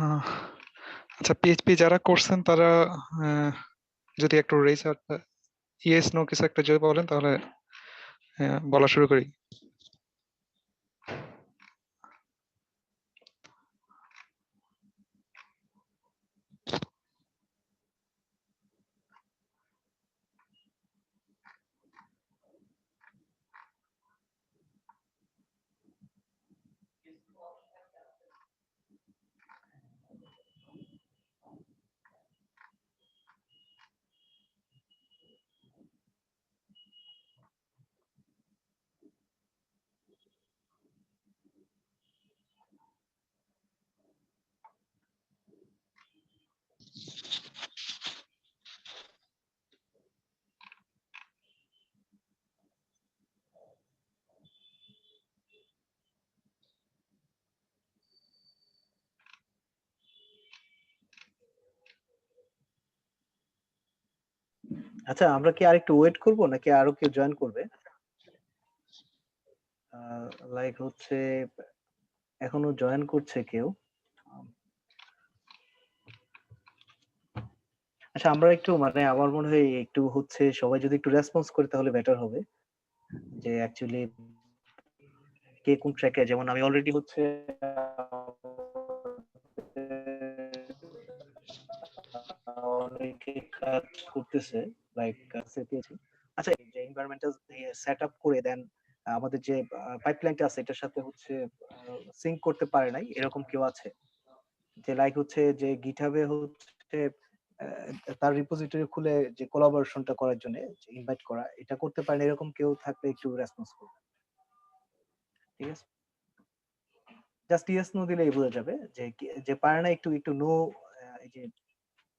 আহ, আচ্ছা, পিএইচপি যারা করছেন তারা আহ, যদি একটু রেস আর ইয়েস নো কিছু একটা যদি বলেন তাহলে বলা শুরু করি। আচ্ছা, আমরা কি আরেকটু ওয়েট করব নাকি আরো কেউ জয়েন করবে? লাইক হচ্ছে এখনো জয়েন করছে কেউ। আচ্ছা, আমরা একটু মানে আমার মনে হয় একটু হচ্ছে সবাই যদি একটু রেসপন্স করে তাহলে বেটার হবে, যে অ্যাকচুয়ালি কে কোন ট্র্যাকে। যেমন আমি অলরেডি হচ্ছে অনেকে কাজ করতেছে, লাইক পেয়েছি। আচ্ছা, এই যে এনভায়রনমেন্টাল সেটআপ করে দেন আমাদের যে পাইপলাইনটা আছে এটার সাথে হচ্ছে সিঙ্ক করতে পারে নাই এরকম কেউ আছে? যে লাইক হচ্ছে যে গিটহাবে হচ্ছে তার রিপোজিটরি খুলে যে কোলাবোরেশনটা করার জন্য ইনভাইট করা, এটা করতে পারেন এরকম কেউ থাকলে একটু রেসপন্স করবেন। ঠিক আছে, জাস্ট ইয়েস নো দিলেই বোঝা যাবে যে যে পারে না একটু একটু নো। এই যে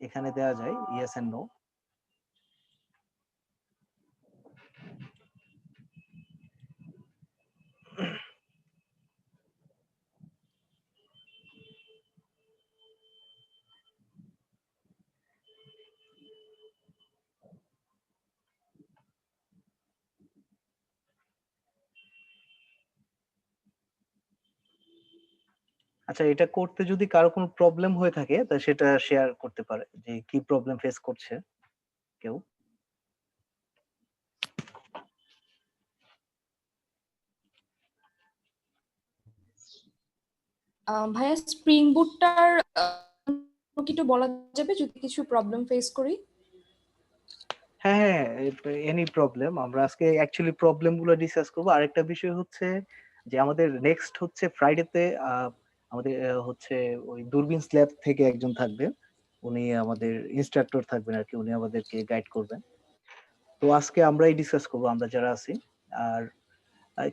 এখানে দেওয়া যায় ইয়েস এন্ড নো। আচ্ছা, এটা করতে যদি কারো কোনো প্রবলেম হয়ে থাকে তা সেটা শেয়ার করতে পারে যে কি প্রবলেম ফেস করছে কেউ। ভাইয়া স্প্রিং বুটটার কি একটু বলা যাবে যদি কিছু প্রবলেম ফেস করি? হ্যাঁ হ্যাঁ, এনি প্রবলেম। আমরা আজকে অ্যাকচুয়ালি প্রবলেম গুলো ডিসকাস করবো। আরেকটা বিষয় হচ্ছে যে আমাদের নেক্সট হচ্ছে ফ্রাইডেতে আমাদের হচ্ছে ওই দূরবীন স্ল্যাব থেকে একজন থাকবেন, উনি আমাদের ইনস্ট্রাক্টর থাকবেন আর কি, উনি আমাদেরকে গাইড করবেন। তো আজকে আমরাই ডিসকাস করবো আমরা যারা আছি। আর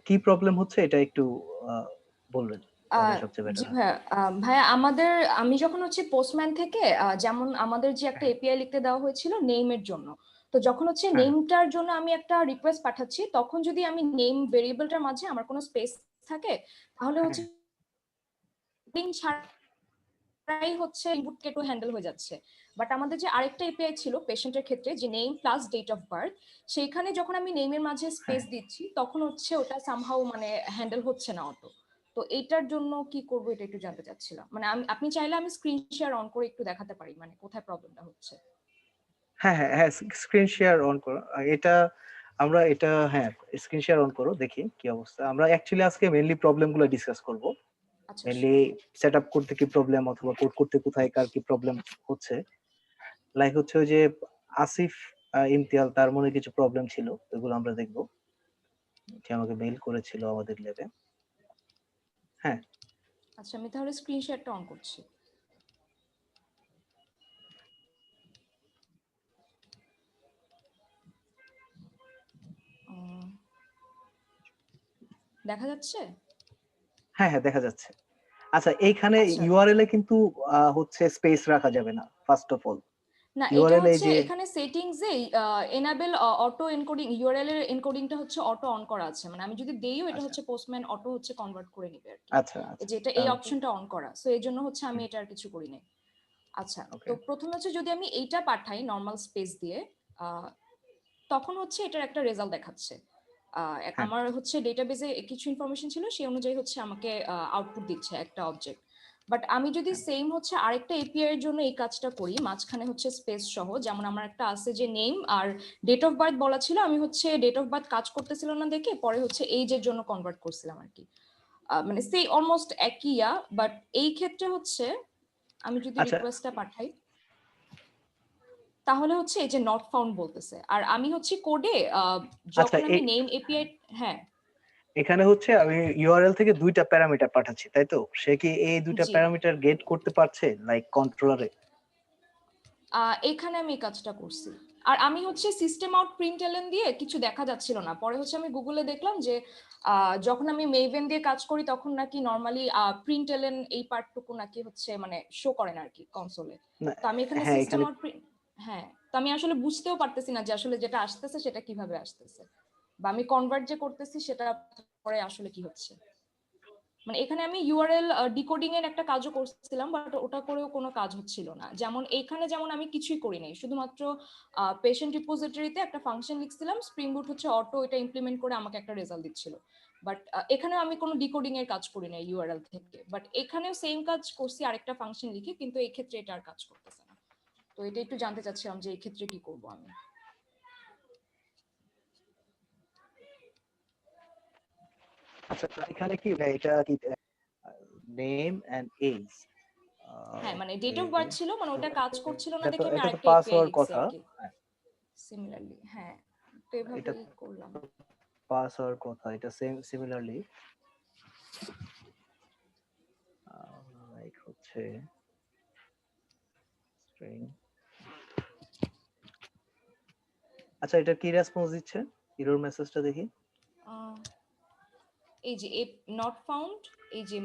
কি প্রবলেম হচ্ছে এটা একটু আহ, বলবেন তাহলে সবচেয়ে জি বেটার হয়। ভাইয়া, ভাইয়া আমি যখন হচ্ছে পোস্টম্যান থেকে যেমন আমাদের যে একটা এপিআই লিখতে দেওয়া হয়েছিল নেইমের জন্য, তো যখন হচ্ছে হ্যাঁ নেমটার জন্য আমি একটা রিকোয়েস্ট পাঠাচ্ছি, তখন যদি আমি নেম ভেরিয়েবলটার মাঝে আমার কোনো স্পেস থাকে তাহলে হ্যাঁ হচ্ছে ছাড়াই হচ্ছে ইনপুট একটু হ্যান্ডেল হয়ে যাচ্ছে। বাট আমাদের যে আরেকটা এপিআই ছিল পেশেন্টের ক্ষেত্রে, যে name plus date of birth, সেইখানে যখন আমি নেমের মাঝে হ্যাঁ। স্পেস দিচ্ছি তখন হচ্ছে ওটা সামহাউ মানে হ্যান্ডেল হচ্ছে না অটো। তো এইটার জন্য কি করবো এটা একটু জানতে চাচ্ছিলাম। মানে আপনি চাইলে আমি স্ক্রিন শেয়ার অন করে একটু দেখাতে পারি মানে কোথায় প্রবলেমটা হচ্ছে। হ্যাঁ হ্যাঁ হ্যাঁ, স্ক্রিন শেয়ার অন করো। এটা আমরা এটা হ্যাঁ, স্ক্রিন শেয়ার অন করো, দেখি কি অবস্থা। আমরা অ্যাকচুয়ালি আজকে মেইনলি প্রবলেম গুলো ডিসকাস করব। আচ্ছা, মেইনলি সেটআপ করতে কি প্রবলেম অথবা কোড করতে কোথায় কার কি প্রবলেম হচ্ছে। লাইক হচ্ছে ওই যে আসিফ ইমতিয়াজ, তার মনে কিছু প্রবলেম ছিল, ওগুলো আমরা দেখব। সে আমাকে মেইল করেছিল আমাদের ল্যাবে। হ্যাঁ আচ্ছা, আমি তাহলে স্ক্রিন শেয়ারটা অন করছি। উম, দেখা যাচ্ছে? হ্যাঁ হ্যাঁ, দেখা যাচ্ছে। আচ্ছা, এইখানে আচ্ছা, ইউআরএল এ কিন্তু হচ্ছে স্পেস রাখা যাবে না ফার্স্ট অফ অল। না এটা ইউআরএল এই হচ্ছে যে এখানে সেটিংসে এনাবেল অটো এনকোডিং, ইউআরএল এর এনকোডিংটা হচ্ছে অটো অন করা আছে। মানে আমি যদি দেইও এটা আচ্ছা হচ্ছে পোস্টম্যান অটো হচ্ছে কনভার্ট করে নিবে আর কি। আচ্ছা আচ্ছা, যে এটা এই তাহলে অপশনটা অন করা, সো এই জন্য হচ্ছে আমি এটা আর কিছু করি নাই। আচ্ছা, তো ওকে। প্রথমে হচ্ছে যদি আমি এইটা পাঠাই নর্মাল স্পেস দিয়ে, আহ, তখন হচ্ছে এটার একটা রেজাল্ট দেখাচ্ছে। হ্যাঁ আমার হচ্ছে ডেটাবেজে কিছু ইনফরমেশন ছিল সেই অনুযায়ী হচ্ছে আমাকে আউটপুট দিচ্ছে একটা অবজেক্ট। বাট আমি যদি সেম হচ্ছে আরেকটা এপিআই এর জন্য এই কাজটা করি, মাঝখানে হচ্ছে স্পেস সহ, যেমন আমার একটা আছে যে নেম আর ডেট অফ বার্থ বলা ছিল, আমি হচ্ছে ডেট অফ বার্থ কাজ করতেছিল না দেখে পরে হচ্ছে এইজের জন্য কনভার্ট করছিলাম আর কি। মানে সেই অলমোস্ট একই, বাট এই ক্ষেত্রে হচ্ছে আমি যদি আচ্ছা রিকোয়েস্টটা পাঠাই তাহলে হচ্ছে এই যে নট ফাউন্ড বলতেছে, আর আমি হচ্ছে কোডে আচ্ছা যখন আমি নেম এপিআই, হ্যাঁ এখানে হচ্ছে আমি ইউআরএল থেকে দুইটা প্যারামিটার পাঠাচ্ছি, তাই তো? সে কি এই দুইটা জি, প্যারামিটার গেট করতে পারছে লাইক কন্ট্রোলারে? এখানে আমি এই কাজটা করছি। আর আমি হচ্ছে সিস্টেম আউট প্রিন্টএলএন দিয়ে কিছু দেখা যাচ্ছিল না, পরে হচ্ছে আমি গুগলে দেখলাম যে যখন আমি মেভেন দিয়ে কাজ করি তখন নাকি নর্মালি প্রিন্টএলএন এই পার্টটুকু নাকি হচ্ছে মানে শো করে না আর কি কনসোলে। না, তো আমি এখানে হ্যাঁ সিস্টেম এখানে আউট হ্যাঁ, তো আমি আসলে বুঝতেও পারতেছি না যে আসলে যেটা আসতেছে সেটা কিভাবে আসতেছে, বা আমি কনভার্ট যে করতেছি সেটা পরে আসলে কি হচ্ছে। মানে এখানে আমি ইউআরএল ডিকোডিং এর একটা কাজও করছিলাম, বাট ওটা করেও কোনো কাজ হচ্ছিল না। যেমন এইখানে যেমন আমি কিছুই করি নাই, শুধুমাত্র পেশেন্ট রিপোজিটরিতে একটা ফাংশন লিখছিলাম, স্প্রিং বুট হচ্ছে অটো এটা ইমপ্লিমেন্ট করে আমাকে একটা রেজাল্ট দিচ্ছিল। বাট এখানে আমি কোনো ডিকোডিং এর কাজ করি নাই ইউআরএল থেকে, বাট এখানেও সেম কাজ করছি আরেকটা ফাংশন লিখে, কিন্তু এই ক্ষেত্রে এটা আর কাজ করতেছে না। তো এটা একটু জানতে চাচ্ছিলাম যে এই ক্ষেত্রে কি করব আমি। আচ্ছা এখানে কি এটা কি নেম এন্ড এজ? হ্যাঁ মানে ডেট ওকে, অফ বার্থ ছিল, মানে ওটা কাজ করছিল না দেখে আমি এটা তো আরেকটা এপিআই পাসওয়ার্ড লিখছি কথা। আর কি সিমিলারলি। হ্যাঁ, তো এটা এভাবেই করলাম। পাসওয়ার্ড কথা, এটা সেম সিমিলারলি লাইক হচ্ছে স্ট্রিং। আচ্ছা এটা কি রেসপন্স দিচ্ছে এরর মেসেজটা দেখি? আহ, এই যে নট ফাউন্ড, এই যে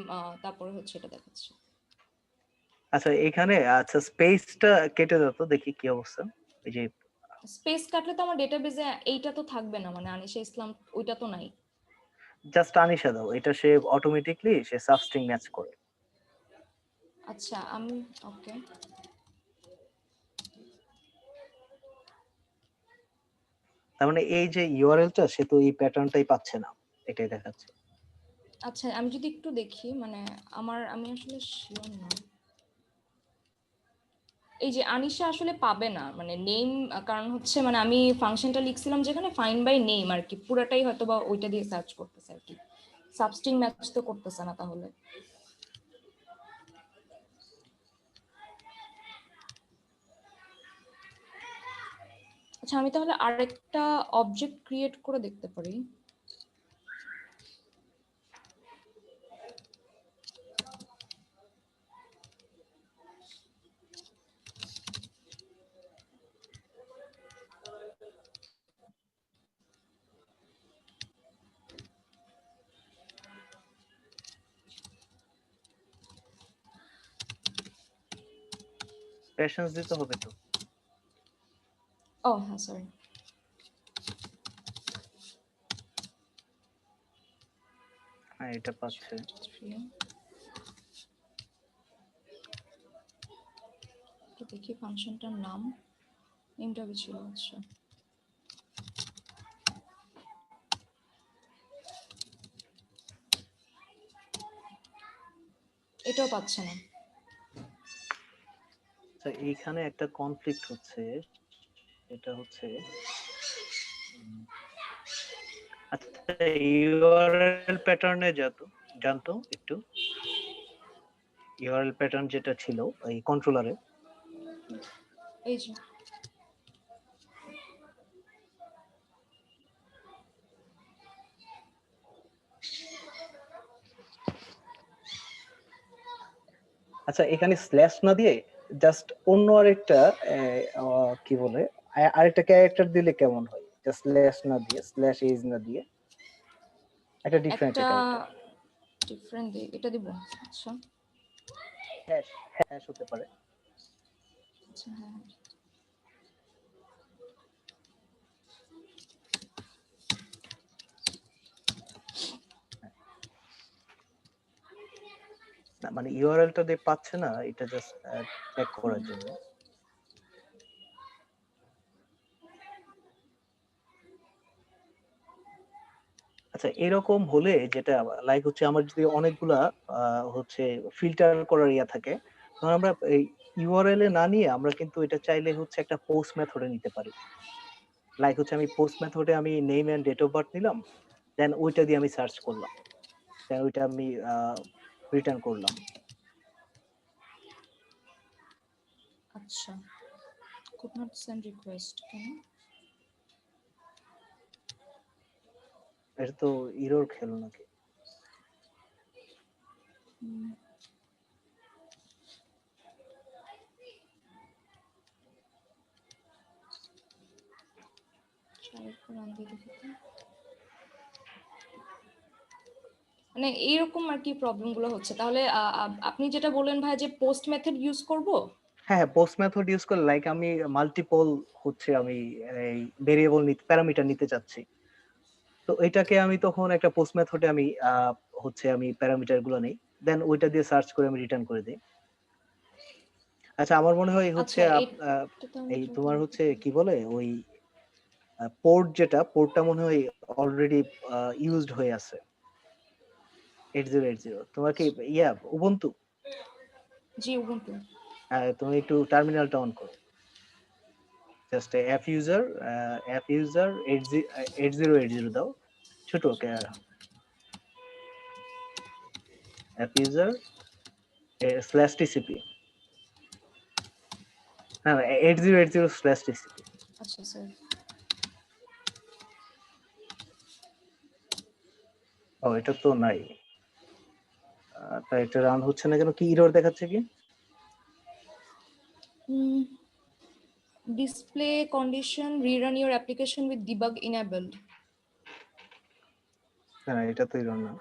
তারপরে হচ্ছে এটা দেখাচ্ছে। আচ্ছা এখানে আচ্ছা স্পেসটা কেটে দাও তো দেখি কি অবস্থা। এই যে স্পেস কাটলে তো আমার ডেটাবেজে এইটা তো থাকবে না, মানে আনিশা ইসলাম ওইটা তো নাই। জাস্ট আনিশা দাও, এটা সে অটোমেটিকলি সে সাবস্ট্রিং ম্যাচ করে। আচ্ছা আমি ওকে। তার মানে এই যে ইউআরএলটা সে তো এই প্যাটার্নটাই পাচ্ছে না, এটাই দেখাচ্ছে। আচ্ছা আমি যদি একটু দেখি, মানে আমি আসলে শিওর না। এই যে আনিশা আসলে পাবে না মানে নেম, কারণ হচ্ছে মানে আমি ফাংশনটা লিখছিলাম যেখানে ফাইন্ড বাই নেম আর কি, পুরাটাই হয়তো বা ওইটা দিয়ে সার্চ করতেছে আর কি, সাবস্ট্রিং ম্যাচ তো করতেছে না তাহলে। আচ্ছা আমি তাহলে আরেকটা অবজেক্ট ক্রিয়েট করে দেখতে পারি। পেশেন্স দিতে হবে তো। ও হ্যাঁ সরি। হ্যাঁ এটা পাচ্ছে। তো দেখি ফাংশনটার নাম, নেমটা কি ছিল? আচ্ছা এটাও পাচ্ছে না। আচ্ছা এইখানে একটা কনফ্লিক্ট হচ্ছে, এটা হচ্ছে আচ্ছা ইউআরএল প্যাটার্নে জানতো একটু ইউআরএল প্যাটার্ন যেটা ছিল এই কন্ট্রোলারে। এই যে আচ্ছা এখানে স্ল্যাশ না দিয়ে জাস্ট অন্য আরেকটা কি বলে আরেকটা ক্যারেক্টার দিলে কেমন হয়? জাস্ট স্ল্যাশ না দিয়ে, স্ল্যাশ এজ না দিয়ে একটা ডিফারেন্ট একটা ক্যারেক্টার ডিফারেন্ট এটা দিব। আচ্ছা হ্যাশ, হ্যাশ হতে পারে। আচ্ছা হ্যাঁ হ্যাঁ। না মানে ইউআরএলটা দিয়ে পাচ্ছে না, এটা জাস্ট চেক করার জন্য। আচ্ছা, এরকম হলে যেটা লাইক হচ্ছে আমার যদি অনেকগুলা হচ্ছে ফিল্টার করার ইয়া থাকে, তখন আমরা এই ইউআরএল এ না নিয়ে আমরা কিন্তু এটা চাইলে হচ্ছে একটা পোস্ট মেথডে নিতে পারি। লাইক হচ্ছে আমি পোস্ট মেথডে আমি name and date of birth নিলাম, দেন ওইটা দিয়ে আমি সার্চ করলাম, দেন ওইটা আমি রিটার্ন করলাম। আচ্ছা, could not send request কেন? এটা তো ইরর খেলো নাকি? হুম, try একটু run দিয়ে দেখি তো। মানে এইরকম আর কি প্রবলেম গুলো হচ্ছে। তাহলে আপনি যেটা বললেন ভাই যে পোস্ট মেথড ইউজ করব। হ্যাঁ, পোস্ট মেথড ইউজ করে লাইক আমি মাল্টিপল হচ্ছে আমি এই ভেরিয়েবল নিতে প্যারামিটার নিতে চাচ্ছি, তো এটাকে আমি তখন একটা পোস্ট মেথডে আমি হচ্ছে আমি প্যারামিটার গুলো নেই, দেন ওইটা দিয়ে সার্চ করে আমি রিটার্ন করে দিই। আচ্ছা, আমার মনে হয় হচ্ছে আচ্ছা, এটা তো আমি এই try তোমার করে হচ্ছে দেখি। কি বলে ওই পোর্ট, যেটা পোর্টটা মনে হয় অলরেডি ইউজড হয়ে আছে 8080। তোমার কি ইয়া উবুন্টু? জি, উবুন্টু। তুমি একটু টার্মিনালটা অন করো, জাস্ট অ্যাপ ইউজার 8080 দাও, ছোট অ্যাপ ইউজার /tcp, না না 8080/tcp। আচ্ছা স্যার। ও, এটা তো নাই। তাই এটা রান হচ্ছে না কেন? কি এরর দেখাচ্ছে কি? Display condition rerun your application with debug enabled. না না, এটা তো এরর না।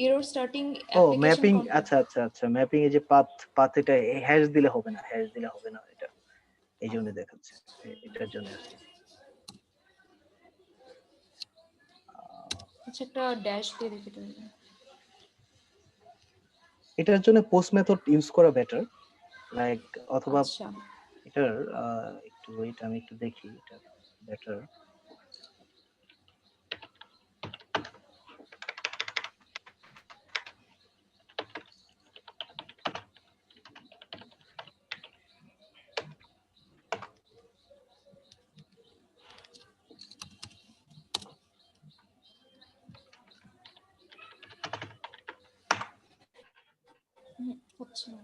এরর স্টার্টিং ও, অ্যাপ্লিকেশন ম্যাপিং। কন্টেন্ট। আচ্ছা আচ্ছা আচ্ছা, ম্যাপিং এ যে পাথ এটা হ্যাশ দিলে হবে না, এটা এই জন্য দেখাচ্ছে, এটার জন্য আর কি। আচ্ছা, একটা ড্যাশ দিয়ে দেখি তাহলে। এটার জন্য পোস্ট মেথড ইউজ করা বেটার, লাইক অথবা আচ্ছা, এটার একটু ওয়েট, আমি একটু দেখি এটা বেটার। হচ্ছে না।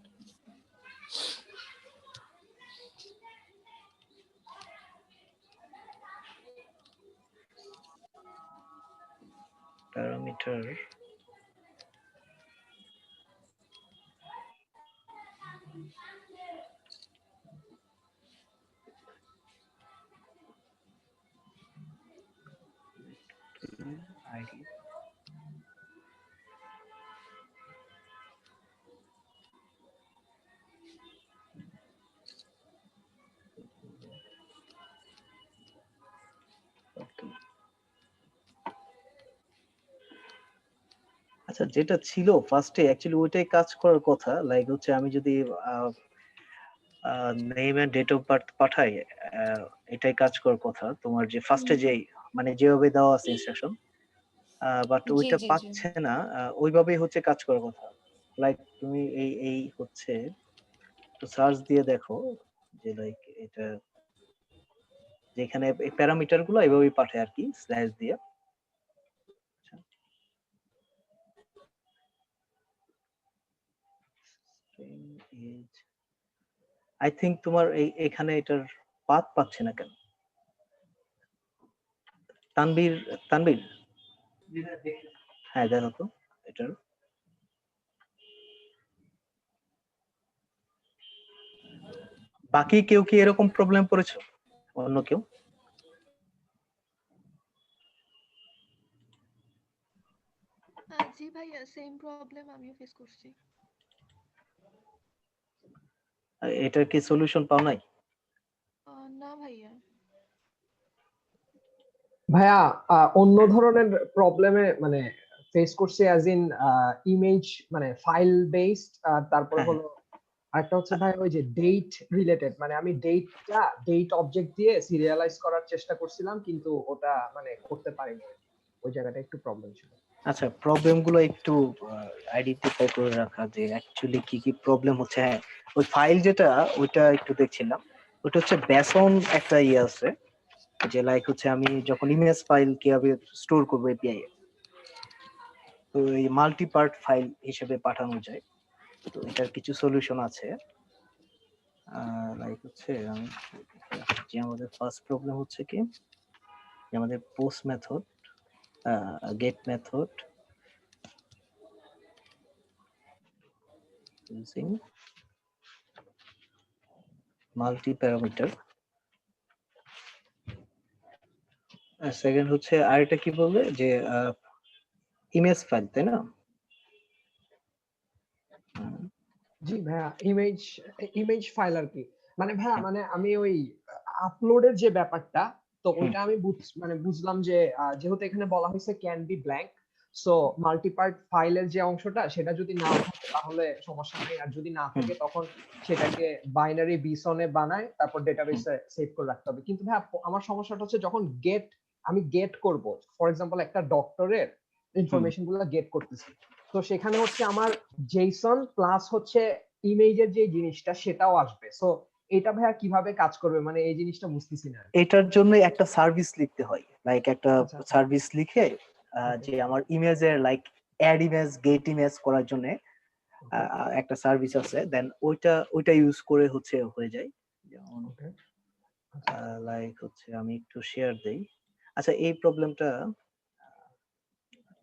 Parameter ID. আচ্ছা, যেটা ছিল ফার্স্টে অ্যাকচুয়ালি ওইটাই কাজ করার কথা, লাইক হচ্ছে আমি যদি name and date of birth পাঠাই, এটাই কাজ করার কথা তোমার যে ফার্স্টে যেই মানে যেভাবে দেওয়া আছে ইনস্ট্রাকশন, বাট জি ওইটা জি জি। পাচ্ছে না। ওইভাবেই হচ্ছে কাজ করার কথা। লাইক তুমি এই এই হচ্ছে একটু সার্চ দিয়ে দেখো যে লাইক এটা যেখানে এই প্যারামিটার গুলো এভাবেই পাঠায় আর কি, স্ল্যাশ দিয়ে। আই থিংক তোমার এখানে এটার পাথ পাচ্ছে না কেন? তানবীর, তানবীর, হ্যাঁ দেখো তো এটার। বাকি কেউ কি এরকম প্রবলেম পড়েছো? অন্য কেউ? জি ভাইয়া, সেম প্রবলেম আমিও ফেস করছি। এটার কি সলিউশন পাও নাই? না ভাইয়া। ভাইয়া অন্য ধরনের প্রবলেমে মানে ফেস করছি, অ্যাজ ইন ইমেজ মানে ফাইল বেসড, আর তারপরে হ্যাঁ, হলো আরেকটা হচ্ছে ভাই ওই যে ডেট রিলেটেড, মানে আমি ডেট অবজেক্ট দিয়ে সিরিয়ালাইজ করার চেষ্টা করছিলাম, কিন্তু ওটা মানে করতে পারিনি আর কি। ওই জায়গাটা একটু প্রবলেম ছিল। আচ্ছা, প্রবলেম গুলো একটু আইডেন্টিফাই করে রাখা যে অ্যাকচুয়ালি কি কি প্রবলেম হচ্ছে। হ্যাঁ, ওই ফাইল যেটা ওইটা একটু দেখছিলাম, ওটা হচ্ছে বেসন একটা ইয়ে আছে, যে লাইক হচ্ছে আমি যখন ইমেজ ফাইল কিভাবে স্টোর করবো এপিআই এ, তো এই মাল্টি পার্ট ফাইল হিসেবে পাঠানো যায়। তো এটার কিছু সলিউশন আছে, লাইক হচ্ছে আমি যে আমাদের ফার্স্ট প্রবলেম হচ্ছে কি, যে আমাদের post method, get method using multi-parameter। Second হচ্ছে আরেকটা কি বলবে যে ইমেজ ফাইল, তাই না? জি ভাইয়া, ইমেজ ফাইল আর কি। মানে ভাইয়া মানে আমি ওই আপলোডের যে ব্যাপারটা, তো ওইটা আমি মানে বুঝলাম যে যেহেতু এখানে বলা হয়েছে ক্যান বি ব্ল্যাঙ্ক, সো মাল্টিপার্ট ফাইলের যে অংশটা সেটা যদি না থাকে তাহলে সমস্যা নাই, আর যদি না থাকে তখন সেটাকে বাইনারি বিসনে বানায় তারপর ডেটাবেসে সেভ করে রাখতে হবে। কিন্তু ভাইয়া আমার সমস্যাটা হচ্ছে যখন আমি গেট করব, ফর এক্সাম্পল একটা ডক্টরের ইনফরমেশন গুলো গেট করতেছি, তো সেখানে হচ্ছে আমার জেসন প্লাস হচ্ছে ইমেজের যে জিনিসটা সেটাও আসবে। সো এটা ভাইয়া কিভাবে কাজ করবে, মানে এই জিনিসটা বুঝতেছি না। এটার জন্য একটা সার্ভিস লিখতে হয়, লাইক একটা আচ্ছা। সার্ভিস লিখে যে আমার ইমেজের like add image get image করার জন্য একটা সার্ভিস আছে, দেন ওইটা ইউজ করে হচ্ছে হয়ে যায়। যেমন লাইক হচ্ছে আমি একটু শেয়ার দেই। আচ্ছা, এই প্রবলেমটা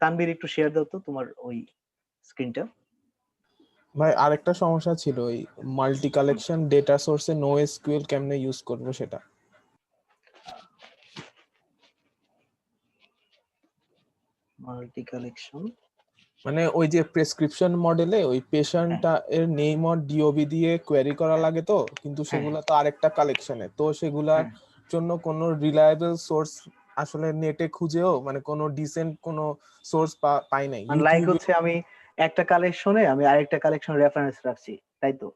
তানবীর একটু শেয়ার দাও তো তোমার ওই স্ক্রিনটা। ভাই আরেকটা সমস্যা ছিল, ওই মাল্টি কালেকশন ডেটা সোর্সে নো এসকিউএল কেমনে ইউজ করব সেটা। মাল্টি কালেকশন মানে ওই যে প্রেসক্রিপশন মডেলে ওই পেশেন্টটা এর নেম আর ডিওবি দিয়ে কোয়েরি করা লাগে, তো কিন্তু সেগুলা তো আরেকটা কালেকশনে, তো সেগুলার জন্য কোনো রিলায়েবল সোর্স আসলে নেটে খুঁজেও মানে কোনো ডিসেন্ট কোনো সোর্স পাই নাই। লাইক হচ্ছে আমি একটা কালেকশনে আমি আরেকটা কালেকশন রেফারেন্স রাখছি, তাই তো?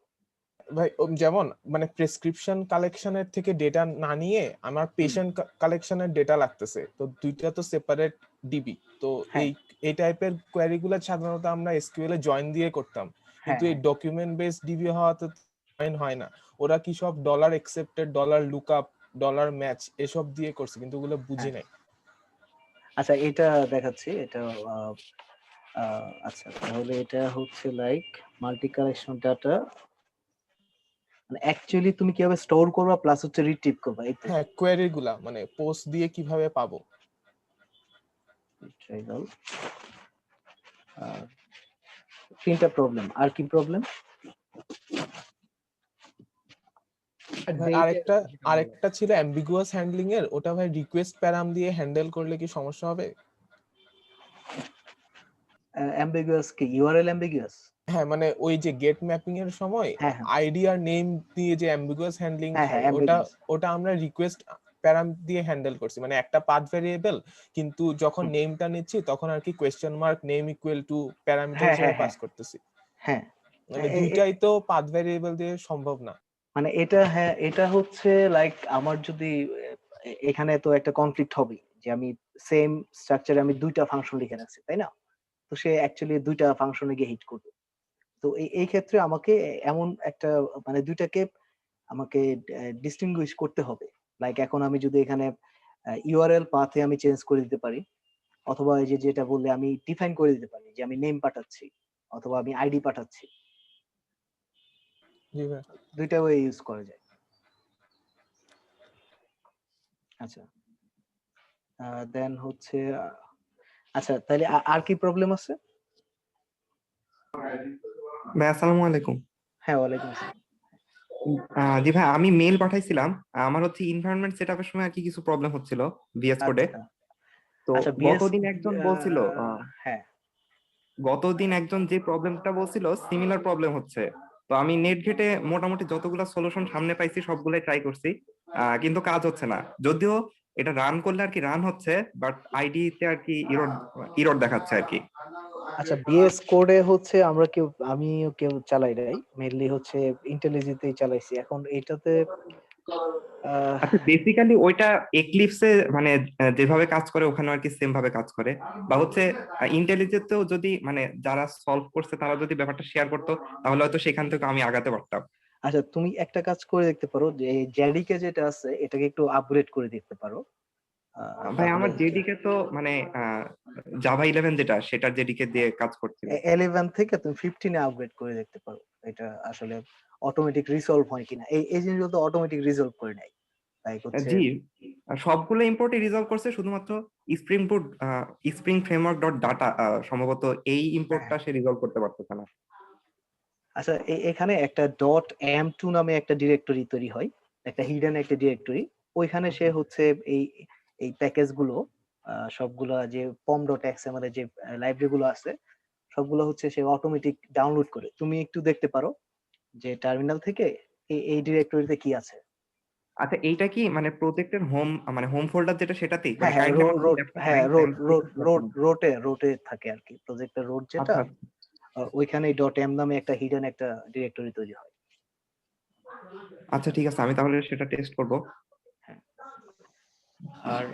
ভাই যেমন মানে প্রেসক্রিপশন কালেকশনের থেকে ডেটা না নিয়ে আমার পেশেন্ট কালেকশনের ডেটা লাগতেছে, তো দুইটা তো সেপারেট ডিবি। তো এই টাইপের কোয়েরি গুলো সাধারণত আমরা এসকিউএল এ জয়েন দিয়ে করতাম, কিন্তু এই ডকুমেন্ট বেসড ডিবি হওয়াতে জয়েন হয় না। ওরা কি সব dollar accepted, dollar lookup, dollar match এসব দিয়ে করছে, কিন্তু ওগুলো বুঝি নাই। আচ্ছা, এটা দেখাচ্ছি, এটা আচ্ছা তাহলে এটা হচ্ছে লাইক মাল্টি কালেকশন ডাটা, মানে অ্যাকচুয়ালি তুমি কিভাবে স্টোর করবা প্লাস হচ্ছে রিট্রিভ করবা, এই তো? হ্যাঁ, কোয়েরি গুলা মানে পোস্ট দিয়ে কিভাবে পাবো। রিট্রাইভাল, তিনটা প্রবলেম। আর কি প্রবলেম? আরেকটা ছিল অ্যাম্বিগুয়াস হ্যান্ডলিং এর, ওটা ভাই রিকোয়েস্ট প্যারাম দিয়ে হ্যান্ডেল করলে কি সমস্যা হবে? অ্যাম্বিগুয়াস কি ইউআরএল অ্যাম্বিগুয়াস? হ্যাঁ, মানে ওই যে গেট ম্যাপিং এর সময় আইডি আর নেম দিয়ে যে অ্যাম্বিগুয়াস হ্যান্ডলিং হয়, ওটা আমরা রিকোয়েস্ট প্যারাম দিয়ে হ্যান্ডেল করছি, মানে একটা পাথ ভেরিয়েবল, কিন্তু যখন নেমটা নিচ্ছি তখন আর কি question mark name equal to parameter হিসেবে পাস করতেছি। হ্যাঁ, মানে দুইটাই তো পাথ ভেরিয়েবল দিয়ে সম্ভব না। মানে এটা এটা হচ্ছে লাইক আমার যদি এখানে তো একটা কনফ্লিক্ট হবে যে আমি সেম স্ট্রাকচারে আমি দুইটা ফাংশন লিখে রাখছি, তাই না? তো সে অ্যাকচুয়ালি দুইটা ফাংশনে গিয়ে হিট করবে। তো এই ক্ষেত্রে আমাকে এমন একটা মানে দুইটাকে আমাকে ডিস্টিংগুইশ করতে হবে। লাইক এখন আমি যদি এখানে ইউআরএল পাথে আমি চেঞ্জ করে দিতে পারি, অথবা এই যে যেটা বললে আমি ডিফাইন করে দিতে পারি যে আমি নেম পাঠাচ্ছি অথবা আমি আইডি পাঠাচ্ছি। দুইটা ওয়ে ইউজ করা যায়। আচ্ছা, দেন হচ্ছে আচ্ছা তাহলে আর কি প্রবলেম আছে? ভাই আসসালামু আলাইকুম। হ্যাঁ, ওয়ালাইকুম আসসালাম। জি ভাই, আমি মেল পাঠাইছিলাম, আমার হচ্ছে এনভায়রনমেন্ট সেটআপের সময় আর কি কিছু প্রবলেম হচ্ছিল ভিএস কোডে। তো গতদিন একজন বলছিল, হ্যাঁ গতদিন একজন যে প্রবলেমটা বলছিল সিমিলার প্রবলেম হচ্ছে। তো আমি নেট ঘেটে মোটামুটি যতগুলো সলিউশন সামনে পাইছি সবগুলাই ট্রাই করছি, কিন্তু কাজ হচ্ছে না। যদিও এটা রান করলে আর কি রান হচ্ছে, বাট আইডি তে আর কি ইরর দেখাচ্ছে আর কি। আচ্ছা, বিএস কোডে হচ্ছে আমিও কেউ চালাই নাই, মেইনলি হচ্ছে ইন্টেলিজেন্টেই চালাইছি। এখন এটাতে আচ্ছা, বেসিক্যালি ওইটা এক্লিপসে মানে যেভাবে কাজ করে ওখানে আর কি সেম ভাবে কাজ করে, বা হচ্ছে ইন্টেলিজেন্টেও যদি মানে যারা সলভ করছে তারা যদি ব্যাপারটা শেয়ার করতো তাহলে হয়তো সেখান থেকে আমি আগাতে পারতাম। আচ্ছা, তুমি একটা কাজ করে দেখতে পারো, যে জেডিকে যেটা আছে এটাকে একটু আপগ্রেড করে দেখতে পারো। ভাই তাহলে আমার জেডিকে তো মানে জাভা 11 যেটা সেটার জেডিকে দিয়ে কাজ করছিল। 11 থেকে তুমি 15 এ আপগ্রেড করে দেখতে পারো, এটা আসলে অটোমেটিক রিসলভ হয় কিনা। এই জিনিসগুলো তো অটোমেটিক রিসলভ করে নেয়, লাইক হচ্ছে জি, সবগুলো ইম্পোর্টই রিজলভ করছে, শুধুমাত্র স্প্রিং বুট স্প্রিং ফ্রেমওয়ার্ক ডট ডাটা সম্ভবত এই ইম্পোর্টটা সে রিজলভ করতে পারতেছে না। আচ্ছা, এখানে একটা ডট m2 নামে একটা ডিরেক্টরি তৈরি হয়, একটা হিডেন একটা ডিরেক্টরি। ওইখানে সে হচ্ছে এই এই প্যাকেজ গুলো সবগুলা যে পম ডট xml এর যে লাইব্রেরি গুলো আছে সবগুলো হচ্ছে সে অটোমেটিক ডাউনলোড করে। তুমি একটু দেখতে পারো যে টার্মিনাল থেকে এই ডিরেক্টরিতে কি আছে। আচ্ছা, এইটা কি মানে প্রজেক্টের হোম মানে হোম ফোল্ডার যেটা সেটাতেই হ্যাঁ মানে হ্যাঁ, কারেন্টলি আমার রোড, ল্যাপটপ হ্যাঁ নাই তাই আমি দেখতে পাচ্ছি না। রোটে রোটে থাকে আর কি, প্রজেক্টের রোড যেটা, আচ্ছা ওইখানে ডট এম নামে একটা হিডেন একটা ডিরেক্টরি তৈরি হয়। আচ্ছা, ঠিক আছে, আমি তাহলে সেটা টেস্ট করব। হ্যাঁ, আর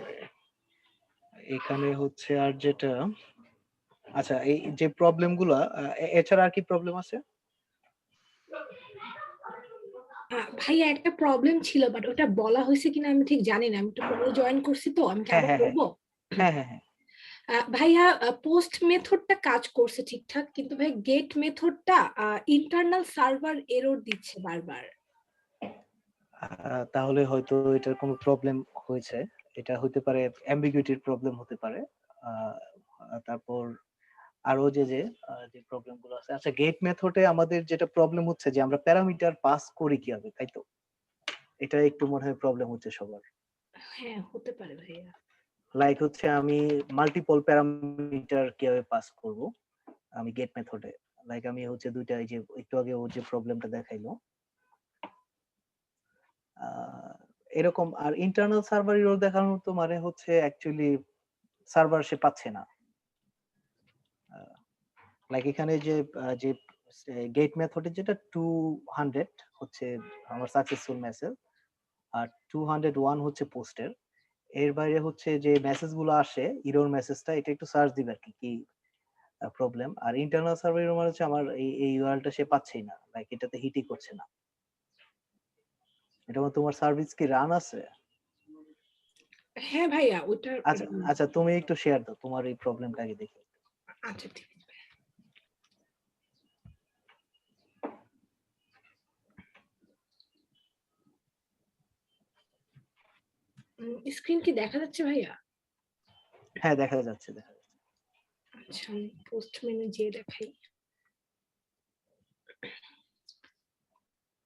এখানে হচ্ছে আর যেটা, আচ্ছা এই যে প্রবলেম গুলা এছাড়া আর কি প্রবলেম আছে? ভাইয়া একটা প্রবলেম ছিল, বাট ওটা বলা হয়েছে কিনা আমি ঠিক জানি না, আমি একটু পরে জয়েন করছি তো, আমি কি হ্যাঁ আবার হ্যাঁ হ্যাঁ বলবো? হ্যাঁ হ্যাঁ হ্যাঁ। ভাইয়া পোস্ট মেথডটা কাজ করছে ঠিকঠাক, কিন্তু ভাই গেট মেথডটা ইন্টারনাল সার্ভার এরর দিচ্ছে বারবার। তাহলে হয়তো এটার কোনো প্রবলেম হয়েছে, এটা হতে পারে অ্যাম্বিগুইটির প্রবলেম হতে পারে। আহ, তারপর আরো যে প্রবলেম গুলো আছে। আচ্ছা, গেট মেথডে আমাদের যেটা প্রবলেম হচ্ছে যে আমরা প্যারামিটার পাস করি কিভাবে, তাই তো? এটা একটু মনে হয় প্রবলেম হচ্ছে সবার। হ্যাঁ, হতে পারে ভাইয়া। লাইক হচ্ছে আমি মাল্টিপল প্যারামিটার কিভাবে পাস করব আমি গেট মেথডে। লাইক আমি হচ্ছে দুইটা, এই যে একটু আগে ও যে প্রবলেমটা দেখাইলো এরকম। আর ইন্টারনাল সার্ভার এরর দেখানোর তো মানে হচ্ছে অ্যাকচুয়ালি সার্ভার সে পাচ্ছে না। লাইক এখানে যে গেট মেথডে যেটা 200 হচ্ছে আমার সাকসেসফুল মেসেজ, আর 201 হচ্ছে পোস্টের। এর বাইরে হচ্ছে যে মেসেজ গুলো আসে ইরর মেসেজটা, এটা একটু সার্চ দিবে আর কি কি প্রবলেম। আর ইন্টারনাল সার্ভার এরর মানে হচ্ছে আমার এই ইউআরএলটা সে পাচ্ছেই না, লাইক এটাতে হিটই করছে না। এটা তোমার সার্ভিস কি রান আছে? হ্যাঁ ভাইয়া, ওটা। আচ্ছা আচ্ছা, তুমি একটু শেয়ার দাও তোমার এই প্রবলেমটা আগে দেখি। আচ্ছা, ঠিক আছে। স্ক্রিন কি দেখা যাচ্ছে ভাইয়া? হ্যাঁ, দেখা যাচ্ছে দেখা যাচ্ছে। আচ্ছা, পোস্ট মেনু যে দেখাই,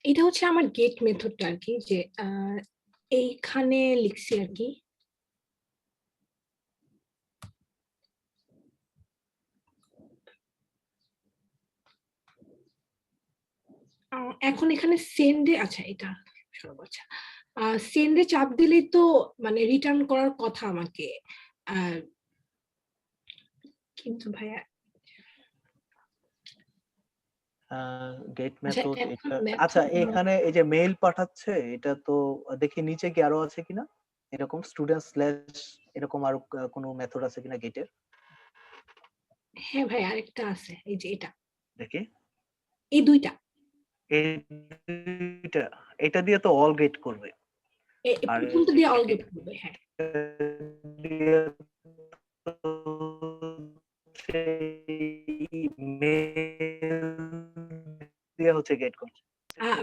এটা হচ্ছে আমার গেট মেথডটা আর কি, যে এইখানে লিখছি আর কি। এখন এখানে সেন্ডে, আচ্ছা এটা সব, আচ্ছা সেন্ডে চাপ দিলেই তো মানে রিটার্ন করার কথা আমাকে, কিন্তু ভাইয়া গেট আচ্ছা মেথড এখন এটা। আচ্ছা, মেথড এখানে এই যে মেইল পাঠাচ্ছে এটা তো দেখি নিচে কি আরো আছে কিনা, এরকম স্টুডেন্ট স্ল্যাশ এরকম আরো কোনো মেথড আছে কিনা গেটের? হ্যাঁ ভাই, আরেকটা আছে, এই যে এটা, দেখি এই দুইটা, এটা এটা দিয়ে তো অল গেট করবে, আর প্রথমটা দিয়ে অল গেট করবে। হ্যাঁ, দিয়ে হচ্ছে গেট করছে।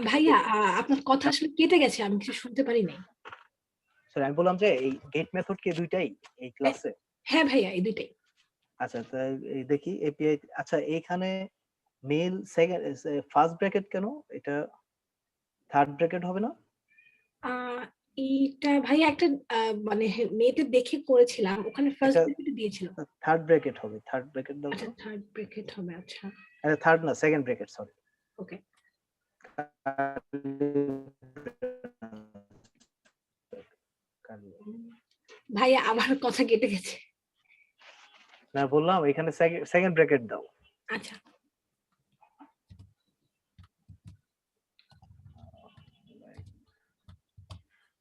ভাইয়া আপনার কথা আসলে কেটে গেছে, আমি কিছু শুনতে পারি নাই। স্যার, আমি বললাম যে এই গেট মেথড কি দুইটাই এই ক্লাসে? হ্যাঁ ভাইয়া, এই দুইটাই। আচ্ছা, তাই এই দেখি এপিআই। আচ্ছা, এইখানে মেল সেকেন্ড ফার্স্ট ব্র্যাকেট কেন, এটা থার্ড ব্র্যাকেট হবে না? এইটা ভাইয়া একটা মানে মেয়েতে দেখে করেছিলাম, ওখানে ফার্স্ট এটা ব্র্যাকেট দিয়েছিল। থার্ড ব্র্যাকেট হবে, থার্ড ব্র্যাকেট দাও আচ্ছা, তো। থার্ড ব্র্যাকেট হবে, আচ্ছা আচ্ছা, থার্ড না, সেকেন্ড ব্র্যাকেট, সরি। ওকে। ভাইয়া আমার কথা কেটে গেছে। না বললাম এখানে সেকেন্ড ব্র্যাকেট দাও। আচ্ছা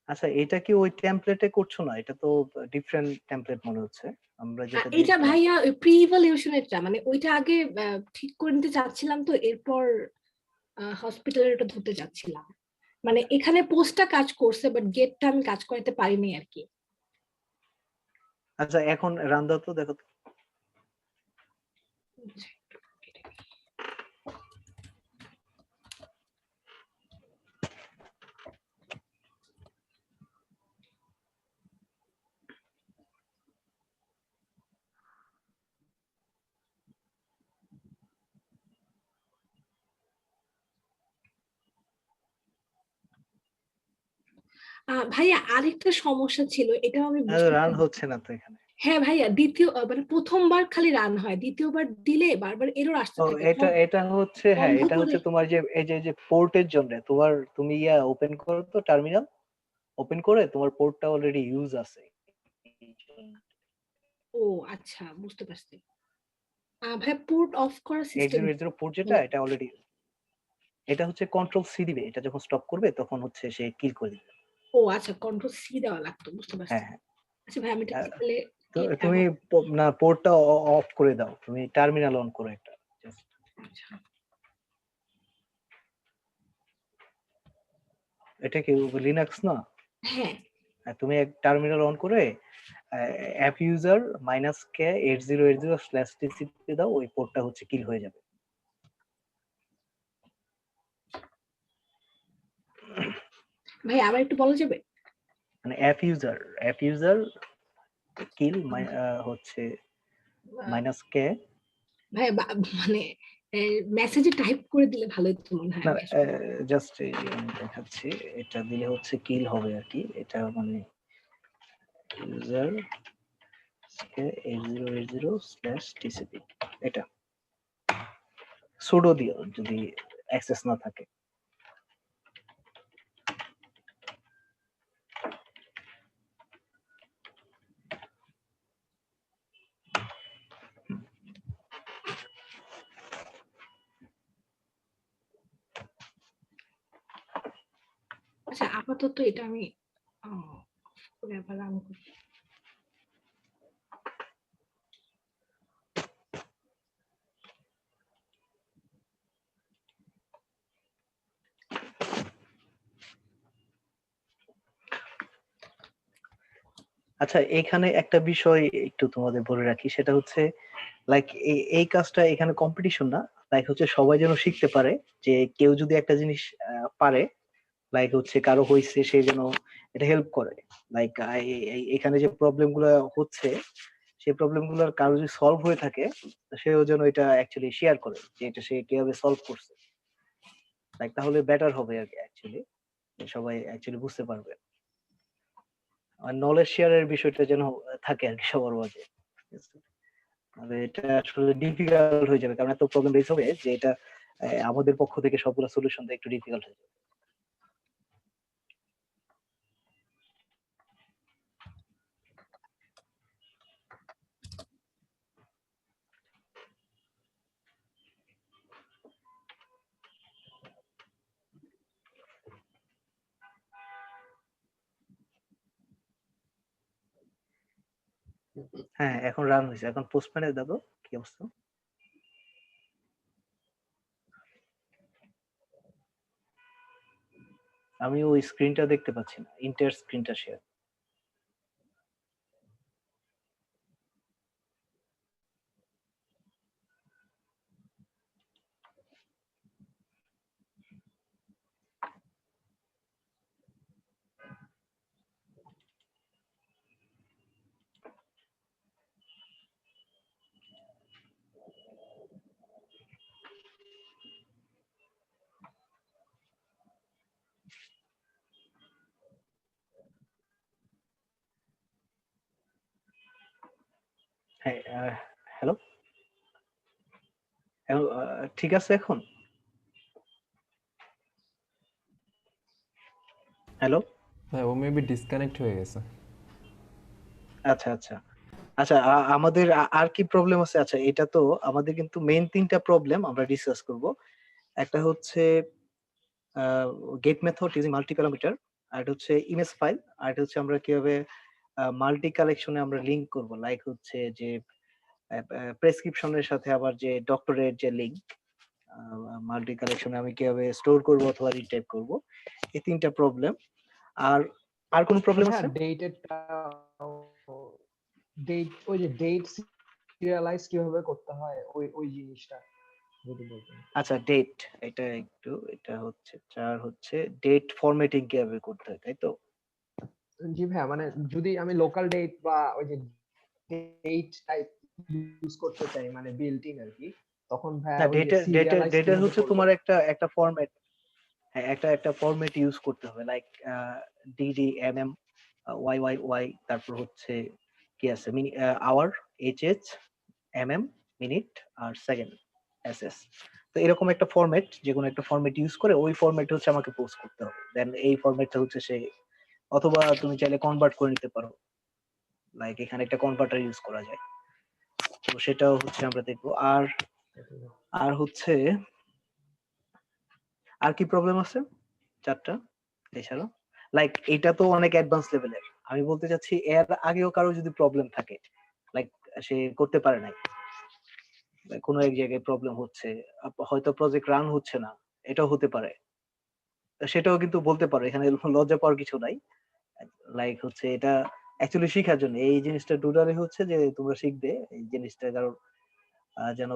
আচ্ছা এটা কি ওই টেমপ্লেটে করছো না? এটা তো ডিফারেন্ট টেমপ্লেট মনে হচ্ছে আমরা যেটা এটা দিয়েছিলাম। ভাইয়া প্রি ইভালুয়েশনেরটা, মানে ওইটা আগে ঠিক করে নিতে চাচ্ছিলাম, তো এরপর হসপিটালের ওটা ধরতে চাচ্ছিলাম। মানে এখানে পোস্টটা কাজ করছে, বাট গেটটা আমি কাজ করাতে পারিনি আর কি। আচ্ছা এখন রান দাও তো, দেখো তো। ভাইয়া আরেকটা সমস্যা ছিল, এটাও আমি বুঝতে রান পারি। হচ্ছে না তো এখানে। হ্যাঁ ভাইয়া, দ্বিতীয় মানে প্রথমবার খালি রান হয়, দ্বিতীয়বার দিলে বারবার এরর আসতে ও থাকে। এটা হচ্ছে, হ্যাঁ বন্ধ এটা করে হচ্ছে তোমার যে এই যে পোর্টের জন্য তুমি ওপেন করো তো টার্মিনাল, ওপেন করে তোমার পোর্টটা অলরেডি ইউজ আছে। ও আচ্ছা, বুঝতে পারছি। ভাইয়া পোর্ট অফ করার সিস্টেম 8080 পোর্ট যেটা, এটা অলরেডি, এটা হচ্ছে কন্ট্রোল সি দিবে, এটা যখন স্টপ করবে তখন হচ্ছে সে কিল করে দিবে। ও আচ্ছা, কন্ট্রোল সি দেওয়া লাগতো, বুঝতে পারছি। হ্যাঁ হ্যাঁ। আচ্ছা ভাই, আমি এটা আহ, তাহলে তো তুমি না পোর্টটা অফ করে দাও, তুমি টার্মিনাল অন করো একটা just। আচ্ছা এটা কি লিনাক্স না? হ্যাঁ তুমি এক টার্মিনাল অন করে অ্যাপ ইউজার -k 8080/tcp দাও, ওই পোর্টটা হচ্ছে কিল হয়ে যাবে। ভাই আবার একটু বলা যাবে? মানে অ্যাপ ইউজার কিল হচ্ছে -k। ভাই মানে মেসেজে টাইপ করে দিলে ভালো হতো মনে হয়। না আমি আসলে জাস্ট আমি দেখাচ্ছি, এটা দিলে হচ্ছে কিল হবে আর কি। এটা মানে ইউজার কে 8080/tcp, এটা সুডো দিও যদি অ্যাক্সেস না থাকে। আচ্ছা, আপাতত এটা আমি করে আবার রান করি। আচ্ছা এখানে একটা বিষয় একটু তোমাদের বলে রাখি, সেটা হচ্ছে লাইক এই কাজটা এখানে কম্পিটিশন না, লাইক হচ্ছে সবাই যেন শিখতে পারে যে কেউ যদি একটা জিনিস পারে, লাইক হচ্ছে কারো হইছে সে যেন এটা হেল্প করে। লাইক এখানে যে প্রবলেম গুলো হচ্ছে, সেই প্রবলেম গুলোর কারো যদি সলভ হয়ে থাকে, সেও যেন এটা অ্যাকচুয়ালি শেয়ার করে যে এটা সে কিভাবে সলভ করছে। লাইক তাহলে বেটার হবে আর কি, অ্যাকচুয়ালি সবাই অ্যাকচুয়ালি বুঝতে পারবে। আর নলেজ শেয়ারের বিষয়টা যেন থাকে আর কি সবার মাঝে। তবে এটা আসলে ডিফিকাল্ট হয়ে যাবে, কারণ এত প্রবলেম রেজ হবে যে এটা আমাদের পক্ষ থেকে সবগুলো সলিউশন দেওয়া একটু ডিফিকাল্ট হয়ে যাবে। হ্যাঁ এখন রান হয়েছে, এখন পোস্টম্যানে দেখো কি অবস্থা। আমি ওই স্ক্রিনটা দেখতে পাচ্ছি না, ইন্টার স্ক্রিনটা শেয়ার। হ্যাঁ হ্যালো, ঠিক আছে এখন? হ্যালো, হ্যাঁ, ও মেবি ডিসকানেক্ট হয়ে গেছে। আচ্ছা আচ্ছা। আচ্ছা আমাদের আর কি প্রবলেম আছে? আচ্ছা এটা তো আমাদের কিন্তু মেইন 3টা প্রবলেম আমরা ডিসকাস করব। একটা হচ্ছে get method using multi parameter, আর এটা হচ্ছে ইমেজ ফাইল, আর এটা হচ্ছে আমরা কিভাবে মাল্টি কালেকশনে আমরা লিংক করব, লাইক হচ্ছে যে প্রেসক্রিপশনের সাথে আবার যে ডক্টরের যে লিংক মাল্টি কালেকশনে আমি কিভাবে স্টোর করব অথবা রিটাইপ করব, এই 3টা প্রবলেম। আর আর কোন প্রবলেম হ্যাঁ আছে? ডেটেডটা, ডেট, ওই যে ডেট সিরিয়ালাইজ কিভাবে করতে হয় ওই ওই জিনিসটা যদি বলতেন। আচ্ছা ডেট, এটা হচ্ছে 4 হচ্ছে ডেট ফরম্যাটিং কিভাবে করতে হয়, তাই তো? জি ভাইয়া, মানে যদি আমি লোকাল ডেট বা ওই যে ডেট টাইপ ইউজ করতে চাই মানে বিল্ট ইন আর কি, তখন ভাইয়া না ওই যে সিরিয়ালাইজ ডেটের কিভাবে হচ্ছে করব? তোমার একটা ফরম্যাট, হ্যাঁ একটা ফরম্যাট ইউজ করতে হবে, like DD MM Y Y Y, তারপর হচ্ছে কি আছে আওয়ার এইচএইচ এমএম মিনিট আর সেকেন্ড এসএস। তো এরকম একটা ফরম্যাট, যে কোনো একটা ফরম্যাট ইউজ করে ওই ফরম্যাট হচ্ছে আমাকে পোস্ট করতে হবে, দেন এই ফরম্যাটটা হচ্ছে সে, অথবা তুমি চাইলে কনভার্ট করে নিতে পারো, লাইক এখানে একটা কনভার্টার ইউজ করা যায়, তো সেটাও হচ্ছে আমরা দেখবো। আর আর হচ্ছে আর কি প্রবলেম আছে? 4টা এছাড়া, লাইক এটা তো অনেক অ্যাডভান্স লেভেলের, আমি বলতে চাচ্ছি এর আগেও কারো যদি প্রবলেম থাকে, লাইক সে করতে পারে নাই, কোনো এক জায়গায় প্রবলেম হচ্ছে, হয়তো প্রজেক্ট রান হচ্ছে না, এটাও হতে পারে, সেটাও কিন্তু বলতে পারো, এখানে লজ্জা পাওয়ার কিছু নাই। লাইক হচ্ছে এটা অ্যাকচুয়ালি শেখার জন্য, এই জিনিসটা ডুডালে হচ্ছে যে তোমরা শিখবে এই জিনিসটা, কারণ যেন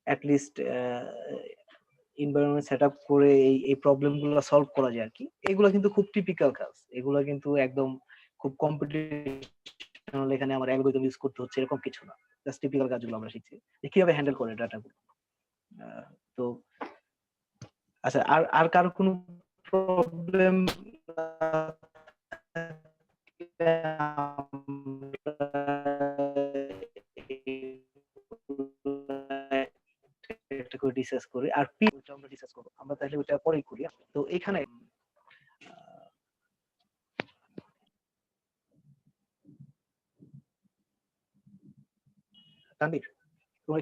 অ্যাটলিস্ট এনভায়রনমেন্ট সেটআপ করে এই প্রবলেম গুলো সলভ করা যায় আর কি। এগুলো কিন্তু খুব টিপিক্যাল কাজ, এগুলো কিন্তু একদম খুব কম্পিটিশনাল, এখানে আমার অ্যালগরিদম ইউজ করতে হচ্ছে এরকম কিছু না, জাস্ট টিপিক্যাল কাজগুলো আমরা শিখছি যে কিভাবে হ্যান্ডেল করে ডাটাগুলো। তো আচ্ছা আর আর কারো কোনো প্রবলেম? একটা করে ডিসকাস করি, আর পি ওটা আমরা ডিসকাস করব, আমরা তাহলে ওটা পরেই করি। তো এখানে তানভীর, তোমার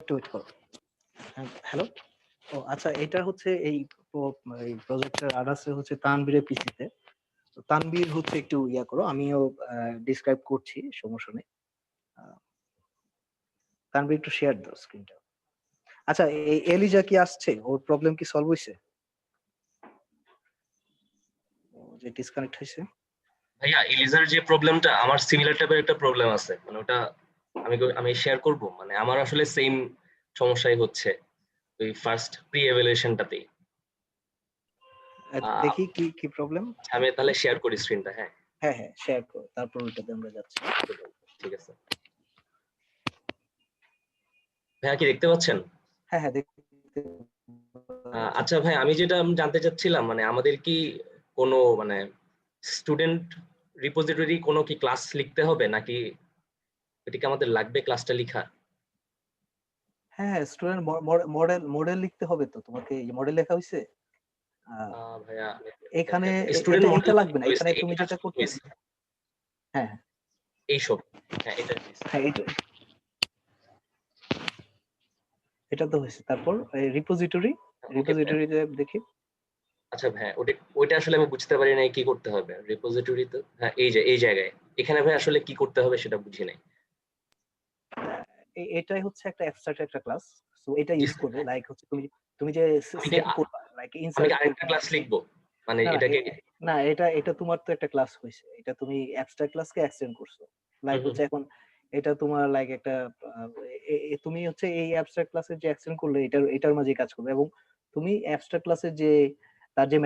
একটু ওয়েট করো। হ্যালো। ও আচ্ছা, এটা হচ্ছে এই প্রজেক্টের আদার্সে হচ্ছে তানভীরের পিসিতে। তো তানভীর হচ্ছে একটু ইয়া করো, আমিও ডিসক্রাইব করছি, সমস্যা নেই। তানভীর একটু শেয়ার দাও স্ক্রিনটা। আচ্ছা এই এলিজা কি আসছে? ওর প্রবলেম কি সলভ হইছে? ও যে ডিসকানেক্ট হয়েছে। ভাইয়া এলিজার যে প্রবলেমটা, আমার সিমিলার টাইপের একটা প্রবলেম আছে, মানে ওটা আমি শেয়ার করব, মানে আমার আসলে সেম সমস্যাই হচ্ছে ওই ফার্স্ট প্রি এভালুয়েশনটাতেই। দেখি কি কি প্রবলেম। আমি তাহলে শেয়ার করি স্ক্রিনটা। হ্যাঁ হ্যাঁ হ্যাঁ শেয়ার করো, তারপর ওইটাতে আমরা যাচ্ছি। ঠিক আছে ভাইয়া, কি দেখতে পাচ্ছেন? হ্যাঁ হ্যাঁ দেখতে। আচ্ছা ভাই, আমি যেটা জানতে চাচ্ছিলাম, মানে আমাদের কি কোনো মানে স্টুডেন্ট রিপোজিটরি কোনো কি ক্লাস লিখতে হবে, নাকি এটিকে আমাদের লাগবে ক্লাসটা লিখা? হ্যাঁ হ্যাঁ স্টুডেন্ট মডেল লিখতে হবে, তো তোমাকে মডেল লেখা হয়েছে ভাইয়া এখানে। স্টুডেন্ট এটা মডেল লাগবে না, এখানে তুমি যেটা করতে, হ্যাঁ এইসব। হ্যাঁ এটা হ্যাঁ এটা তো হয়েছে। তারপর রিপোজিটরি, রিপোজিটরিতে দেখি। আচ্ছা ভাই, ওইটা আসলে আমি বুঝতে পারি নাই কি করতে হবে রিপোজিটরি। তো হ্যাঁ, এই জায়গায় এখানে ভাই আসলে কি করতে হবে সেটা বুঝি নাই। এটাই হচ্ছে একটা অ্যাবস্ট্রাক্ট একটা ক্লাস। সো এটা জি ইউজ স্যার। করবে লাইক হচ্ছে তুমি যে আমি কি সেট করবা লাইক আমি কি ইনসার্ট আরেকটা ক্লাস লিখবো মানে না এটাকে? না এটা তোমার তো একটা ক্লাস হয়েছে, এটা তুমি অ্যাবস্ট্রাক্ট ক্লাসকে এক্সটেন্ড করছো। লাইক হচ্ছে এখন এটা তোমার লাইক একটা তুমি হচ্ছে এই অ্যাবস্ট্রাক্ট ক্লাসের যে এক্সটেন্ড করলে এটার মাঝে কাজ করবে, এবং তুমি অ্যাবস্ট্রাক্ট ক্লাসের যে তার যে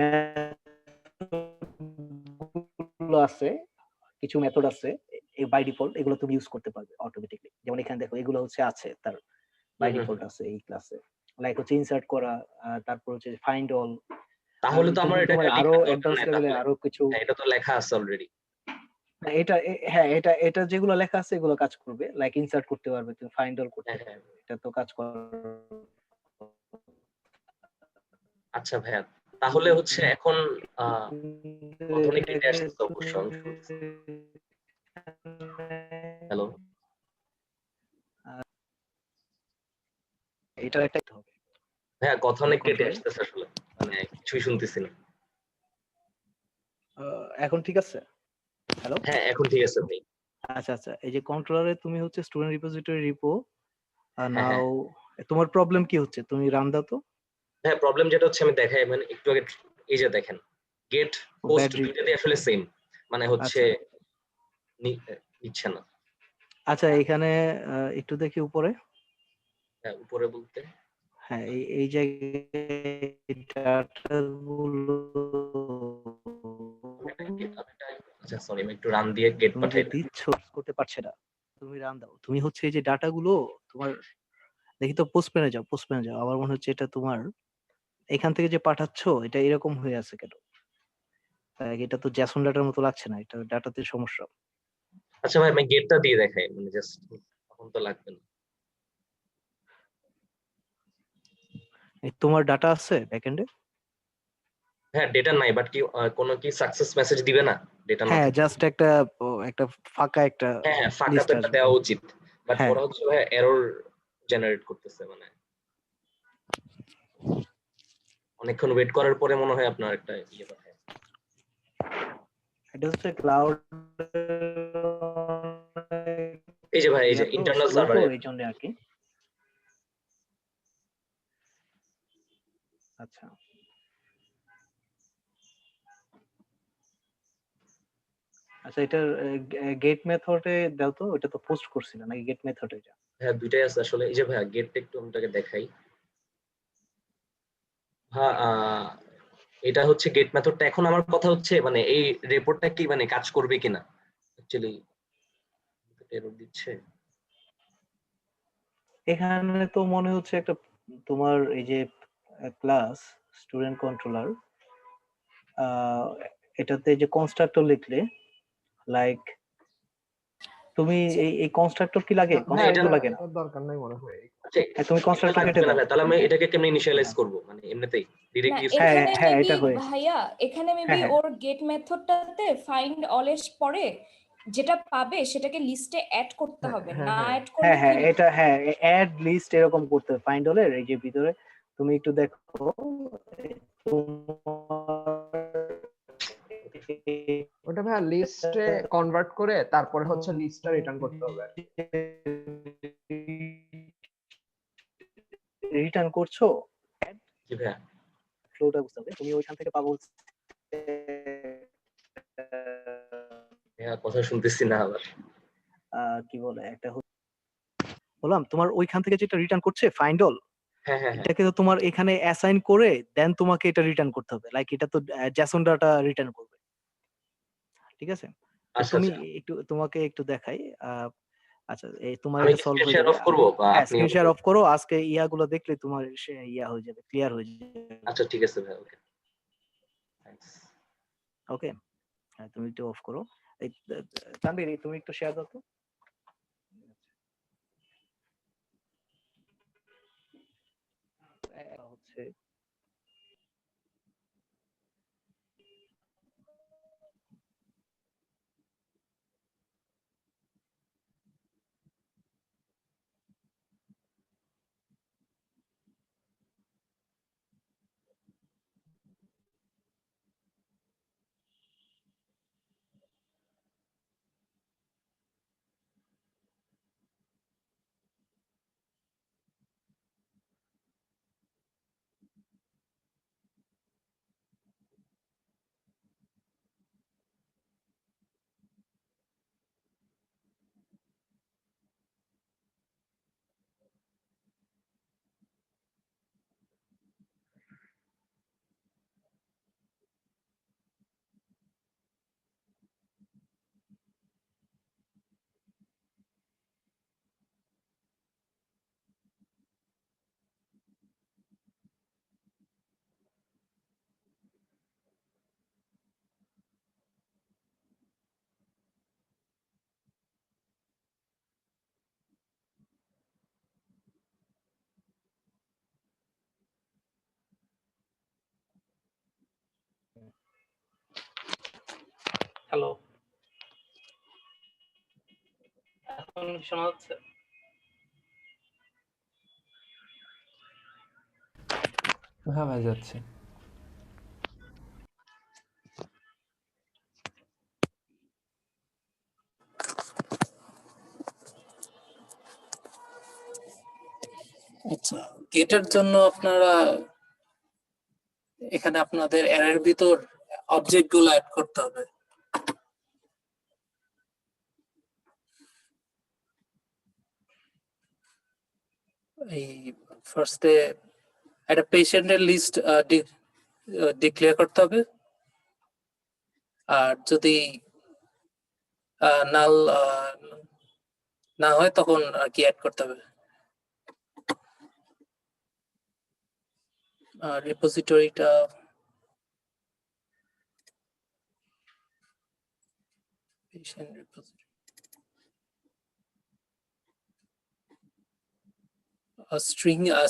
গুলো আছে, কিছু মেথড আছে বাই ডিফল্ট, এগুলো তুমি ইউজ করতে পারবে অটোমেটিকলি। যেমন এখানে দেখো এগুলো হচ্ছে আছে তার বাই ডিফল্ট আছে এই ক্লাসে, লাইক হচ্ছে ইনসার্ট করা, তারপর হচ্ছে ফাইন্ড অল। তাহলে তো আমার তোমার এটাকে আরো লেখার দরকার অ্যাডভান্স নাই লেভেলে তাহলে। আরো কিছু হ্যাঁ, এটা তো লেখা আছে অলরেডি। হ্যাঁ এটা যেগুলো লেখা আছে এগুলো কাজ করবে, লাইক ইনসার্ট করতে পারবে, তুমি ফাইন্ড অল করতে হ্যাঁ হ্যাঁ। পারবে, এটা তো কাজ করে। আচ্ছা ভাইয়া, তাহলে হচ্ছে এখন অথনিক ডেটা আসতেছে অবশ্য আমি শুনতেছি। হ্যালো, এটার একটা হবে ভাইয়া কথা অনেক কেটে কন্ট্রোলে। আসতেছে আসলে, মানে কিছুই শুনতেছি না। এখন ঠিক আছে? হ্যালো, হ্যাঁ এখন ঠিক আছে ভাই। আচ্ছা এই যে কন্ট্রোলারে তুমি হচ্ছে স্টুডেন্ট রিপোজিটরি রিপো হ্যাঁ হ্যাঁ নাও, তোমার প্রবলেম কি হচ্ছে তুমি রান দাও তো। হ্যাঁ, প্রবলেম যেটা হচ্ছে আমি দেখাই মানে একটু আগে, এই যে দেখেন গেট পোস্ট ব্যাটারি, দুইটাতে আসলে সেম, মানে হচ্ছে আচ্ছা নিচ্ছে না। আচ্ছা এখানে একটু দেখি উপরে। হ্যাঁ উপরে বলতে হ্যাঁ এই জায়গায় ডাটাগুলো আচ্ছা সরি, আমি একটু রান দিয়ে গেট তুমি যে পাঠাই। দিচ্ছ করতে পারছে না, তুমি রান দাও। তুমি হচ্ছে এই যে ডাটাগুলো তোমার, দেখি তো পোস্টম্যানে যাও, আমার মনে হচ্ছে এটা তোমার এখান থেকে যে পাঠাচ্ছ এটা এরকম হয়ে আছে কেন? এটা তো জ্যাসন ডাটার মতো লাগছে না, এটা ডাটাতে সমস্যা। আচ্ছা ভাই, আমি গেটটা দিয়ে দেখাই, মানে জাস্ট এখন তো লাগবে না। তোমার ডাটা আছে ব্যাকএন্ডে? হ্যাঁ ডেটা নাই, বাট কি কোনো কি সাকসেস মেসেজ দিবে না ডেটা না হ্যাঁ থাকলে? জাস্ট একটা ফাঁকা একটা হ্যাঁ হ্যাঁ, ফাঁকা তো লিস্ট একটা আসবে। দেওয়া উচিত, বাট হ্যাঁ ওরা হচ্ছে ভাই এরর জেনারেট করতেছে, মানে অনেকক্ষণ ওয়েট করার পরে মনে হয় আপনার একটা ইয়ে পাঠায়। এটা হচ্ছে ক্লাউড, এই যে ভাই, এই যে ইন্টারনাল স্লো তো সার্ভারে। এই জন্য আর কি। আচ্ছা এটার গেট মেথডে দাও তো, ওটা তো পোস্ট করছিল নাকি গেট মেথড এটা? হ্যাঁ দুইটাই আছে আসলে। এই যে ভাই গেটটা একটু আপনাকে দেখাই। হ্যাঁ এটা হচ্ছে গেট মেথডটা। এখন আমার কথা হচ্ছে মানে এই রিপোর্টটা কি মানে কাজ করবে কিনা, অ্যাকচুয়ালি এরর দিচ্ছে। এখানে তো মনে হচ্ছে একটা তোমার এই যে ক্লাস স্টুডেন্ট কন্ট্রোলার, এটাতে যে কনস্ট্রাক্টর লিখলে, লাইক তুমি এই কনস্ট্রাক্টর কি লাগে? হ্যাঁ কনস্ট্রাক্টর এটা লাগে না? এটা দরকার নাই মনে হয়। আচ্ছা তুমি এটা কনস্ট্রাক্টর কেটে লাগবে না দাও। ভাই, তাহলে আমি এটাকে কেমনে ইনিশিয়ালাইজ করব, মানে এমনিতেই না ডিরেক্ট ইউজ হ্যাঁ এখানে হ্যাঁ মেবি এটা হয়েছে। ভাইয়া, এখানে মেবি হ্যাঁ ওর গেট মেথডটাতে ফাইন্ড অল এর পরে যেটা পাবে সেটাকে লিস্টে অ্যাড করতে হবে, হ্যাঁ না হ্যাঁ অ্যাড করলে কি হবে? এটা অ্যাড লিস্ট এরকম করতে হবে ফাইন্ড অলের এই যে ভিতরে। তুমি একটু দেখো ওটা ভাই লিস্টে কনভার্ট করে তারপরে হচ্ছে লিস্টটা রিটার্ন করতে হবে। রিটার্ন করছো, জি ভাইয়া। ফ্লোটা বুঝতে হবে। তুমি ওইখান থেকে পাবো ভাইয়া কথা শুনতেছি না আবার। কি বলে একটা বললাম তোমার ওইখান থেকে যেটা রিটার্ন করছে ফাইন্ড অল, হ্যাঁ হ্যাঁ হ্যাঁ এটাকে তো তোমার এখানে অ্যাসাইন করে দেন তোমাকে এটা রিটার্ন করতে হবে, লাইক এটা তো জেসন ডাটা রিটার্ন করবে। ঠিক আছে, তো আচ্ছা তুমি আচ্ছা, তোমাকে একটু দেখাই। আচ্ছা এই তোমার আমি এটা কি সলভ স্ক্রিন হয়ে শেয়ার যাবে। অফ করবো বা হ্যাঁ আপনি স্ক্রিন অন শেয়ার করবেন? অফ করো, আজকে ইয়াগুলো দেখলে তোমার ইয়া হয়ে যাবে, ক্লিয়ার হয়ে যাবে। আচ্ছা ঠিক আছে ভাই, ওকে থ্যাঙ্কস। ওকে, হ্যাঁ তুমি একটু অফ করো। এই তানভীর তুমি একটু শেয়ার দাও তো। হচ্ছে হ্যালো, এখন কি শোনা যাচ্ছে? হ্যাঁ ভাই যাচ্ছে। আচ্ছা, গেটের জন্য আপনারা এখানে আপনাদের অ্যারের ভিতর অবজেক্ট গুলো অ্যাড করতে হবে। এই ফার্স্টে একটা পেশেন্টের লিস্ট ডিক্লেয়ার করতে হবে, আর যদি নাল না হয় তখন আর কি অ্যাড করতে হবে। রিপোজিটরিটা patient repository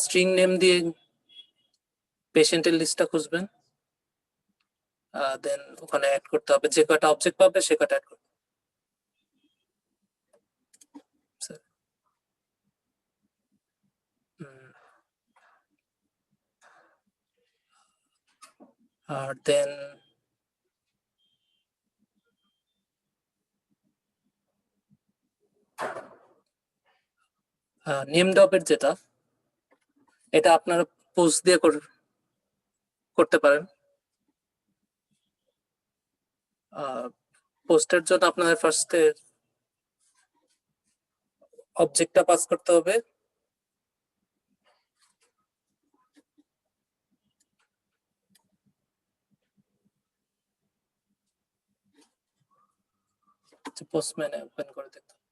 স্ট্রিং নেম দিয়ে পেশেন্টের লিস্টটা খুঁজবেন, দেন ওখানে অ্যাড করতে হবে, যে কয়টা অবজেক্ট পাবে সে কয়টা অ্যাড করতে হবে। আর দেন নেম ড্রপের যেটা, এটা আপনারা পোস্ট দিয়ে করতে পারেন। পোস্টের জন্য আপনাদের ফার্স্টে অবজেক্টটা পাস করতে হবে, পোস্টম্যানে ওপেন করে দেখতে হবে।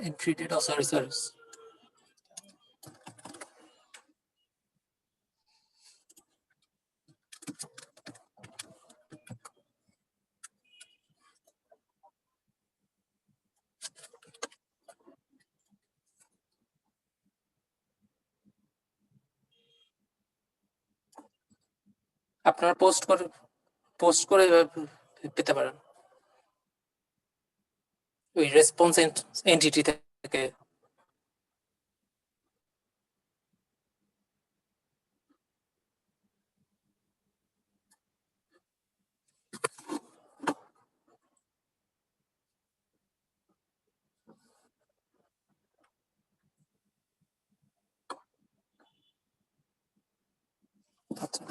Entry data, sorry. আপনারা পোস্ট করে পেতে পারেন ওই রেসপন্স এন্টিটি থেকে। আচ্ছা,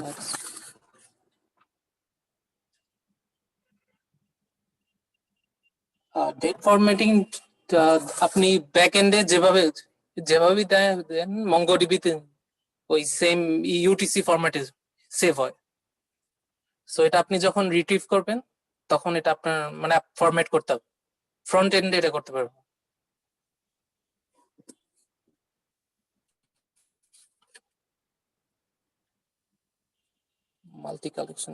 ডেট ফরম্যাটিং আপনি ব্যাক এন্ডে যেভাবে দেন মঙ্গোডিবিতে ওই সেম ইউটিসি ফরম্যাটে সেভ হয়। সো এটা আপনি যখন রিট্রিভ করবেন তখন এটা আপনার মানে ফরম্যাট করতে হবে, ফ্রন্ট এন্ডে এটা করতে পারবেন। মাল্টি কালেকশন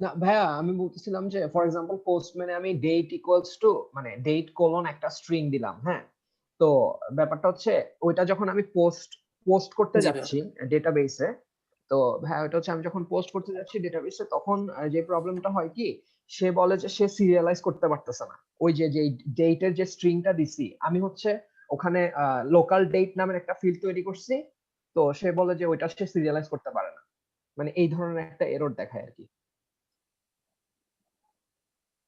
না ভাইয়া, আমি বলতেছিলাম যে ফর এক্সাম্পল পোস্টম্যানে আমি ডেট ইকুয়ালস টু মানে ডেট কোলন একটা স্ট্রিং দিলাম, হ্যাঁ। তো ব্যাপারটা হচ্ছে ওইটা যখন আমি পোস্ট করতে জি ভাইয়া। যাচ্ছি ডেটাবেসে, তো ভাইয়া ওটা হচ্ছে আমি যখন পোস্ট করতে যাচ্ছি ডেটাবেসে, তখন যে প্রবলেমটা হয় কি, সে বলে যে সে সিরিয়ালাইজ করতে পারতেছে না। ওই যে ডেটের যে স্ট্রিংটা দিছি আমি হচ্ছে ওখানে লোকাল ডেট নামের একটা ফিল্ড তৈরি করছি, তো সে বলে যে ওইটা সে সিরিয়ালাইজ করতে পারে না। মানে এই ধরনের একটা এরর দেখায় আর কি।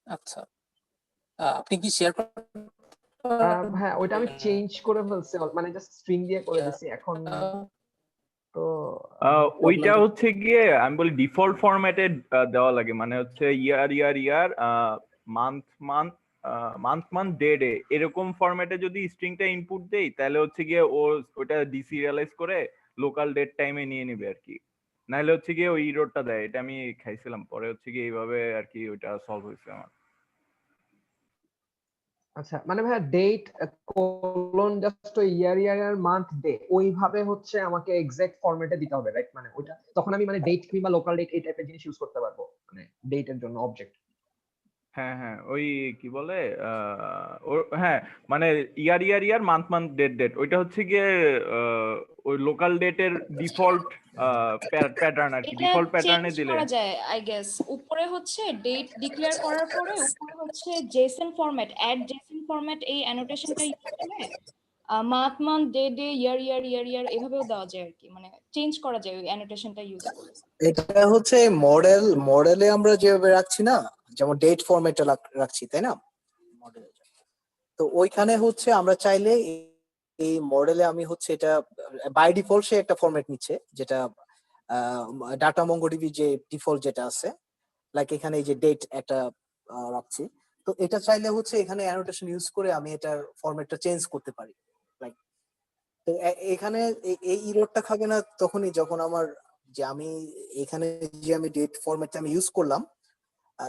আচ্ছা, আপনি কি শেয়ার হ্যাঁ, ওইটা আমি চেঞ্জ করে ফেলছি, মানে জাস্ট স্ট্রিং দিয়ে করে দিছি এখন। তো ওইটা হচ্ছে গিয়ে আমি বলি ডিফল্ট ফরম্যাটে দেওয়া লাগে, মানে হচ্ছে year year year, month month month month day day, এরকম ফরম্যাটে যদি স্ট্রিংটা ইনপুট দেই তাহলে হচ্ছে গিয়ে ও ওটা ডিসিরিয়ালাইজ করে লোকাল ডেট টাইমে নিয়ে নিবে আর কি। নাহলে হচ্ছে গিয়ে ওই ইররটা দেয়, এটা আমি খাইছিলাম, পরে হচ্ছে গিয়ে এইভাবে আর কি ওইটা সলভ হয়েছে আমার। আচ্ছা, মানে ভাইয়া ডেট কোলন জাস্ট ওই ইয়ার ইয়ার আর মান্থ ডে ওইভাবে হচ্ছে আমাকে এক্সাক্ট ফরম্যাটে দিতে হবে, রাইট? মানে ওইটা তখন আমি মানে ডেট কিংবা লোকাল ডেট এই টাইপের জিনিস ইউজ করতে পারবো, মানে ডেটের জন্য অবজেক্ট। হ্যাঁ হ্যাঁ, ওই কি বলে হ্যাঁ, মানে year year year month month date date, ওইটা হচ্ছে গিয়ে ওই লোকাল ডেটের ডিফল্ট প্যাটার্ন আর কি, এটা ডিফল্ট প্যাটার্নে চেঞ্জ দিলে। করা যায় আই গেস। উপরে হচ্ছে ডেট ডিক্লেয়ার করার পরে উপরে হচ্ছে JSON format, add JSON format, এই অ্যানোটেশনটা ইউজ করে month month day day year year year year এভাবেও দেওয়া যায় আর কি, মানে চেঞ্জ করা যায় ওই অ্যানোটেশনটা ইউজ করে। এটা হচ্ছে মডেলে আমরা যেভাবে রাখছি না, যেমন ডেট ফরম্যাটটা রাখছি, তাই না? মডেলে তো ওইখানে হচ্ছে আমরা চাইলে এই মডেলে আমি হচ্ছে এটা বাই ডিফল্ট সে একটা ফরম্যাট নিচ্ছে, যেটা ডাটা মঙ্গোডিবি যে ডিফল্ট যেটা আছে, লাইক এখানে এই যে ডেট একটা রাখছি। তো এটা চাইলে হচ্ছে এখানে অ্যানোটেশন ইউজ করে আমি এটার ফরম্যাটটা চেঞ্জ করতে পারি। লাইক তো এখানে এই ইররটা খাবে না তখনই যখন আমার যে আমি এখানে যে আমি ডেট ফরম্যাটটা আমি ইউজ করলাম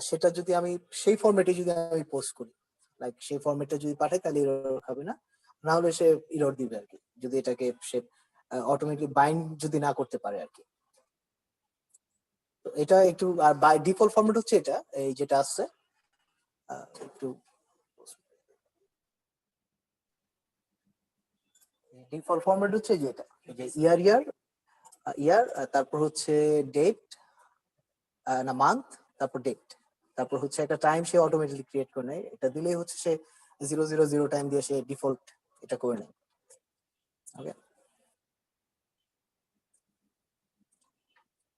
সেটা যদি আমি সেই ফরম্যাটে যদি আমি পোস্ট করি, লাইক সেই ফরম্যাটটা যদি পাঠাই তাহলে ইরর খাবে না, না হলে সে ইরর দিবে আর কি, যদি এটাকে সে অটোমেটিক বাইন্ড যদি না করতে পারে আর কি। তো এটা একটু, আর বাই ডিফল্ট ফরম্যাট হচ্ছে এটা, এই যেটা আছে একটু ডিফল্ট ফরম্যাট হচ্ছে যেটা, যে ইয়ার ইয়ার ইয়ার, তারপর হচ্ছে ডেট না মান্থ, তারপর ডেট, তারপর হচ্ছে একটা টাইম সে অটোমেটিক্যালি ক্রিয়েট করে নেয়। এটা দিলেই হচ্ছে সে 000 টাইম দিয়ে সে ডিফল্ট এটা করে নেয়। ওকে,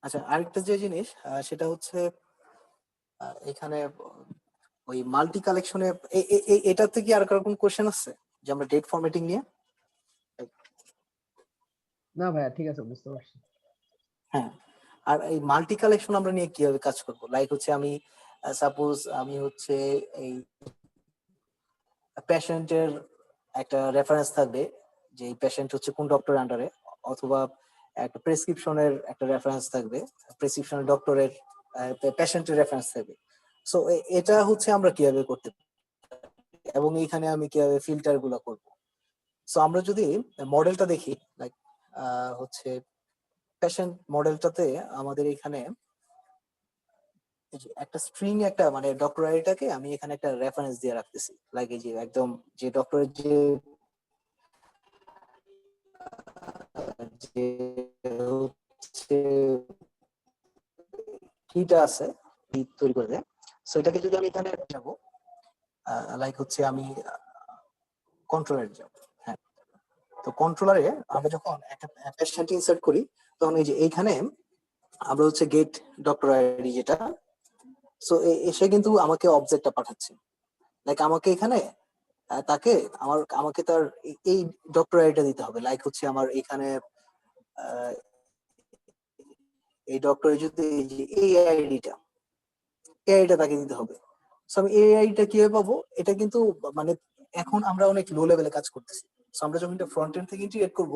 আচ্ছা, আরেকটা যে জিনিস সেটা হচ্ছে এখানে ওই মাল্টি কালেকশনে এটাতে কি আর কারো কোনো কোশ্চেন আছে যে আমরা ডেট ফরম্যাটিং নিয়ে? না ভাইয়া, ঠিক আছে, বুঝতে পারছি। হ্যাঁ, আর এই মাল্টি কালেকশন আমরা নিয়ে কিভাবে কাজ করব? লাইক হচ্ছে আমি সাপোজ আমি হচ্ছে এই পেশেন্টের একটা রেফারেন্স থাকবে যে এই পেশেন্ট হচ্ছে কোন ডক্টরের আন্ডারে, অথবা একটা প্রেসক্রিপশনের একটা রেফারেন্স থাকবে, প্রেসক্রিপশনের ডক্টরের পেশেন্টের রেফারেন্স থাকবে। সো এটা হচ্ছে আমরা কিভাবে করতে পারি এবং এইখানে আমি কিভাবে ফিল্টার গুলো করব? সো আমরা যদি মডেলটা দেখি, লাইক হচ্ছে পেশেন্ট মডেলটাতে আমাদের এখানে একটা স্ট্রিং, একটা মানে ডক্টর আইডিটাকে আমি এখানে একটা রেফারেন্স দিয়ে রাখতেছি, লাইক এই যে একদম যে ডক্টরের যে হচ্ছে কিটা আছে কি তৈরি করে দেয়। সো এটাকে যদি আমি এখানে যাব, লাইক হচ্ছে আমি কন্ট্রোলারে যাব। হ্যাঁ, তো কন্ট্রোলারে আমরা যখন একটা পেশেন্ট ইনসার্ট করি তখন এই যে এইখানে আমরা হচ্ছে গেট ডক্টর আইডি যেটা, সো এসে কিন্তু আমাকে অবজেক্টটা পাঠাচ্ছে। লাইক আমাকে এখানে তাকে আমাকে তার এই ডক্টর আইডিটা দিতে হবে। লাইক হচ্ছে আমার এখানে এই ডক্টর যদি এই আইডিটা তাকে দিতে হবে। সো আমি এই আইডিটা কিভাবে পাবো? এটা কিন্তু মানে এখন আমরা অনেক লো লেভেলে কাজ করতেছি। সো আমরা যখন এটা ফ্রন্ট এন্ড থেকে ইন্টিগ্রেট করব,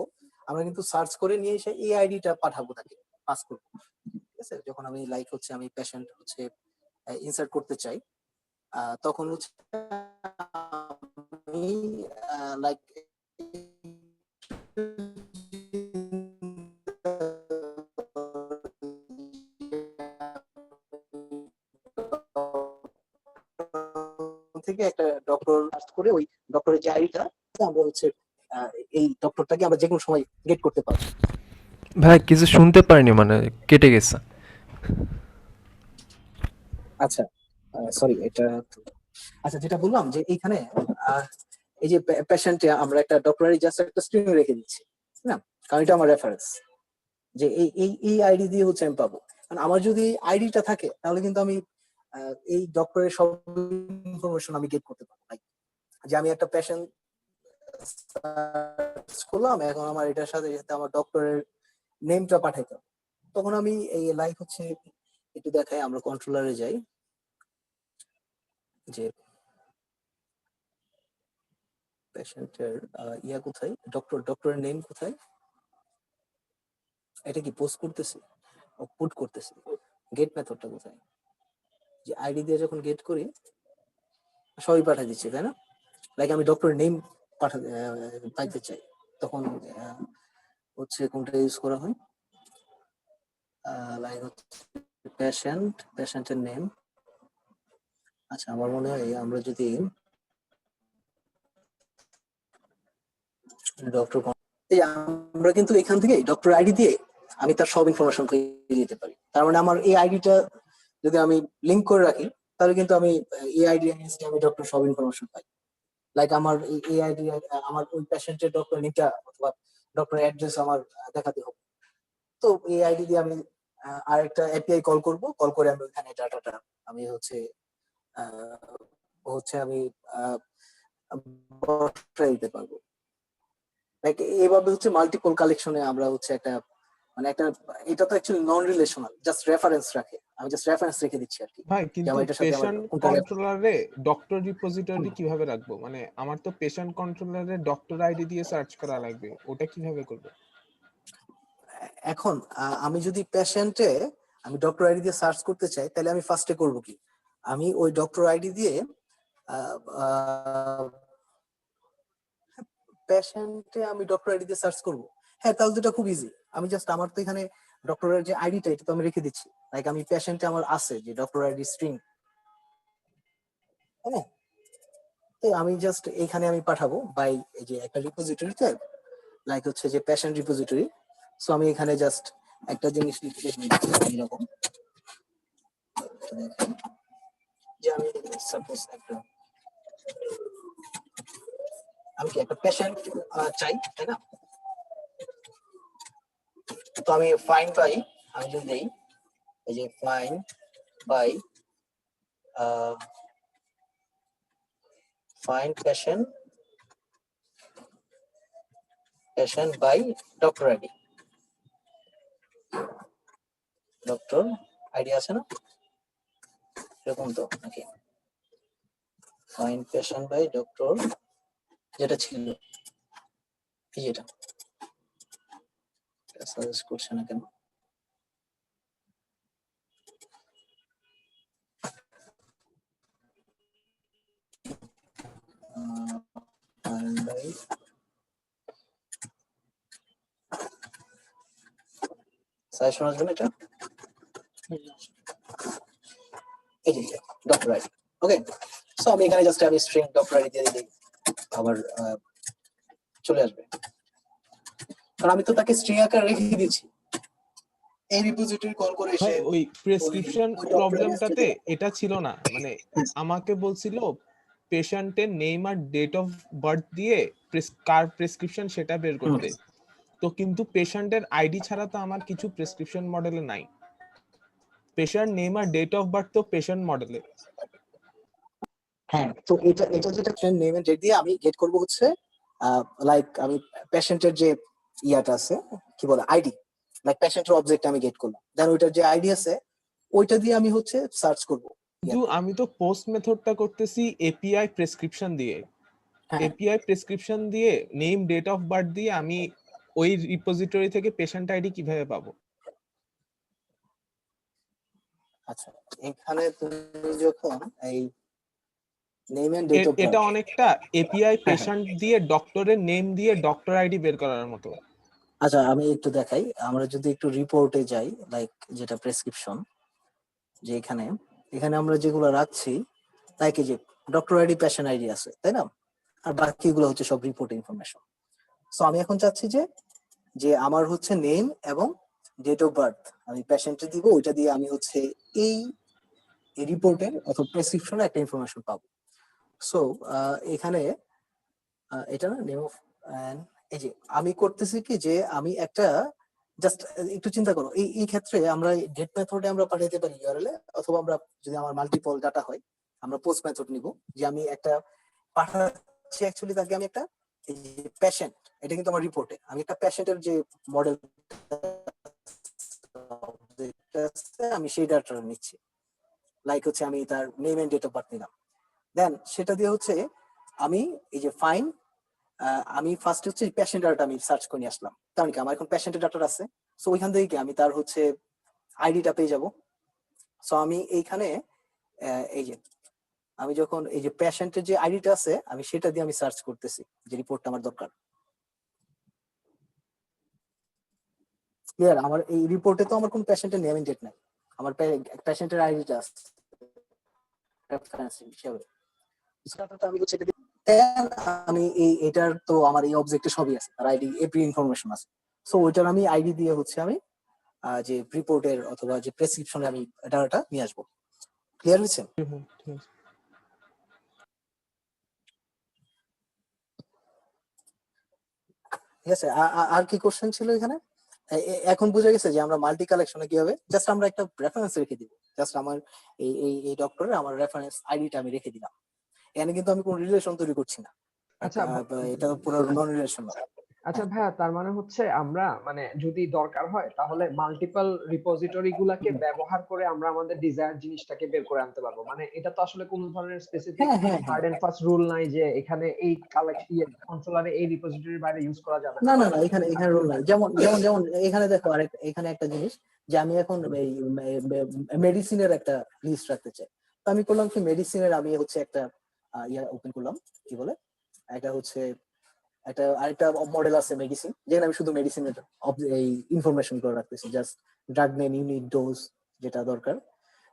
আমরা কিন্তু সার্চ করে নিয়ে এসে এই আইডিটা পাঠাবো, তাকে পাস করবো। ঠিক আছে, যখন আমি লাইক হচ্ছে আমি পেশেন্ট হচ্ছে ইনসার্ট করতে চাই, তখন হচ্ছে আমি লাইক থেকে একটা ডক্টর সার্চ করে ওই ডক্টরের যে আইডিটা আমরা হচ্ছে এই ডক্টরটাকে আমরা যে কোনো সময় গেট করতে পারবো। ভাই কিছু শুনতে পারিনি, মানে কেটে গেছে। আচ্ছা, সরি এটা আচ্ছা, যেটা বললাম যে এইখানে এই যে পেশেন্টে আমরা একটা ডক্টরের জাস্ট একটা স্ট্রিং রেখে দিচ্ছি না, কারণ এটা আমার রেফারেন্স যে এই আইডি দিয়ে হচ্ছে আমি পাবো। কারণ আমার যদি আইডিটা থাকে তাহলে কিন্তু আমি এই ডক্টরের সব ইনফরমেশন আমি গেট করতে পারবো। যে আমি একটা পেশেন্ট করলাম, এখন আমার এটার সাথে আমার ডক্টরের নেমটা পাঠাইতে হবে, তখন আমি এই লাইক হচ্ছে একটু দেখাই, আমরা কন্ট্রোলারে যাই, যে পেশেন্টের ইয়া কোথায়, ডক্টরের নেম কোথায়, এটা কি পোস্ট করতেছি, পুট করতেছি, গেট মেথডটা কোথায়, যে আইডি দিয়ে যখন গেট করি সবই পাঠিয়ে দিচ্ছি, তাই না? লাইক আমি ডক্টরের নেম পাইতে চাই, তখন হচ্ছে কোনটা ইউজ করা হয়, লাইক হচ্ছে পেশেন্টের নেম। আচ্ছা, আমার মনে হয় আমরা যদি ডক্টর, আমরা কিন্তু এখান থেকে ডক্টর আইডি দিয়ে আমি তার সব ইনফরমেশন পেয়ে দিতে পারি। তার মানে আমার এই আইডিটা যদি আমি লিংক করে রাখি তাহলে কিন্তু আমি এই আইডি এগেইনস্টে আমি ডক্টর সব ইনফরমেশন পাই। লাইক আমার এই আইডি, আমার ওই পেশেন্টের ডক্টর নেমটা অথবা ডক্টর অ্যাড্রেস আমার দেখাতে হবে। তো এই আইডি দিয়ে আমি আরেকটা এপিআই কল করব, কল করে আমি ওখানে ডাটাটা আমি হচ্ছে আমি বসাই দিতে পারবো। লাইক এইভাবে হচ্ছে মাল্টিপল কালেকশনে আমরা হচ্ছে একটা মানে একটা, এটা তো অ্যাকচুয়ালি নন রিলেশনাল, জাস্ট রেফারেন্স রাখে, আমি জাস্ট রেফারেন্স রেখে দিচ্ছি আর কি। ভাই কিন্তু পেশেন্ট কন্ট্রোলারে ডক্টর রিপোজিটরি কিভাবে রাখবো? মানে আমার তো পেশেন্ট কন্ট্রোলারে ডক্টর আইডি দিয়ে সার্চ করা লাগবে, ওটা কিভাবে করব? এখন আমি যদি পেশেন্টে আমি ডক্টর আইডি দিয়ে সার্চ করতে চাই, তাহলে আমি ফার্স্টে করব কি, আমি ওই ডক্টর আইডি দিয়ে পেশেন্টে আমি ডক্টর আইডি দিয়ে সার্চ করব। হ্যাঁ, তাহলে এটা খুব ইজি। আমি জাস্ট আমার তো এখানে ডক্টরের যে আইডিটা এটা তো আমি রেখে দিচ্ছি, লাইক আমি পেশেন্টে আমার আছে যে ডক্টর আইডি স্ট্রিং, তাই না? তো আমি জাস্ট এখানে আমি পাঠাবো বাই এই যে একটা রিপোজিটরিতে, লাইক হচ্ছে যে পেশেন্ট রিপোজিটরি। সো আমি এখানে জাস্ট একটা জিনিস লিখে এরকম যে আমি সাপোজ আমি কি একটা পেশেন্ট চাই, তাই না? তো আমি ফাইন্ড বাই, আমি যদি দেই এই যে find by find patient by doctor ID, doctor ID আছে না এরকম তো নাকি? ফাইন্ড পেশেন্ট বাই ডক্টর যেটা ছিল এই যেটা সাজেস্ট করছে না কেন? সাজেশন আসবে না এটা, এই যে ডক্টর আইডি। ওকে, সো আমি এখানে জাস্ট আমি স্ট্রিং ডক্টর আইডি দিয়ে দিই, আবার চলে আসবে, কারণ আমি তো তাকে স্ট্রিং আকারে রেখে দিয়েছি। এই রিপোজিটরি কল করে ভাই এসে ওই প্রেসক্রিপশন ওই ডক্টরের প্রবলেমটাতে এটা ছিল না, মানে আমাকে বলছিল পেশেন্টের নেম আর ডেট অফ বার্থ দিয়ে কার প্রেসক্রিপশন সেটা বের করতে। তো কিন্তু পেশেন্টের আইডি ছাড়া তো আমার কিছু প্রেসক্রিপশন মডেলে নাই। পেশেন্ট নেম আর ডেট অফ বার্থ তো পেশেন্ট মডেলে। হ্যাঁ, তো এটা এটা যেটা নেম এন্ড ডেট দিয়ে আমি গেট করব হচ্ছে লাইক আমি পেশেন্টের যে ইয়াটা আছে কি বলে আইডি, লাইক পেশেন্টের অবজেক্ট আমি গেট করলাম, দেন ওইটার যে আইডি আছে ওইটা দিয়ে আমি হচ্ছে সার্চ করব। কিন্তু আমি তো পোস্ট মেথডটা করতেছি এপিআই প্রেসক্রিপশন দিয়ে। এপিআই প্রেসক্রিপশন দিয়ে নেম ডেট অফ বার্থ দিয়ে আমি ওই রিপোজিটরি থেকে পেশেন্ট আইডি কিভাবে পাবো? আচ্ছা, এখানে তুমি যখন এই নেম এন্ড ডেট অফ এটা বার্থ, অনেকটা এপিআই পেশেন্ট দিয়ে ডক্টরের নেম দিয়ে ডক্টর আইডি বের করার মতো। আচ্ছা আমি একটু দেখাই, আমরা যদি একটু রিপোর্টে যাই, লাইক যেটা প্রেসক্রিপশন, যে এখানে এখানে আমরা যেগুলো রাখছি লাইক এই যে ডক্টর আইডি পেশেন্ট আইডি আছে তাই না, আর বাকিগুলো হচ্ছে সব রিপোর্ট ইনফরমেশন। সো আমি এখন চাচ্ছি যে যে আমার হচ্ছে নেম এবং ডেট অফ বার্থ আমি পেশেন্টে দিব, ওইটা দিয়ে আমি হচ্ছে এই রিপোর্টের অথবা প্রেসক্রিপশনে একটা ইনফরমেশন পাবো। সো এখানে এটা না নেম অফ, এই যে আমি করতেছি কি যে আমি একটা জাস্ট একটু চিন্তা করো, এই ক্ষেত্রে আমরা গেট মেথডে আমরা পাঠাইতে পারি ইউআরএল এ, অথবা আমরা যদি আমার মাল্টিপল ডাটা হয় আমরা পোস্ট মেথড নিব, যে আমি একটা পাঠাচ্ছি অ্যাকচুয়ালি তাকে আমি একটা পেশেন্ট, এটা কিন্তু আমার রিপোর্টে আমি একটা পেশেন্টের যে মডেল আমি সেই ডাটা নিচ্ছি, লাইক হচ্ছে আমি তার name and date of birth নিলাম, দেন সেটা দিয়ে হচ্ছে আমি এই যে ফাইন আমি ফার্স্ট হচ্ছে পেশেন্ট ডাটা আমি সার্চ করে নিয়ে আসলাম, কারণ কি আমার এখন পেশেন্টের ডাটা আছে। সো ওইখান থেকে কি আমি তার হচ্ছে আইডিটা পেয়ে যাব। সো আমি এইখানে এই যে আমি যখন এই যে পেশেন্টের যে আইডিটা আছে আমি সেটা দিয়ে আমি সার্চ করতেছি যে রিপোর্টটা আমার দরকার। ক্লিয়ার? আমার এই রিপোর্টে তো আমার কোন পেশেন্টের নেম এন্ড ডেট নাই, আমার পেশেন্টের আইডিটা আছে রেফারেন্স হিসেবে। সেটা আমি হচ্ছে আমি এটার তো আমার এই অবজেক্টে সবই আছে, আর আইডি এভরি ইনফরমেশন আছে। সো ওইটার আমি আইডি দিয়ে হচ্ছে আমি যে রিপোর্টের অথবা যে প্রেসক্রিপশনে আমি ডাটাটা নিয়ে আসবো। ক্লিয়ার হয়েছে? ঠিক আছে, আর কি কোশ্চেন ছিল এখানে? এখন বুঝে গেছে যে আমরা মাল্টি কালেকশনে কি হবে, জাস্ট আমরা একটা রেফারেন্স রেখে দিব, জাস্ট আমার এই ডক্টরের আমার রেফারেন্স আইডিটা আমি রেখে দিলাম, এখানে কিন্তু আমি কোনো রিলেশন তৈরি করছি না। আচ্ছা এটা পুরো নন রিলেশন। আচ্ছা ভাইয়া, তার মানে হচ্ছে আমরা মানে যদি দরকার হয় তাহলে মাল্টিপল রিপোজিটরি গুলাকে ব্যবহার করে আমরা আমাদের ডিজায়ার জিনিসটাকে বের করে আনতে পারবো। মানে এটা তো আসলে কোনো ধরনের specific hard and fast rule নাই যে এখানে এই কালেকশন কন্ট্রোলারে এই রিপোজিটরির বাইরে ইউজ করা যাবে না। এখানে রুল নাই। যেমন এখানে দেখো এখানে একটা জিনিস যে আমি এখন মেডিসিনের একটা লিস্ট রাখতে চাই, তো আমি করলাম কি মেডিসিনের আমি হচ্ছে একটা ইয়া ওপেন করলাম, কি বলে একটা হচ্ছে একটা আরেকটা মডেল আছে মেডিসিন, যেখানে আমি শুধু মেডিসিনের এই ইনফরমেশন করে রাখতেছি, just drug name, unit, dose যেটা দরকার।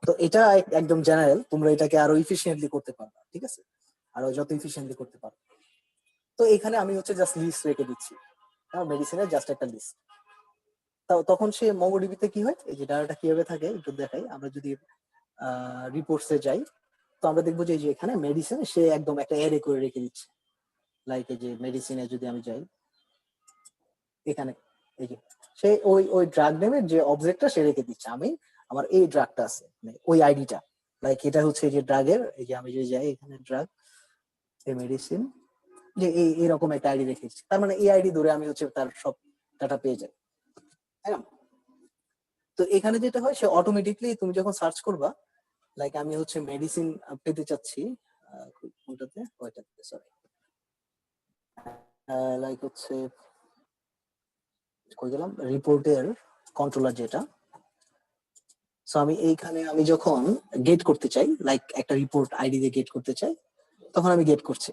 তো এটা একদম জেনারেল, তোমরা এটাকে আরো ইফিশিয়েন্টলি করতে পারবে, ঠিক আছে, আরো যত ইফিশিয়েন্টলি করতে পারো। তো এখানে আমি হচ্ছে জাস্ট লিস্ট রেখে দিচ্ছি, হ্যাঁ, মেডিসিনের জাস্ট একটা লিস্ট। তখন সে মঙ্গোডিবিতে কি হয়, এই যে ডাটাটা কিভাবে থাকে একটু দেখাই। আমরা যদি রিপোর্টসে যাই তো আমরা দেখবো যে এখানে মেডিসিন সে একদম একটা অ্যারে করে রেখে দিচ্ছে, লাইক এই যে মেডিসিনে যদি আমি যাই এখানে এই যে সে ওই ড্রাগ নেমের যে অবজেক্টটা সে রেখে দিচ্ছে, আমি আমার এই ড্রাগটা আছে মানে ওই আইডিটা, লাইক এটা হচ্ছে এই যে ড্রাগের, এই যে আমি যদি যাই এখানে ড্রাগ এই মেডিসিন যে এইরকম একটা আইডি রেখেছি, তার মানে এই আইডি ধরে আমি হচ্ছে তার সব ডাটা পেয়ে যাই, তাই না? তো এখানে যেটা হয় সে অটোমেটিকলি তুমি যখন সার্চ করবা, লাইক আমি হচ্ছে মেডিসিন পেতে চাচ্ছি কোনটাতে, ওইটাতে, সরি, লাইক হচ্ছে কই গেলাম, রিপোর্টের কন্ট্রোলার যেটা। সো আমি এইখানে আমি যখন গেট করতে চাই, লাইক একটা রিপোর্ট আইডি দিয়ে গেট করতে চাই, তখন আমি গেট করছি,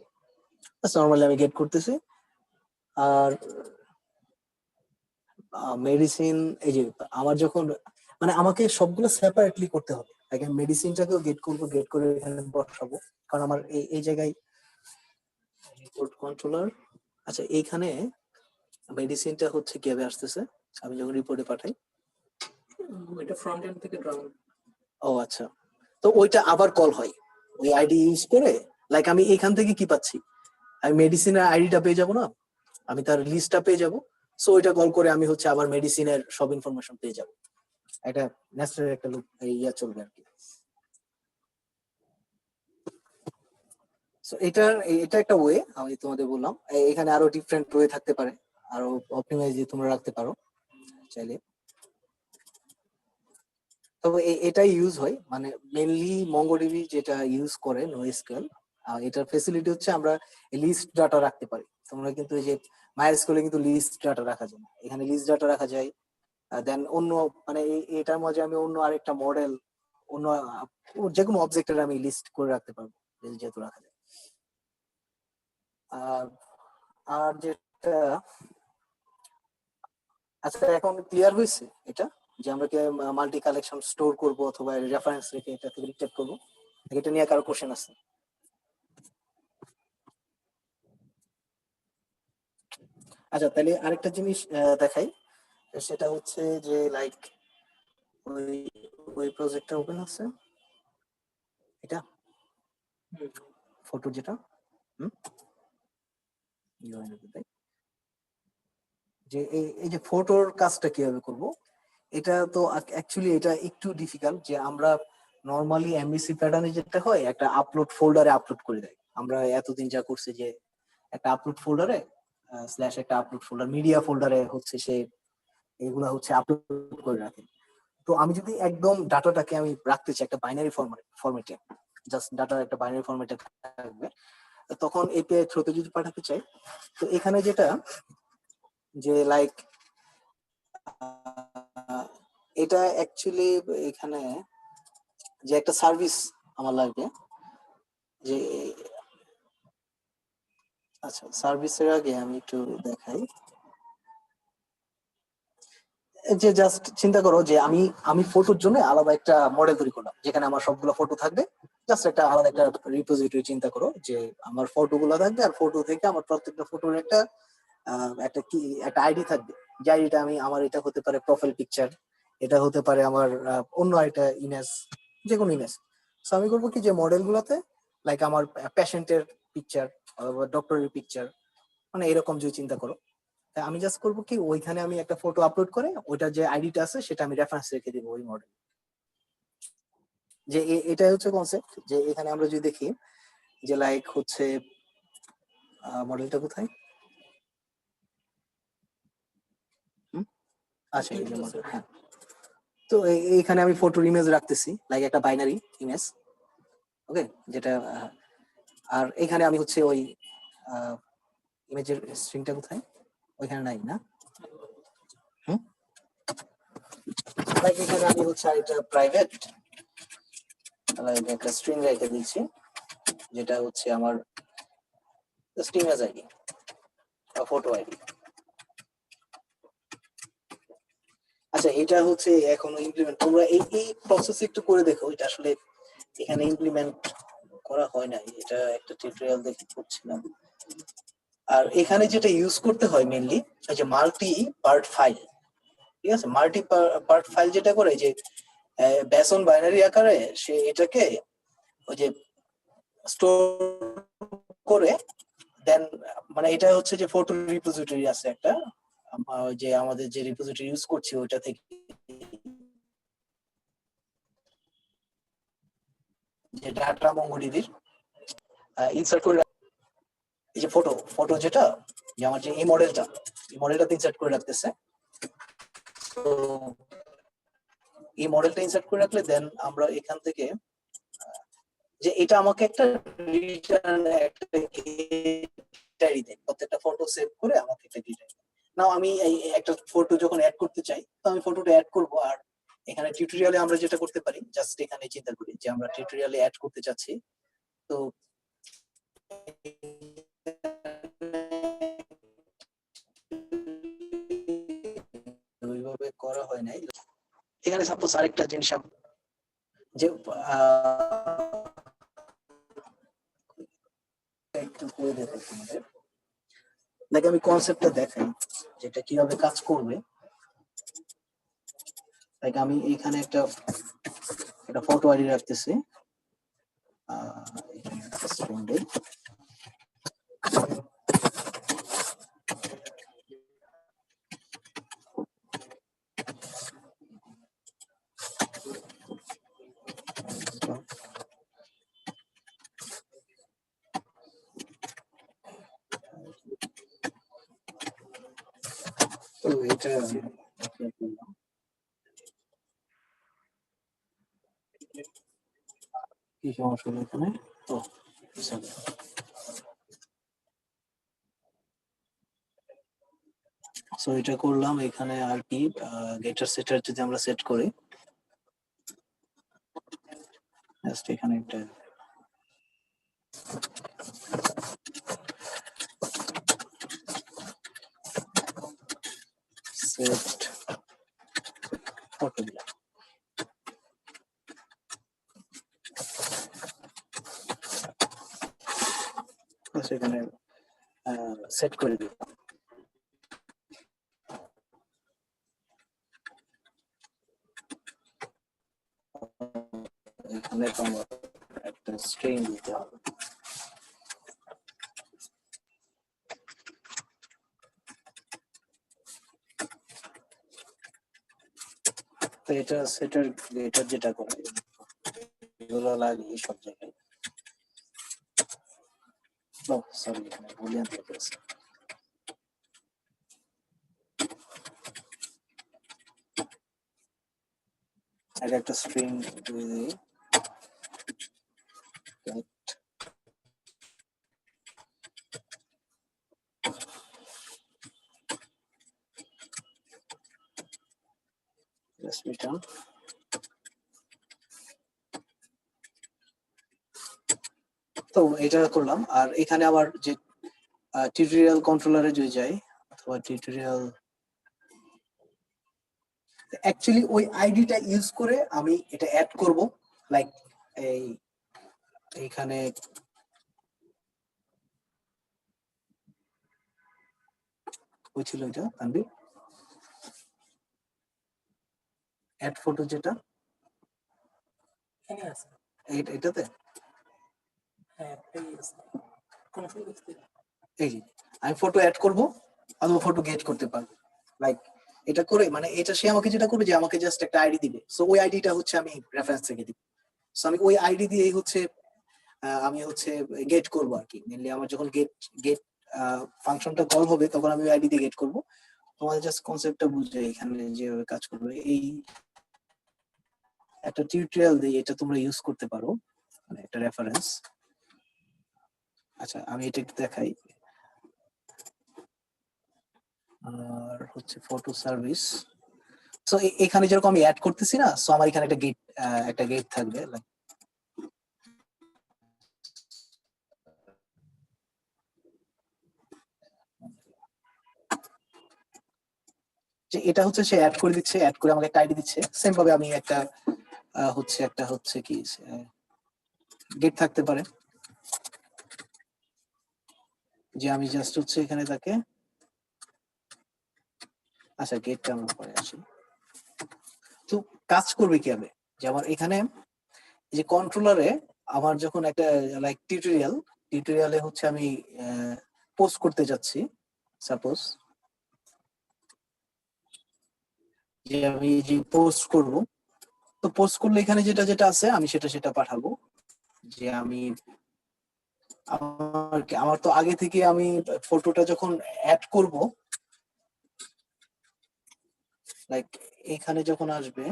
নরমালি আমি গেট করতেছি। আর মেডিসিন এই যে আমার যখন মানে আমাকে সবগুলো সেপারেটলি করতে হবে, লাইক আমি মেডিসিনটাকেও গেট করবো, গেট করে এখানে বসাবো, কারণ আমার এই জায়গায় রিপোর্ট কন্ট্রোলার। আচ্ছা, এইখানে মেডিসিনটা হচ্ছে কিভাবে আসতেছে, আমি যখন রিপোর্টে পাঠাই এটা ফ্রন্ট এন্ড থেকে ড্র। ও আচ্ছা, তো ওইটা আবার কল হয় ওই আইডি ইউজ করে। লাইক আমি এখান থেকে কি পাচ্ছি, আমি মেডিসিনের আইডিটা পেয়ে যাব না, আমি তার লিস্টটা পেয়ে যাব। সো ওইটা কল করে আমি হচ্ছে আবার মেডিসিনের সব ইনফরমেশন পেয়ে যাব। এটা ন্যাচারাল একটা লুপ ইয়া চলবে আর কি। সো এটা একটা ওয়ে আমি তোমাদের বললাম। এখানে আরো ডিফারেন্ট ওয়ে থাকতে পারে, আরো অপটিমাইজ তোমরা রাখতে পারো চাইলে। তবে এটাই ইউজ হয়, মানে মেইনলি মঙ্গোডিবি যেটা ইউজ করে নোএসকিউএল, এটার ফ্যাসিলিটি হচ্ছে আমরা লিস্ট ডাটা রাখতে পারি। তোমরা কিন্তু এই যে মাইএসকিউএল কিন্তু লিস্ট ডাটা রাখা যায় না, এখানে লিস্ট ডাটা রাখা যায়। দেন অন্য মানে এটার মাঝে আমি অন্য আরেকটা মডেল, অন্য যে কোনো অবজেক্টের আমি লিস্ট করে রাখতে পারবো যেহেতু রাখা যায়। আর যেটা আচ্ছা এখন ক্লিয়ার হয়েছে এটা, যে আমরা কি মাল্টি কালেকশন স্টোর করব অথবা রেফারেন্স রেখে এটা থেকে রিটেক করব, এটা নিয়ে কারো কোশ্চেন আছে? আচ্ছা তাহলে আরেকটা জিনিস দেখাই, সেটা হচ্ছে যে লাইক ওই প্রজেক্টটা ওপেন আছে, এটা ফটো যেটা যে এই যে ফটোর কাজটা কিভাবে করব, এটা তো অ্যাকচুয়ালি এটা একটু ডিফিকাল্ট। যে আমরা নরমালি এমবিসি প্যাটার্নে যেটা হয় একটা আপলোড ফোল্ডারে আপলোড করে দেয়। আমরা এতদিন যা করছি যে একটা আপলোড ফোল্ডারে স্ল্যাশ একটা আপলোড ফোল্ডার মিডিয়া ফোল্ডারে হচ্ছে সে এগুলা হচ্ছে আপলোড করে রাখে। তো আমি যদি একদম ডাটাটাকে আমি রাখতে চাই একটা বাইনারি ফরম্যাটে, জাস্ট ডাটার একটা বাইনারি ফরম্যাটে থাকবে, তখন এপিআই থ্রুতে যদি পাঠাতে চাই, তো এখানে যেটা যে লাইক এটা অ্যাকচুয়ালি এখানে যে একটা সার্ভিস আমার লাগবে, যে আচ্ছা সার্ভিসের আগে আমি একটু দেখাই। যে জাস্ট চিন্তা করো যে আমি ফটোর জন্য আলাদা একটা মডেল তৈরি করলাম যেখানে আমার সবগুলো ফটো থাকবে। জাস্ট একটা আলাদা একটা রিপোজিটরি চিন্তা করো যে আমার ফটোগুলো থাকবে, আর ফটো থেকে আমার প্রত্যেকটা ফটোর একটা একটা আইডি থাকবে। যে আইডিটা আমার এটা হতে পারে প্রোফাইল পিকচার, এটা হতে পারে আমার অন্য একটা ইমেজ, যে কোনো ইমেজ। সো আমি করবো কি যে মডেল গুলোতে লাইক আমার পেশেন্টের পিকচার অথবা ডক্টরের পিকচার, মানে এরকম যদি চিন্তা করো, আমি জাস্ট করবো কি ওইখানে আমি একটা ফটো আপলোড করে ওইটা যে আইডিটা আছে সেটা আমি রেফারেন্স রেখে দিব ওই মডেল। যে এটাই হচ্ছে কনসেপ্ট। যে এখানে আমরা যদি দেখি যে লাইক হচ্ছে মডেলটা কোথায়, আচ্ছা এই যে মডেল। হ্যাঁ, তো এইখানে আমি ফটোর ইমেজ রাখতেছি লাইক একটা বাইনারি ইমেজ, ওকে, যেটা আর এখানে আমি হচ্ছে ওই ইমেজের স্ট্রিংটা কোথায়, ওইখানে নাই না, লাইক এখানে আমি হচ্ছে এটা প্রাইভেট লাইক একটা স্ট্রিং রেখে দিচ্ছি যেটা হচ্ছে আমার স্ট্রিং এজ আইডি বা ফটো আইডি। আচ্ছা এটা হচ্ছে এখনো ইমপ্লিমেন্ট, তোমরা এই প্রসেস একটু করে দেখো, এটা আসলে এখানে ইমপ্লিমেন্ট করা হয় না, এটা একটা টিউটোরিয়াল দেখে করছিলাম। আর এখানে যেটা ইউজ করতে হয় মেইনলি এই যে মাল্টি পার্ট ফাইল, ঠিক আছে, মাল্টি পার্ট ফাইল যেটা করে যে বেসন বাইনারি আকারে সে এটাকে ওই যে স্টোর করে দেন, মানে এটা হচ্ছে যে ফটো রিপোজিটরি আছে একটা, যে আমাদের যে রিপোজিটরি ইউজ করছি ওইটা থেকে যে ডাটা মঙ্গোডিবির ইনসার্ট করে এই যে ফটো যেটা যে আমার যে এই মডেলটাতে ইনসার্ট করে রাখতেছে। তো এই মডেলটা ইনসার্ট করে রাখলে দেন আমরা এখান থেকে যে এটা আমাকে একটা রিটার্ন একটা গেটারি দেয়, প্রত্যেকটা ফটো সেভ করে আমাকে একটা গেটারি। নাও আমি এই একটা ফটো যখন অ্যাড করতে চাই তো আমি ফটোটা অ্যাড করব। আর এখানে টিউটোরিয়ালে আমরা যেটা করতে পারি জাস্ট এখানে চিন্তা করি যে আমরা টিউটোরিয়ালে অ্যাড করতে চাচ্ছি, তো ওইভাবে করা হয় নাই। এখানে সাপোজ আরেকটা জিনিস যে একটু করে দেখো তোমাদের, নাকি আমি কনসেপ্টটা দেখাই যেটা কিভাবে কাজ করবে। লাইক আমি এখানে একটা ফটো আইডি রাখতেছি, এখানে একটা string দেই। তো এটা কি সমস্যা হলো এখানে? ও sorry। সো এটা করলাম এখানে আর কি গেটার সেটার যদি আমরা সেট করি, জাস্ট এখানে একটা সেট ফটো দিলাম। সেখানে সেট করে দিলাম। এখানে তোমার একটা স্ট্রিং দিতে হবে। তো এটা সেটার গেটার যেটা করে এগুলো লাগে সব জায়গায়। সরি এখানে বুলিয়ান দিতে আছে। এটা একটা স্ট্রিং দিয়ে just return। তো এটা করলাম। আর এখানে আবার যে টিউটোরিয়াল কন্ট্রোলারে যদি যাই অথবা টিউটোরিয়াল, অ্যাকচুয়ালি ওই আইডিটা ইউজ করে আমি এটা অ্যাড করব। লাইক এইখানে ওই ছিল এটা তানভীর অ্যাড ফটো যেটা এটাতে এই যে আমি ফটো অ্যাড করব অথবা ফটো গেট করতে পারবো। লাইক এটা করে মানে এটা সে আমাকে যেটা করবে যে আমাকে জাস্ট একটা আইডি দিবে। সো ওই আইডিটা হচ্ছে আমি রেফারেন্স থেকে দিব। সো আমি ওই আইডি দিয়েই হচ্ছে আমি হচ্ছে গেট করব আর কি। মেইনলি আমার যখন গেট ফাংশনটা কল হবে তখন আমি ওই আইডি দিয়ে গেট করব। তোমাদের জাস্ট কনসেপ্টটা বুঝে এখানে যেভাবে কাজ করবে এই একটা টিউটোরিয়াল দিয়ে এটা তোমরা ইউজ করতে পারো, মানে একটা রেফারেন্স। আচ্ছা আমি এটা একটু দেখাই। আর হচ্ছে ফটো সার্ভিস। সো এখানে যেরকম আমি অ্যাড করতেছি না, সো আমার এখানে একটা গেট থাকবে। যে এটা হচ্ছে সে অ্যাড করে দিচ্ছে, অ্যাড করে আমাকে একটা আইডি দিচ্ছে। সেম ভাবে আমি একটা হচ্ছে কি গেট থাকতে পারে যে আমি জাস্ট হচ্ছে এখানে তাকে, আচ্ছা গেটটা আমরা পরে আসি। তো কাজ করবে কিভাবে, যেমন এখানে যে কন্ট্রোলারে আমার যখন একটা লাইক টিউটোরিয়ালে হচ্ছে আমি পোস্ট করতে যাচ্ছি, সাপোজ যে আমি যে পোস্ট করব, তো পোস্ট করলে এখানে যেটা যেটা আছে আমি সেটা পাঠাবো। যে আমি আমার তো আগে থেকে আমি ফটোটা যখন অ্যাড করব, লাইক এখানে যখন আসবে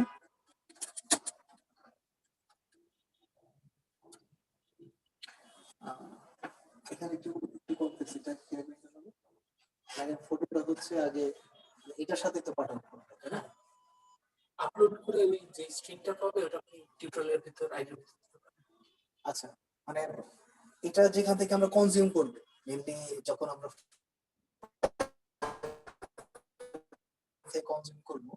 এখানে একটু করতেছি, ফটোটা হচ্ছে আগে এটার সাথে তো পাঠাবো, তাই না? আপলোড করে ওই যে স্ট্রিংটা পাবে ওটা আপনি টিউটোরিয়ালের ভিতর আইডির ভিতর দিতে পারেন। আচ্ছা মানে এটা যেখান থেকে আমরা কনজিউম করব, মেইনলি যখন আমরা কনজিউম করব,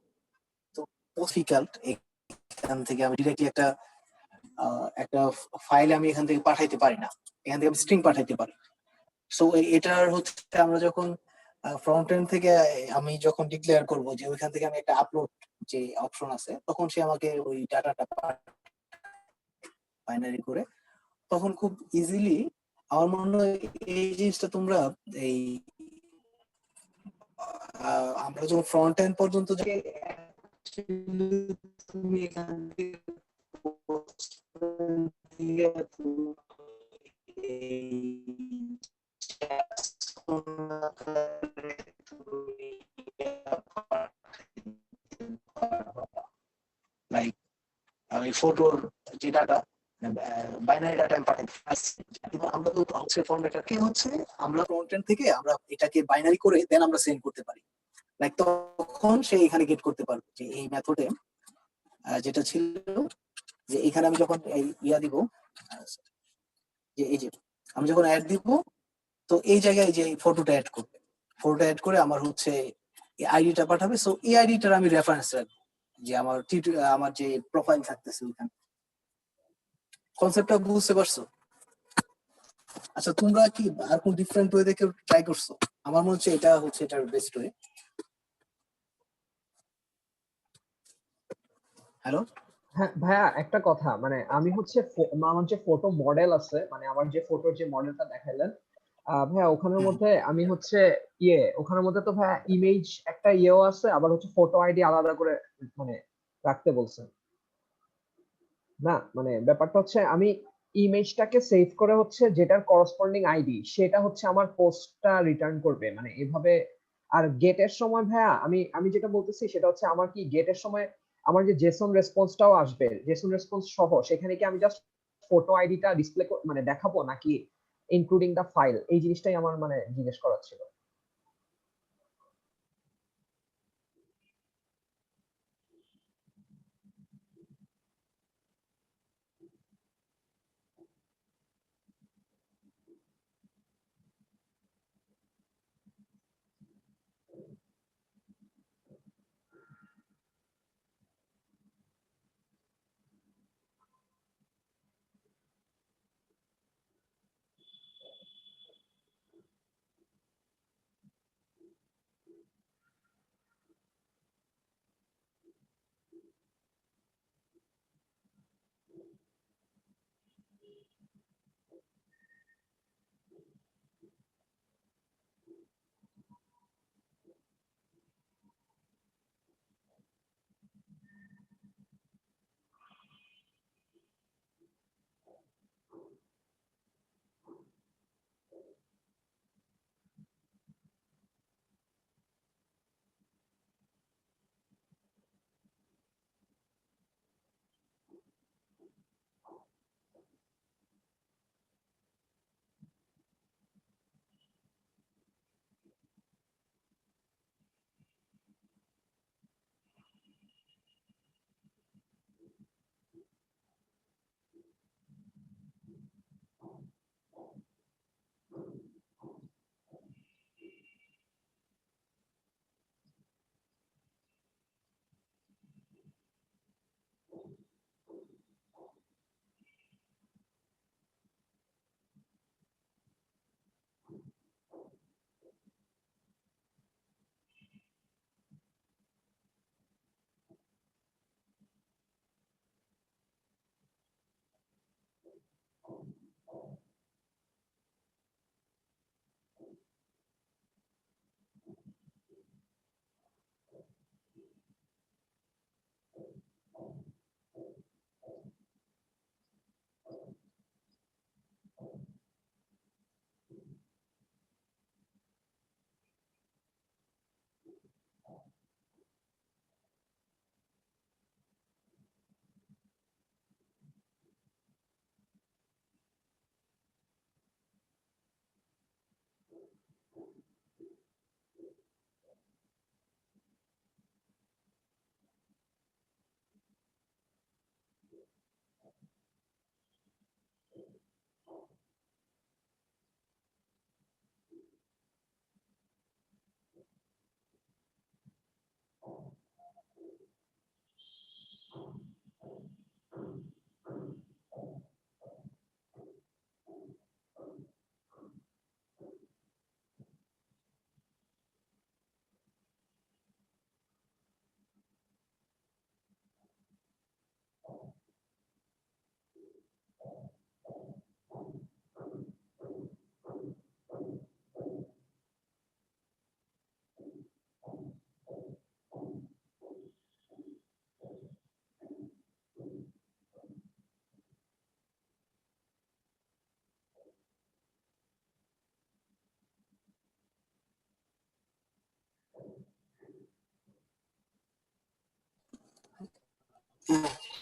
তো ডিফিকাল্ট এখান থেকে আমি ডিরেক্টলি একটা ফাইল আমি এখান থেকে পাঠাইতে পারি না, এখান থেকে আমি স্ট্রিং পাঠাইতে পারি। সো এটার হচ্ছে আমরা যখন ফ্রন্ট এন্ড থেকে আমি যখন ডিক্লেয়ার করব যে ওইখান থেকে আমি একটা আপলোড যে অপশন আছে, তখন সে আমাকে ওই ডাটাটা বাইনারি করে, তখন খুব ইজিলি আমার মনে হয় এই জিনিসটা তোমরা এই আমরা যখন ফ্রন্ট এন্ড পর্যন্ত যে তুমি এখান লাইক আমি ফটোর যে ডাটা বাইনারি ডাটা আমি পাঠাই, আমরা তো হচ্ছে ফরম্যাটটাকে হচ্ছে আমরা ফ্রন্ট এন্ড থেকে আমরা এটাকে বাইনারি করে দেন আমরা সেন্ড করতে পারি। লাইক তখন সে এখানে গেট করতে পারবে যে এই মেথডে যেটা ছিল যে এখানে আমি যখন এই ইয়া দিব, যে এই যে আমি যখন অ্যাড দিব, তো এই জায়গায় যে ফটোটা অ্যাড করবে, ফটোটা অ্যাড করে আমার হচ্ছে এই আইডিটা পাঠাবে। সো এই আইডিটার আমি রেফারেন্স রাখবো যে আমার যে প্রোফাইল থাকতেছে ওইখানে। কনসেপ্টটা বুঝতে পারছো? আচ্ছা তোমরা কি আর কোন ডিফারেন্ট ওয়ে দেখে ট্রাই করছো? আমার মনে হচ্ছে এটা হচ্ছে এটার বেস্ট ওয়ে। হ্যালো হ্যাঁ ভাইয়া, একটা কথা, মানে আমি হচ্ছে আমার যে ফটো মডেল আছে, মানে আমার যে ফটোর যে মডেলটা দেখাইলেন ভাইয়া, ওখানের মধ্যে আমি হচ্ছে ওখানের মধ্যে তো ভাইয়া ইমেজ একটা ইয়েও আছে, আবার হচ্ছে ফটো আইডি আলাদা করে মানে রাখতে বলছেন না? মানে ব্যাপারটা হচ্ছে আমি ইমেজটাকে সেভ করে হচ্ছে যেটার করসপন্ডিং আইডি সেটা হচ্ছে আমার পোস্টটা রিটার্ন করবে, মানে এভাবে। আর গেটের সময় ভাইয়া আমি যেটা বলতেছি সেটা হচ্ছে আমার কি গেটের সময় আমার যে জেসন রেসপন্সটাও আসবে, জেসন রেসপন্স সহ, সেখানে কি আমি জাস্ট ফটো আইডিটা ডিসপ্লে মানে দেখাবো, নাকি ইনক্লুডিং দা ফাইল? এই জিনিসটাই আমার মানে জিজ্ঞেস করার ছিল।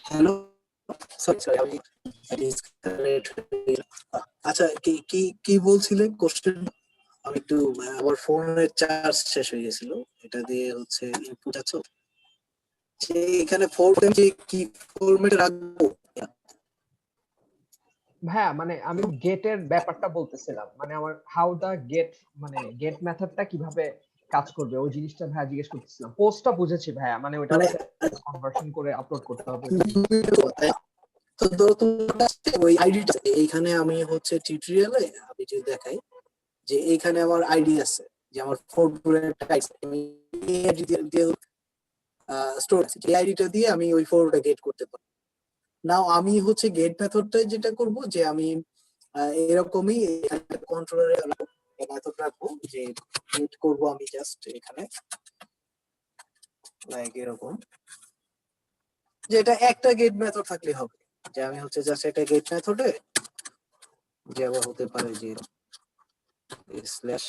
হ্যালো, সরি আমি disconnect হয়ে গেলাম। আচ্ছা কি কি কি বলছিলেন কোশ্চেন? আমি একটু আমার ফোনের চার্জ শেষ হয়ে গেছিল, এটা দিয়ে হচ্ছে ইনপুট আছে যে এখানে ফোরটাইম যে কি ফরম্যাটে রাখবো। হ্যাঁ মানে আমি গেটের ব্যাপারটা বলতেছিলাম, মানে আমার হাউ দা গেট, মানে গেট মেথডটা কিভাবে কাজ করবে ওই জিনিসটা ভাইয়া জিজ্ঞেস করতেছিলাম। পোস্টটা বুঝেছি ভাইয়া, মানে ওটা মানে হচ্ছে কনভার্সন করে আপলোড করতে হবে। তো ধরো তোমার কাছে ওই আইডিটা এইখানে আমি হচ্ছে টিউটোরিয়ালে আমি যদি দেখাই যে এইখানে আমার আইডি আছে, যে আমার ফোর আমি এই আইডি দিয়ে স্টোর আছে, এই আইডিটা দিয়ে আমি ওই ফোরটা গেট করতে পারি। নাও আমি হচ্ছে গেট মেথডটা যেটা করব যে আমি এরকমই কন্ট্রোলারে মেথড রাখবো যে গেট করব আমি জাস্ট এখানে লাইক এরকম, যে এটা একটা গেট মেথড থাকলে হবে, যে আমি হচ্ছে জাস্ট একটা গেট মেথডে যে আবার হতে পারে যে স্ল্যাশ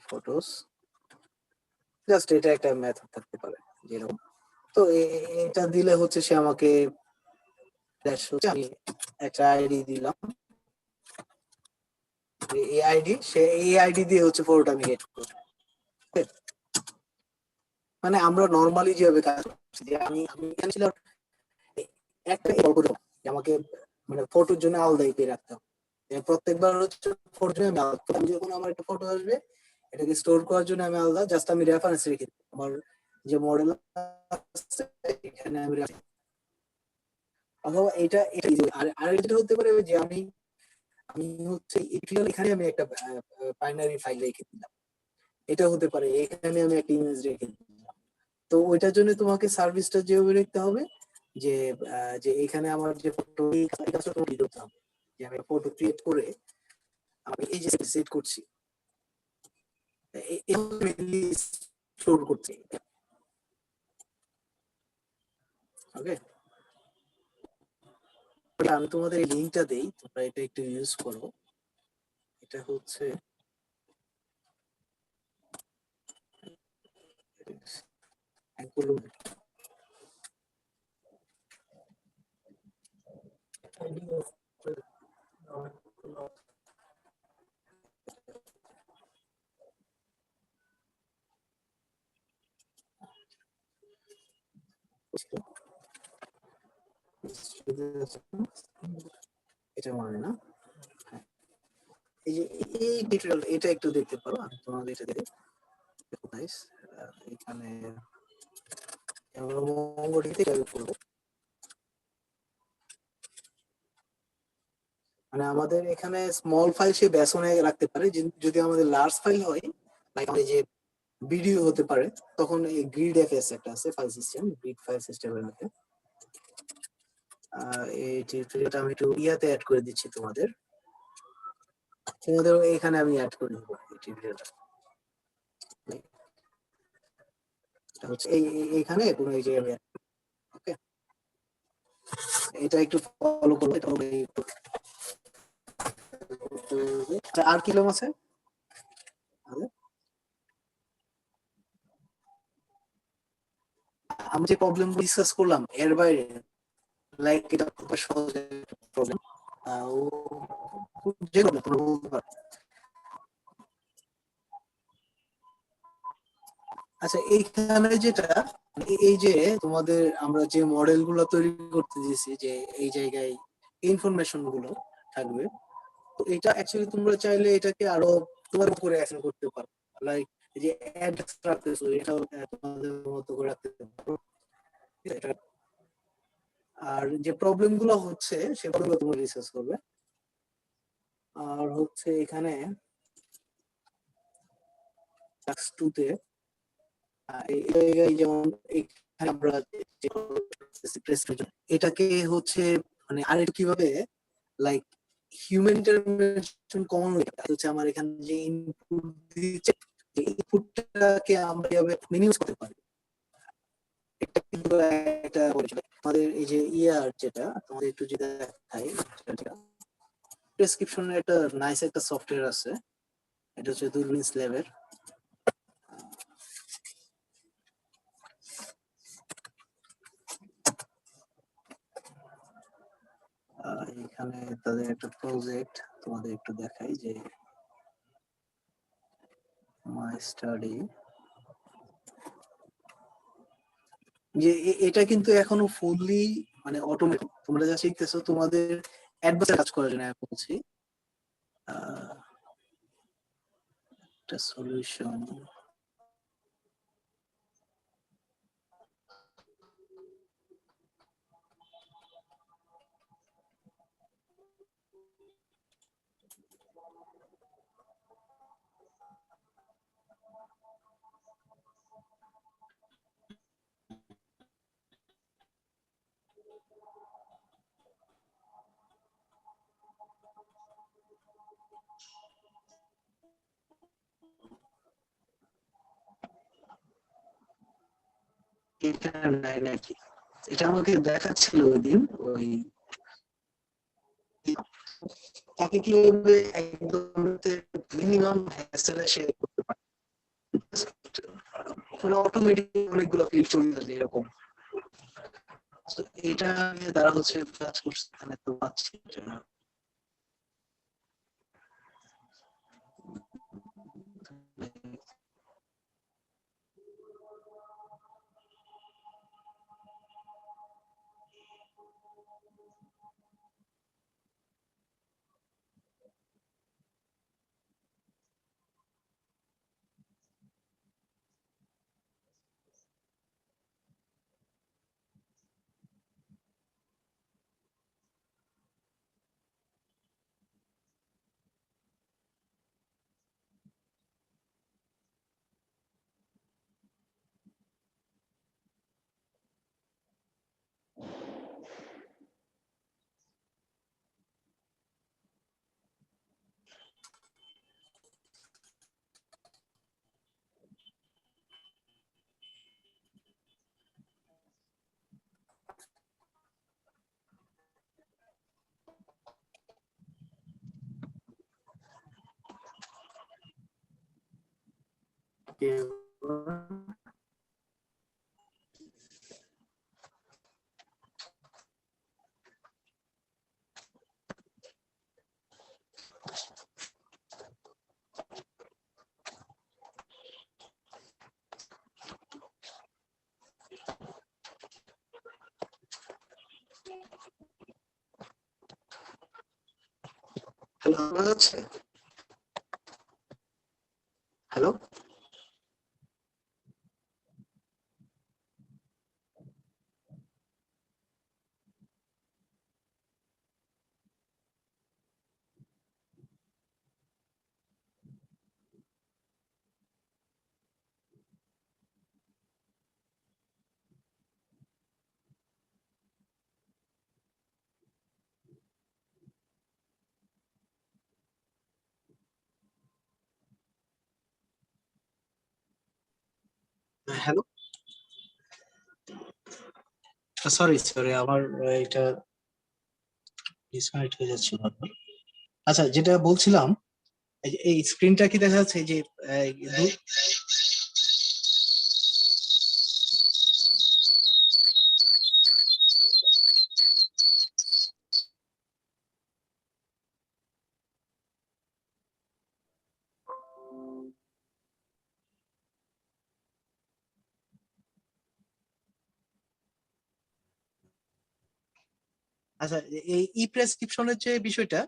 ফটোস, জাস্ট এটা একটা মেথড থাকতে পারে যেরকম। তো এটা দিলে হচ্ছে সে আমাকে আমি একটা আইডি দিলাম, এই আইডি সে এই আইডি দিয়ে হচ্ছে ফটোটা আমি গেট করব। মানে আমরা নরমালি যেভাবে কাজ করছি যে আমি আমি এখানে ছিল একটা আমাকে মানে ফটোর জন্য আলাদা আইপি রাখতে হবে, প্রত্যেকবার হচ্ছে ফটোর জন্য আমি যখন আমার একটা ফটো আসবে এটাকে স্টোর করার জন্য আমি আলাদা জাস্ট আমি রেফারেন্স রেখে দিই আমার যে মডেল আছে এখানে আমি অথবা এটা এটা আর এটা হতে পারে যে আমি আমি হচ্ছে এখানে আমি একটা বাইনারি ফাইল রেখে দিলাম, এটা হতে পারে এখানে আমি একটা ইমেজ রেখে দিলাম। তো ওইটার জন্য তোমাকে সার্ভিসটা যেভাবে রাখতে হবে যে যে এখানে আমার যে ফটো করতে হবে, যে আমি ফটো ক্রিয়েট করে আমি এই যে সেট করছি স্টোর করছি। ওকে, আমি তোমাদের এই লিংকটা দেই, তোমরা এটা একটু ইউজ করো। এটা হচ্ছে এটা মনে না, এই যে এই টিউটোরিয়াল এটা একটু দেখতে পারো, আমি তোমাদের এটা দেখে নাইস। এখানে আমরা মঙ্গোডিবিতে কাজ করব, মানে আমাদের এখানে স্মল ফাইল সে বেসনে রাখতে পারে, যদি আমাদের লার্জ ফাইল হয় লাইক আমাদের যে ভিডিও হতে পারে তখন এই গ্রিড এফএস একটা আছে ফাইল সিস্টেম, গ্রিড ফাইল সিস্টেমের মধ্যে এই টিউটোরিয়ালটা আমি একটু ইয়াতে অ্যাড করে দিচ্ছি তোমাদের এখানে আমি অ্যাড করে দেব এই টিউটোরিয়ালটা হচ্ছে এইখানে কোনো এই যে ওকে এটা একটু ফলো করো, এটা আর কি নাম আছে আমি যে প্রবলেম ডিসকাস করলাম এর বাইরে লাইক এটা খুব সহজ প্রবলেম ও যে কোনো বলতে পারো। আচ্ছা এইখানে যেটা এই যে তোমাদের আমরা যে মডেল গুলো তৈরি করতে দিয়েছি যে এই জায়গায় ইনফরমেশন গুলো থাকবে, তো এটা অ্যাকচুয়ালি তোমরা চাইলে এটাকে আরো তোমার উপরে অ্যাকশন করতে পারো, লাইক এই যে অ্যাড রাখতেছো এটাও তোমাদের মতো করে রাখতে পারো। আর যে প্রবলেম গুলো হচ্ছে সেগুলো তোমরা রিসার্চ করবে। আর হচ্ছে এখানে টাস্ক 2 তে এই জায়গায় যেমন এখানে আমরা এটাকে হচ্ছে মানে আরেকটু কিভাবে লাইক হিউম্যান ইন্টারভেনশন কমন হচ্ছে আমার এখানে যে ইনপুট দিচ্ছে এই ইনপুটটাকে আমরা কিভাবে মিনিমাইজ করতে পারি, এটা কিন্তু একটা আমাদের এই যে ইয়ার যেটা তোমাদের একটু যেটা দেখাই ডেসক্রিপশনে একটা নাইস একটা সফটওয়্যার আছে, এটা হচ্ছে দূরবীন স্ল্যাবের। একটা প্রজেক্ট তোমাদের একটু দেখাই যে মাই স্টাডি, যে এটা কিন্তু এখনো ফুললি মানে অটোমেটিক। তোমরা যা শিখতেছো তোমাদের অ্যাডভান্স কাজ করার জন্য আমি বলছি। একটা সলিউশন এটা নাই নাকি, এটা আমাকে দেখাচ্ছিল ওই দিন। ওই তাকে কিভাবে একদম মিনিমাম হ্যাসেলে শেয়ার করতে পারে, ওখানে অটোমেটিক অনেকগুলো ফিল্ড চলে যাবে এরকম। তো এটা নিয়ে তারা হচ্ছে কাজ করছে, এখানে তো পাচ্ছি না। হ্যালো, শোনা যাচ্ছে? হ্যালো, হ্যালো, সরি সরি, আমার এটা ডিসকানেক্ট হয়ে যাচ্ছে বারবার। আচ্ছা, যেটা বলছিলাম, এই স্ক্রিনটা কি দেখা যাচ্ছে? এই যে আচ্ছা, এই ই প্রেসক্রিপশনের যে বিষয়টা,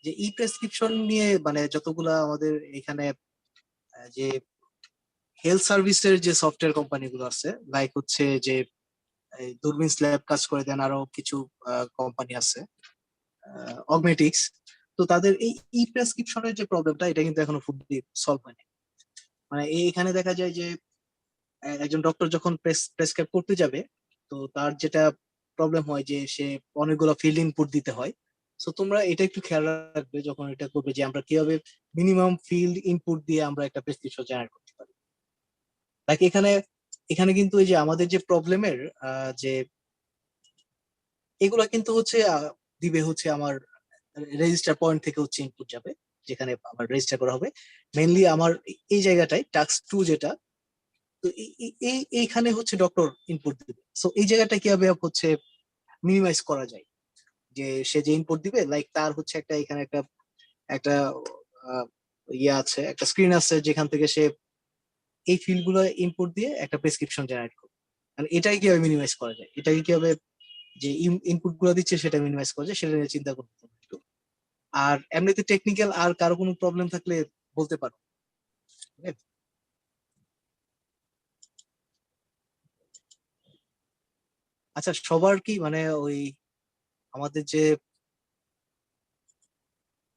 যে ই প্রেসক্রিপশন নিয়ে মানে যতগুলা আমাদের এখানে যে হেলথ সার্ভিসের যে সফটওয়্যার কোম্পানিগুলো আছে, লাইক হচ্ছে যে দূরবীন ল্যাব কাজ করে, দেন আরো কিছু কোম্পানি আছে, অগমেটিক্স। তো তাদের এই ই প্রেসক্রিপশনের যে প্রবলেমটা, এটা কিন্তু এখনো ফুললি সলভ হয়নি। মানে এখানে দেখা যায় যে একজন ডক্টর যখন প্রেসক্রাইব করতে যাবে, তো তার যেটা প্রবলেম হয় যে সে অনেকগুলো ফিল্ড ইনপুট দিতে হয়। সো তোমরা এটা একটু খেয়াল রাখবে যখন এটা করবে, যে আমরা কিভাবে মিনিমাম ফিল্ড ইনপুট দিয়ে আমরা একটা প্রেসক্রিপশন জেনারেট করতে পারি। লাইক এখানে এখানে কিন্তু এই যে আমাদের যে প্রবলেমের যে এগুলা কিন্তু হচ্ছে দিবে হচ্ছে আমার রেজিস্টার পয়েন্ট থেকে হচ্ছে ইনপুট যাবে, যেখানে আমার রেজিস্টার করা হবে মেইনলি আমার এই জায়গাটায় টাস্ক 2 যেটা। তো এইখানে হচ্ছে ডক্টর ইনপুট দিবে। সো এই জায়গাটা কিভাবে হচ্ছে মিনিমাইজ করা যায়, যে সে যে ইনপুট দিবে লাইক তার হচ্ছে একটা এখানে একটা একটা ইয়ে আছে, একটা স্ক্রিন আছে যেখান থেকে সে এই ফিল্ড গুলো ইনপুট দিয়ে একটা প্রেসক্রিপশন জেনারেট করবে। মানে এটাই কিভাবে মিনিমাইজ করা যায়, এটাকে কিভাবে যে ইনপুট গুলো দিচ্ছে সেটা মিনিমাইজ করা যায় সেটা নিয়ে চিন্তা করতে হবে একটু। আর এমনিতে টেকনিক্যাল আর কারো কোনো প্রবলেম থাকলে বলতে পারো। আচ্ছা সবার কি মানে ওই আমাদের যে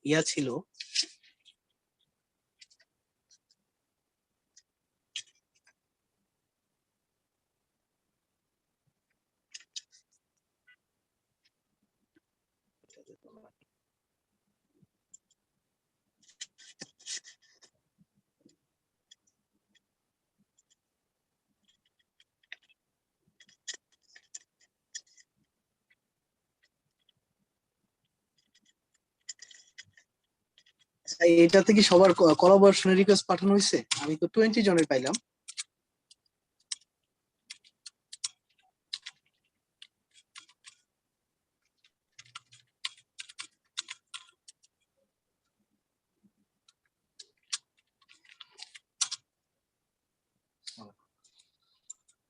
ইয়া ছিল এটাতে কি সবার কোলাবোরেশনের রিকোয়েস্ট পাঠানো হয়েছে? আমি তো 20 জনের পাইলাম।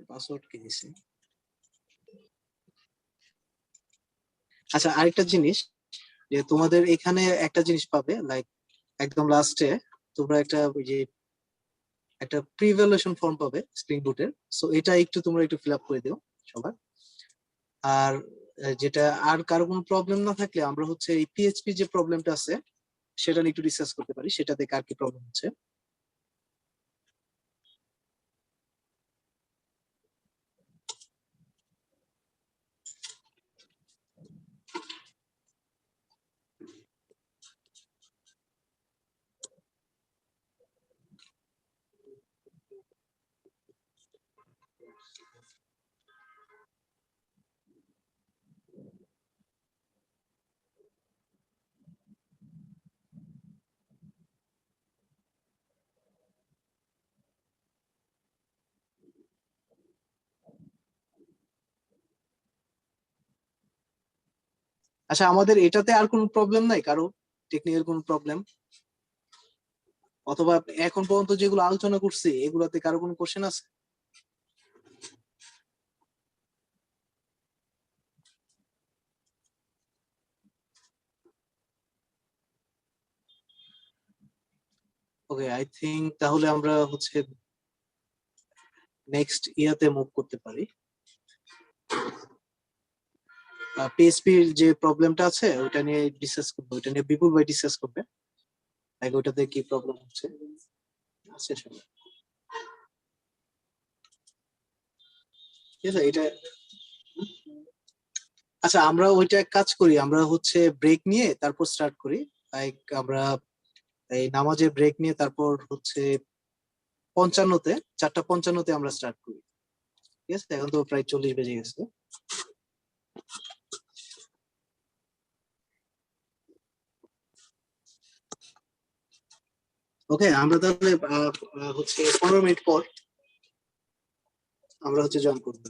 পাসওয়ার্ড কি দিছে? আচ্ছা আরেকটা জিনিস, যে তোমাদের এখানে একটা জিনিস পাবে লাইক একদম লাস্টে তোমরা একটা ওই যে একটা প্রি-ইভালুয়েশন ফর্ম পাবে স্প্রিং বুটের। সো এটা একটু তোমরা একটু ফিল আপ করে দিও সবার। আর যেটা আর কারো কোনো প্রবলেম না থাকলে আমরা হচ্ছে এই পিএইচপি যে প্রবলেমটা আছে সেটা নিয়ে একটু ডিসকাস করতে পারি, সেটাতে কার কি প্রবলেম হচ্ছে। আচ্ছা আমাদের এটাতে আর কোনো প্রবলেম নাই কারো, টেকনিক্যাল কোনো প্রবলেম, অথবা এখন পর্যন্ত যেগুলো আলোচনা করছি এগুলাতে কারো কোনো কোশ্চেন আছে? ওকে আই থিংক তাহলে আমরা হচ্ছে নেক্সট ইয়াতে মুভ করতে পারি। পিএসপির যে প্রবলেমটা আছে ওটা নিয়ে ডিসকাস করবো, ওটা নিয়ে বিপুল ভাই ডিসকাস করবে লাইক ওটাতে কি প্রবলেম হচ্ছে। আচ্ছা ঠিক আছে এটা। আচ্ছা আমরা ওইটা এক কাজ করি, আমরা হচ্ছে ব্রেক নিয়ে তারপর স্টার্ট করি। লাইক আমরা এই নামাজের ব্রেক নিয়ে তারপর হচ্ছে 55-তে 4:55-তে আমরা স্টার্ট করি। ঠিক আছে এখন তো প্রায় 40 বেজে গেছে। ওকে আমরা তাহলে হচ্ছে 15 মিনিট পর আমরা হচ্ছে জয়েন করবো।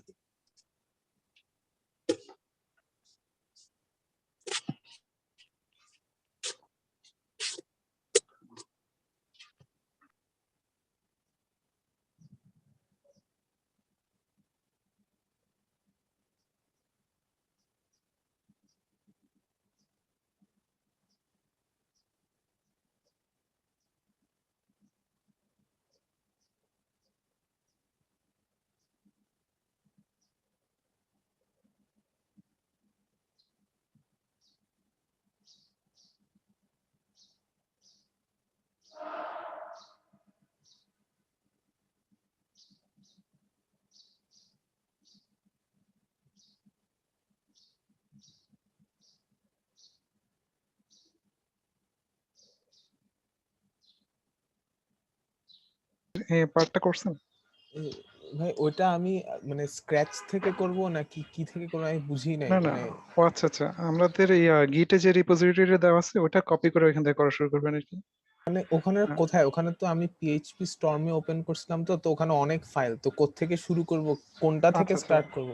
এই পার্টটা করছেন? ভাই ওইটা আমি মানে স্ক্র্যাচ থেকে করব নাকি কি থেকে করব আমি বুঝি নাই না না, মানে। ও আচ্ছা আচ্ছা, আমাদের গিটে যে রিপোজিটরি দেওয়া আছে ওটা কপি করে ওইখান থেকে করা শুরু করবেন আর কি। মানে ওখানে কোথায়, ওখানে তো আমি পিএইচপি স্টর্মে ওপেন করছিলাম, তো তো ওখানে অনেক ফাইল, তো কোত্থেকে শুরু করব, কোনটা থেকে আচ্ছা আচ্ছা স্টার্ট করব?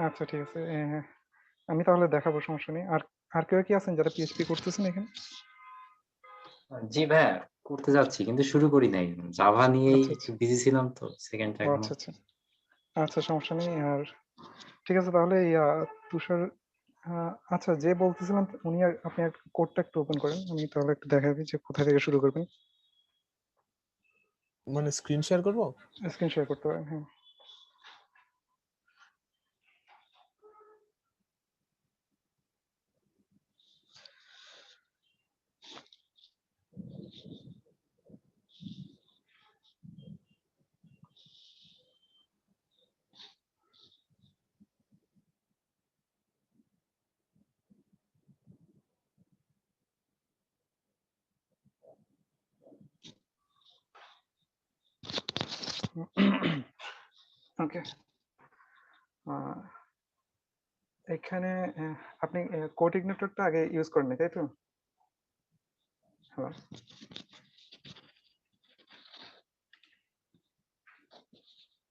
আচ্ছা ঠিক আছে। আমি তাহলে দেখাবো, সমস্যা নেই। আর আর কেউ কি আছেন যারা পিএইচপি করতেছেন এখানে? জি ভাইয়া, করতে যাচ্ছি কিন্তু শুরু করি নাই, জাভা নিয়েই আচ্ছা একটু আচ্ছা। বিজি ছিলাম তো সেকেন্ডটা ও এখনো। আচ্ছা আচ্ছা। আচ্ছা সমস্যা নেই। আর ঠিক আছে তাহলে তুষার, আচ্ছা যে বলতেছিলাম উনি আপনি কোডটা একটু ওপেন করেন, আমি তাহলে একটু দেখাবি যে কোথা থেকে শুরু করবেন। মানে স্ক্রিন শেয়ার করব? স্ক্রিন শেয়ার করতে পারেন, হ্যাঁ। ওকে, এখানে আপনি কোড ইগনিটরটা আগে ইউজ করেন তাই তো? হ্যালো,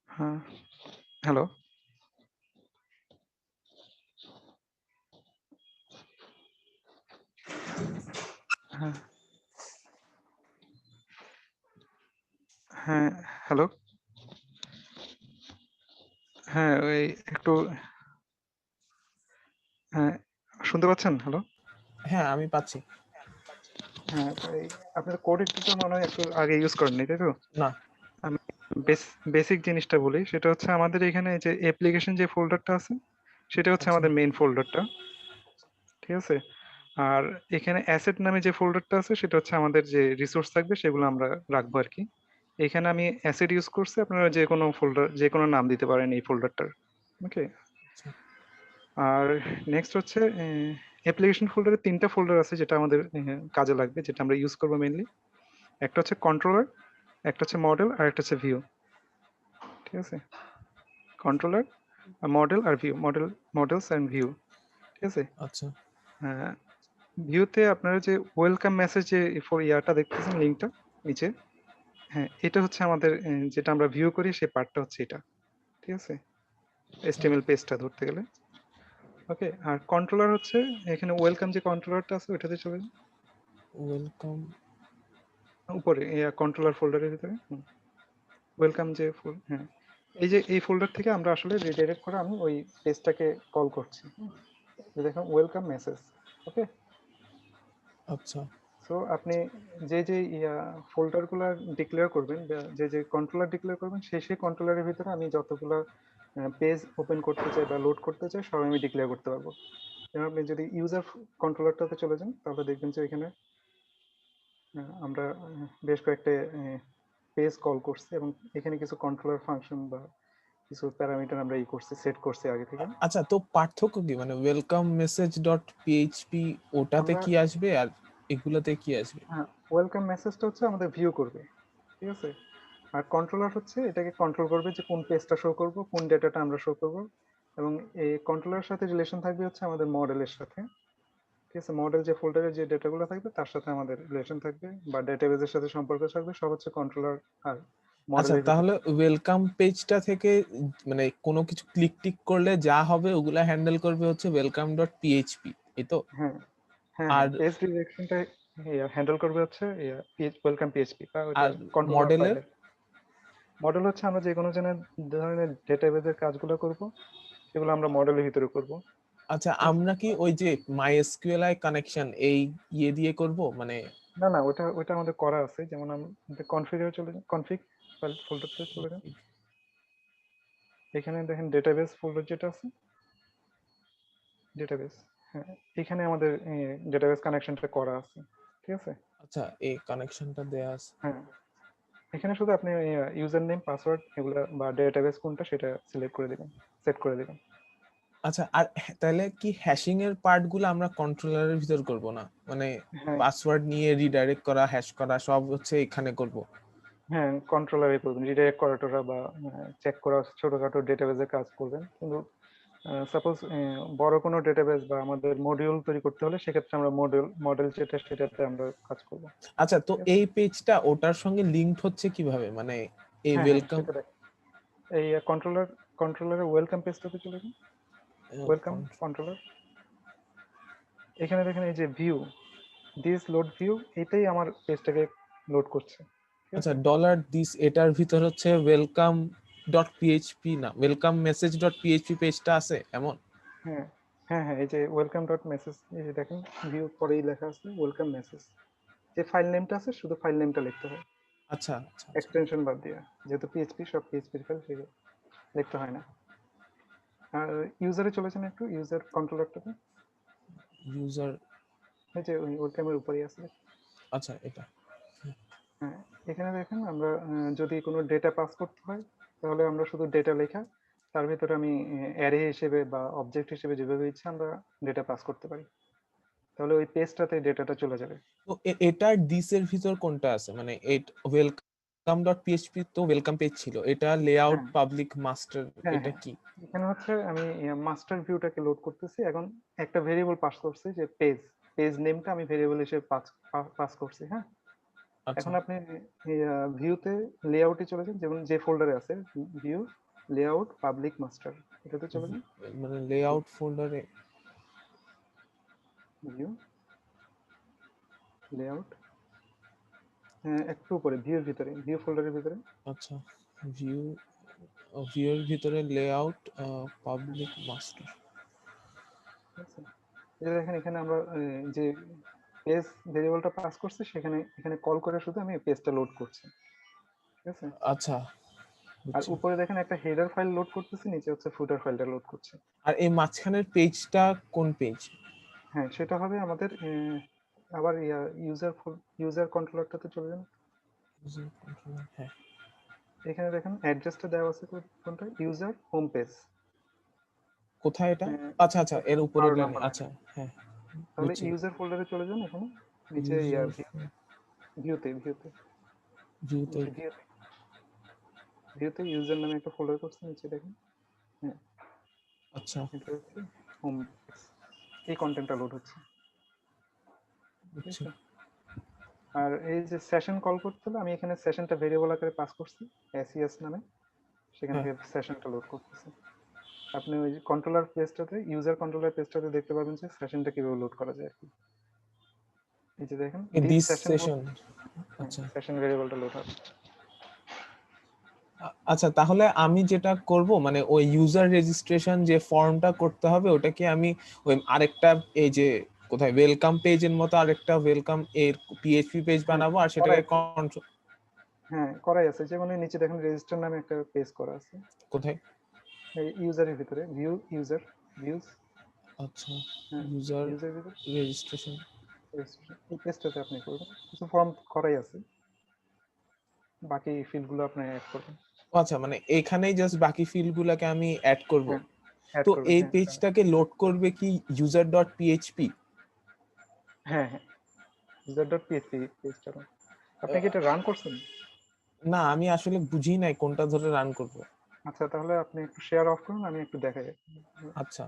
হ্যাঁ, হ্যালো, হ্যাঁ হ্যাঁ, হ্যালো, হ্যাঁ ওই একটু, হ্যাঁ শুনতে পাচ্ছেন? হ্যালো, হ্যাঁ আমি পাচ্ছি। হ্যাঁ এই আপনার কোড এডিটর মনে হয় একটু আগে ইউজ করেননি তাই তো? না। আমি বেসিক জিনিসটা বলি, সেটা হচ্ছে আমাদের এখানে যে অ্যাপ্লিকেশন যে ফোল্ডারটা আছে সেটা হচ্ছে আচ্ছা। আমাদের মেইন ফোল্ডারটা, ঠিক আছে? আর এখানে অ্যাসেট নামে যে ফোল্ডারটা আছে সেটা হচ্ছে আমাদের যে রিসোর্স থাকবে সেগুলো আমরা রাখবো আর কি। এখানে আমি অ্যাসেট ইউজ করছি, আপনারা যে কোনো ফোল্ডার যে কোনো নাম দিতে পারেন এই ফোল্ডারটার, ওকে? আর নেক্সট হচ্ছে অ্যাপ্লিকেশন ফোল্ডারে 3টা ফোল্ডার আছে যেটা আমাদের কাজে লাগবে, যেটা আমরা ইউজ করবো মেইনলি। একটা হচ্ছে কন্ট্রোলার, একটা হচ্ছে মডেল, আর একটা হচ্ছে ভিউ, ঠিক আছে? কন্ট্রোলার, মডেল আর ভিউ, মডেলস এন্ড ভিউ, ঠিক আছে? আচ্ছা। ভিউতে আপনারা যে ওয়েলকাম মেসেজ যে ইয়াটা দেখতেছেন লিঙ্কটা নিচে, হ্যাঁ এটা হচ্ছে আমাদের যেটা আমরা ভিউ করি সেই পার্টটা হচ্ছে এটা, ঠিক আছে? HTML পেজটা ধরতে গেলে, ওকে? আর কন্ট্রোলার হচ্ছে এখানে ওয়েলকাম যে কন্ট্রোলারটা আছে ওইটাতে চলে যান। ওয়েলকাম উপরে কন্ট্রোলার ফোল্ডারের ভিতরে ওয়েলকাম যে হ্যাঁ এই যে এই ফোল্ডার থেকে আমরা আসলে রিডাইরেক্ট করে আমি ওই পেজটাকে কল করছি, দেখুন ওয়েলকাম মেসেজ, ওকে? আচ্ছা। সো আপনি যে যে ফোল্ডারগুলো ডিক্লেয়ার করবেন, যে যে কন্ট্রোলার ডিক্লেয়ার করবেন সেই কন্ট্রোলারের ভিতরে আমি যতগুলো পেজ ওপেন করতে চাই বা লোড করতে চাই সব আমি ডিক্লেয়ার করতে পারবো। যেমন আপনি যদি ইউজার কন্ট্রোলারটাতে চলে যান তাহলে দেখবেন যে এখানে আমরা বেশ কয়েকটা পেজ কল করছি এবং এখানে কিছু কন্ট্রোলার ফাংশন বা কিছু প্যারামিটার আমরা করছি, সেট করছি আগে থেকে। আচ্ছা, তো পার্থক্য কি? মানে ওয়েলকাম মেসেজ ডট পিএইচপি ওটাতে কি আসবে আর এগুলাতে কি আসবে? হ্যাঁ, ওয়েলকাম মেসেজটা হচ্ছে আমাদের ভিউ করবে, ঠিক আছে? আর কন্ট্রোলার হচ্ছে এটাকে কন্ট্রোল করবে যে কোন পেজটা শো করব, কোন ডেটাটা আমরা শো করব, এবং এই কন্ট্রোলারের সাথে রিলেশন থাকবে হচ্ছে আমাদের মডেলের সাথে, ঠিক আছে? মডেল যে ফোল্ডারে যে ডেটাগুলো থাকবে তার সাথে আমাদের রিলেশন থাকবে বা ডেটাবেজের সাথে সম্পর্ক থাকবে, সব হচ্ছে কন্ট্রোলার আর আচ্ছা, মডেলের ভিতরে। তাহলে ওয়েলকাম পেজটা থেকে মানে কোনো কিছু ক্লিক টিক করলে যা হবে ওগুলা হ্যান্ডেল করবে হচ্ছে ওয়েলকাম ডট পিএইচপি, এই তো? হ্যাঁ হ্যাঁ, আর পেজ ডিরেকশনটা হ্যান্ডেল করবে হচ্ছে ওয়েলকাম পিএইচপি বা ওটা আর কন্ট্রোলার মডেলের? ফাইলের। মডেল হচ্ছে আমরা যে কোনো ধরনের ডেটাবেজের কাজগুলো করব সেগুলো আমরা মডেলের ভিতরে করব। আচ্ছা, আমরা কি ওই যে মাইএসকিউএলআই কানেকশন এই দিয়ে করব মানে? না না, ওটা আমাদের করা আছে। যেমন আমরা কনফিগারে চলে যান, কনফিগ ফাইল ফোল্ডারতে চলে যান, এখানে দেখেন ডেটাবেস ফোল্ডার যেটা আছে, ডেটাবেস, হ্যাঁ এখানে আমাদের ডেটাবেস কানেকশনটা করা আছে, ঠিক আছে? আচ্ছা, এই কানেকশনটা দেয়া আছে। হ্যাঁ, এখানে শুধু আপনি ইউজার নেম, পাসওয়ার্ড এগুলো বা ডেটাবেস কোনটা সেটা সিলেক্ট করে দিবেন, সেট করে দিবেন। আচ্ছা, আর তাহলে কি হ্যাশিং এর পার্টগুলো আমরা কন্ট্রোলারের ভিতর করব না? মানে পাসওয়ার্ড নিয়ে রিডাইরেক্ট করা, হ্যাশ করা সব হচ্ছে এখানে করব? হ্যাঁ, কন্ট্রোলারে করবেন, রিডাইরেক্ট করা বা চেক করা ছোটখাটো ডেটাবেজে কাজ করবেন। কিন্তু সাপোজ বড় কোনো ডেটাবেস বা আমাদের মডিউল তৈরি করতে হলে সেক্ষেত্রে আমরা মডেল যেটা সেটাতে আমরা কাজ করব। আচ্ছা, তো এই পেজটা ওটার সঙ্গে লিংকড হচ্ছে কিভাবে? মানে এই ওয়েলকাম এই কন্ট্রোলারের ওয়েলকাম পেজটাতে চলে যান, ওয়েলকাম কন্ট্রোলার, এখানে দেখেন এই যে ভিউ, দিস লোড ভিউ, এটাই আমার পেজটাকে লোড করছে। ঠিক আচ্ছা আছে? ডলার দিস এটার ভিতর হচ্ছে ওয়েলকাম ডট পিএইচপি না ওয়েলকাম মেসেজ ডট পিএইচপি পেজটা আছে এমন? হ্যাঁ হ্যাঁ হ্যাঁ, এই যে ওয়েলকাম ডট মেসেজ, এই যে দেখেন ভিউ পরেই লেখা আছে ওয়েলকাম মেসেজ। যে ফাইল নেমটা আছে শুধু ফাইল নেমটা লিখতে হয়, আচ্ছা আচ্ছা এক্সটেনশন বাদ দিয়ে, যেহেতু পিএইচপি সব পিএইচপির ফাইল সেগুলো লিখতে হয় না। আর ইউজারে চলে যান একটু, ইউজার কন্ট্রোলারটাতে, ইউজার এই যে ওয়েলকামের উপরেই আছে। আচ্ছা এটা হ্যাঁ, এখানে দেখেন আমরা যদি কোনো ডেটা পাস করতে হয় তাহলে আমরা শুধু ডেটা লেখা, তার ভিতরে আমি অ্যারে হিসেবে বা অবজেক্ট হিসেবে যেভাবে ইচ্ছা আমরা ডেটা পাস করতে পারি, তাহলে ওই পেজটাতে ডেটাটা চলে যাবে। তো এটার দিসের ভিতর কোনটা আছে মানে ওয়েলকাম ডট পিএইচপি তো ওয়েলকাম পেজ ছিল, এটা লেআউট হ্যাঁ পাবলিক মাস্টার হ্যাঁ এটা হ্যাঁ, কি? এখানে হচ্ছে আমি মাস্টার ভিউটাকে লোড করতেছি, এখন একটা ভেরিয়েবল পাস করছি যে পেজ, পেজ নেমটা আমি ভেরিয়েবল হিসেবে পাস করছি। হ্যাঁ, আচ্ছা এখন আপনি ভিউতে লেআউটে চলে যান, যেমন যে ফোল্ডারে আছে ভিউ লেআউট পাবলিক মাস্টার, এটাতে চলে যান। মানে লেআউট ফোল্ডারে ভিউ লেআউট, হ্যাঁ একটু উপরে ভিউর ভিতরে, ভিউ ফোল্ডারের ভিতরে। আচ্ছা ভিউর ভিতরে লেআউট পাবলিক মাস্টার। ঠিক আছে, এই যে দেখেন এখানে আমরা যে পেজ ভেরিয়েবলটা পাস করছি সেখানে এখানে কল করে শুধু আমি পেজটা লোড করছি। ঠিক আছে, আচ্ছা আর বুঝছি। উপরে দেখেন একটা হেডার ফাইল লোড করতেছি, নিচে হচ্ছে ফুটার ফাইলটা লোড করছে। আর এই মাঝখানের পেজটা কোন পেজ? হ্যাঁ, সেটা হবে আমাদের আবার ইউজার কন্ট্রোলারটাতে চলে যান। হ্যাঁ এখানে দেখেন অ্যাড্রেসটা দেওয়া আছে কোনটা, ইউজার হোম পেজ। কোথায় এটা? আচ্ছা আচ্ছা এর উপরে লাইনে, আচ্ছা হ্যাঁ তাহলে বুঝছি। ইউজার ফোল্ডারে চলে যান, এখানে নিচে ভিউতে ভিউতে ভিউতে ভিউতে ভিউতে ইউজার নামে একটা ফোল্ডার করছে, নিচে দেখেন। হ্যাঁ আচ্ছা এটা হচ্ছে হোম, এই কন্টেন্টটা লোড হচ্ছে। ঠিক বুঝছি। আছে, আর এই যে সেশন কল করতে হলে আমি এখানে সেশনটা ভেরিয়েবল আকারে পাস করছি এসইএস নামে, সেখান থেকে সেশনটা লোড করতেছি। আপনি ওই কন্ট্রোলার পেজটাতে, ইউজার কন্ট্রোলার পেজটাতে দেখতে পাবেন যে সেশনটা কিভাবে লোড করা যায় আর কি। এই যে দেখেন দিস সেশন আচ্ছা সেশন ভেরিয়েবলটা লোড হবে। আচ্ছা তাহলে আমি যেটা করব মানে ওই ইউজার রেজিস্ট্রেশন যে ফর্মটা করতে হবে ওটা কি আমি ওই আরেকটা এই যে কোথায় ওয়েলকাম পেজের মতো আরেকটা ওয়েলকাম এর পিএইচপি পেজ বানাবো আর সেটাকে কন্ট্রোল? হ্যাঁ করাই আছে, যেমন নিচে দেখেন রেজিস্টার নামে একটা পেজ করা আছে। কোথায়? এই ইউজারের ভিতরে ভিউ ইউজার ভিউজ। আচ্ছা ইউজার ইউজার ভিতরে রেজিস্ট্রেশন, এই পেজটাতে আপনি করবেন, কিছু ফর্ম করাই আছে, বাকি ফিল্ডগুলো আপনি অ্যাড করবেন। আচ্ছা মানে এখানেই জাস্ট বাকি ফিল্ডগুলোকে আমি অ্যাড করব। অ্যাড তো করবেন, এই হ্যাঁ পেজটাকে লোড করবে কি ইউজার ডট পিএইচপি? হ্যাঁ হ্যাঁ, ইউজার ডট পিএইচপি পেজটা। আপনি কি এটা রান করছেন? না আমি আসলে বুঝি নাই কোনটা ধরে রান করব। আচ্ছা তাহলে আপনি একটু শেয়ার অফ করুন, আমি একটু দেখাই। আচ্ছা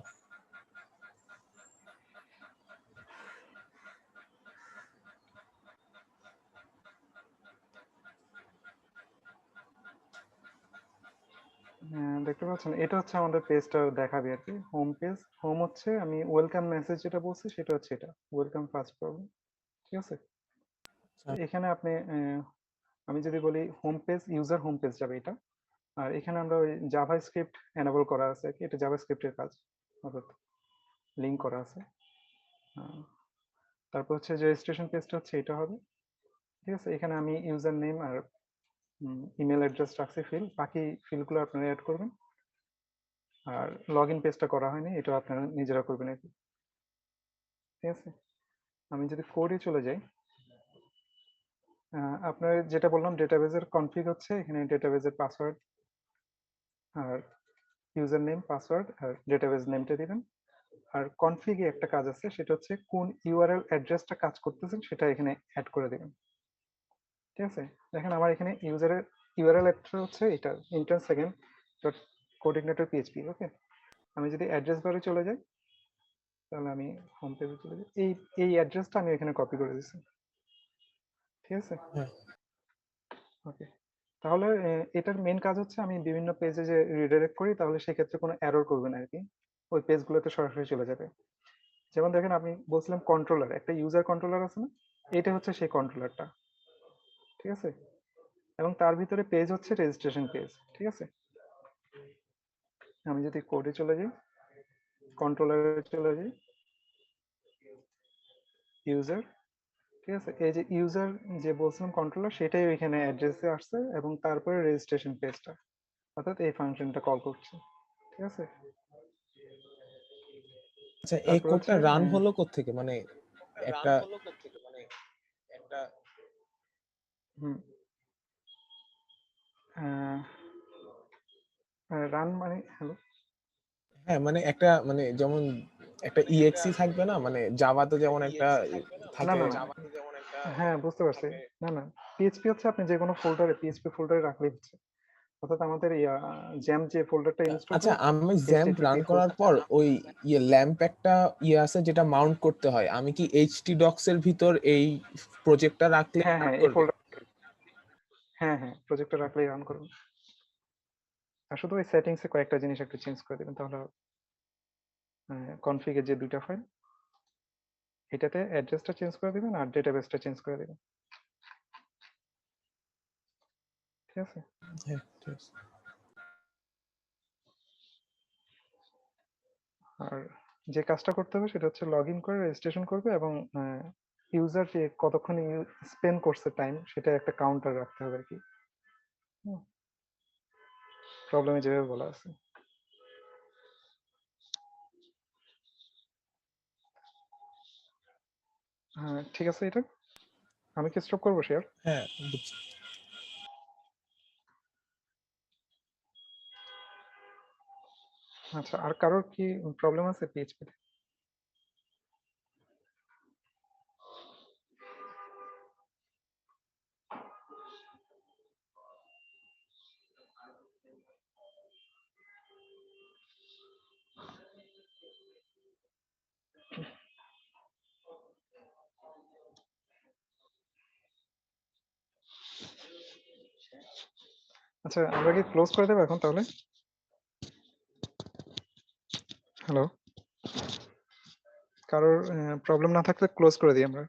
দেখতে পাচ্ছেন এটা হচ্ছে আমাদের পেজটা দেখাবে আর কি, হোম পেজ। হোম হচ্ছে আমি ওয়েলকাম মেসেজ যেটা বলছি সেটা হচ্ছে এটা ওয়েলকাম ফার্স্ট প্রবলেম। ঠিক আছে, এখানে আপনি আমি যদি বলি home page, user home page যাবে এটা। আর এখানে আমরা ওই জাভা স্ক্রিপ্ট এনেবল করা আছে আর কি, এটা জাভা স্ক্রিপ্টের কাজ, অর্থাৎ লিঙ্ক করা আছে। তারপর হচ্ছে যে রেজিস্ট্রেশন পেজটা হচ্ছে এটা হবে। ঠিক আছে, এখানে আমি ইউজার নেম আর ইমেল অ্যাড্রেস রাখছি ফিল্ড, বাকি ফিল্ডগুলো আপনারা অ্যাড করবেন। আর লগ ইন পেজটা করা হয়নি, এটা আপনারা নিজেরা করবেন আর কি। ঠিক আছে, আমি যদি কোডে চলে যাই, আপনার যেটা বললাম ডেটাবেজের কনফিগ হচ্ছে এখানে ডেটাবেজের পাসওয়ার্ড আর ইউজার নেম পাসওয়ার্ড আর ডেটাবেজ নেমটা দিবেন। আর কনফিগে একটা কাজ আছে, সেটা হচ্ছে কোন ইউআরএল অ্যাড্রেসটা কাজ করতেছেন সেটা এখানে অ্যাড করে দিবেন। ঠিক আছে, দেখেন আমার এখানে ইউজারের ইউআরএল অ্যাড্রেস হচ্ছে এটা inter second dot coordinator PHP. Okay, আমি যদি অ্যাড্রেস বারে চলে যাই, তাহলে আমি হোম পেজে চলে যাই, এই অ্যাড্রেসটা আমি এখানে কপি করে দিচ্ছি। ঠিক আছে, ওকে। তাহলে এটার মেন কাজ হচ্ছে আমি বিভিন্ন পেজে যে রিডাইরেক্ট করি, তাহলে সেক্ষেত্রে কোনো এরর করবে না আর কি, ওই পেজগুলোতে সরাসরি চলে যাবে। যেমন দেখেন আমি বলছিলাম কন্ট্রোলার, একটা ইউজার কন্ট্রোলার আছে না, এটা হচ্ছে সেই কন্ট্রোলারটা, ঠিক আছে? এবং তার ভিতরে পেজ হচ্ছে রেজিস্ট্রেশন পেজ, ঠিক আছে? আমি যদি কোডে চলে যাই, কন্ট্রোলারে চলে যাই, ইউজার, ঠিক আছে? এই যে ইউজার যে বলছিলাম কন্ট্রোলার, সেটাই ওইখানে অ্যাড্রেসে আসছে এবং তারপরে রেজিস্ট্রেশন পেজটা, অর্থাৎ এই ফাংশনটা কল করছে, ঠিক আছে? আচ্ছা এই তারপর কোডটা হচ্ছে রান হলো কোত্থেকে, মানে একটা হুম রান মানে হ্যালো, হ্যাঁ মানে একটা মানে যেমন একটা ইএক্সি থাকবে না, মানে জাভাতে যেমন একটা না থাকে। না হ্যাঁ বুঝতে পারছি। না না, পিএইচপি হচ্ছে আপনি যে কোনো ফোল্ডারে, পিএইচপি ফোল্ডারে রাখলেই হচ্ছে, অর্থাৎ আমাদের জ্যাম যে ফোল্ডারটা ইনস্টল আচ্ছা হয়, আমি জ্যাম্প http রান করার পর ওই ল্যাম্প একটা আছে যেটা মাউন্ট করতে হয়, আমি কি এইচটি ডক্স এর ভিতর এই প্রজেক্টটা রাখলে হ্যাঁ রান হ্যাঁ এই করবে? ফোল্ডার, হ্যাঁ হ্যাঁ প্রজেক্টটা রাখলেই রান করুন। আর শুধু ওই সেটিংসে কয়েকটা জিনিস একটু চেঞ্জ করে দেবেন, তাহলে কনফিগের যে দুইটা ফাইল, এটাতে অ্যাড্রেসটা চেঞ্জ করে দিবেন আর ডেটাবেসটা চেঞ্জ করে দিবেন, ঠিক আছে? হ্যাঁ ঠিক আছে। আর যে কাজটা করতে হবে সেটা হচ্ছে লগ ইন করে রেজিস্ট্রেশন করবে এবং ইউজার যে কতক্ষণ স্পেন্ড করছে টাইম, সেটা একটা কাউন্টার রাখতে হবে আর কি, প্রবলেমে যেভাবে বলা আছে। হ্যাঁ ঠিক আছে, এটা আমি কি স্টপ করবো শেয়ার? হ্যাঁ বুঝছি। আচ্ছা, আর কারোর কি প্রবলেম আছে পিএইচপি তে? আচ্ছা আমরা কি ক্লোজ করে দেবো এখন তাহলে? হ্যালো, কারোর প্রবলেম না থাকলে ক্লোজ করে দিই আমরা।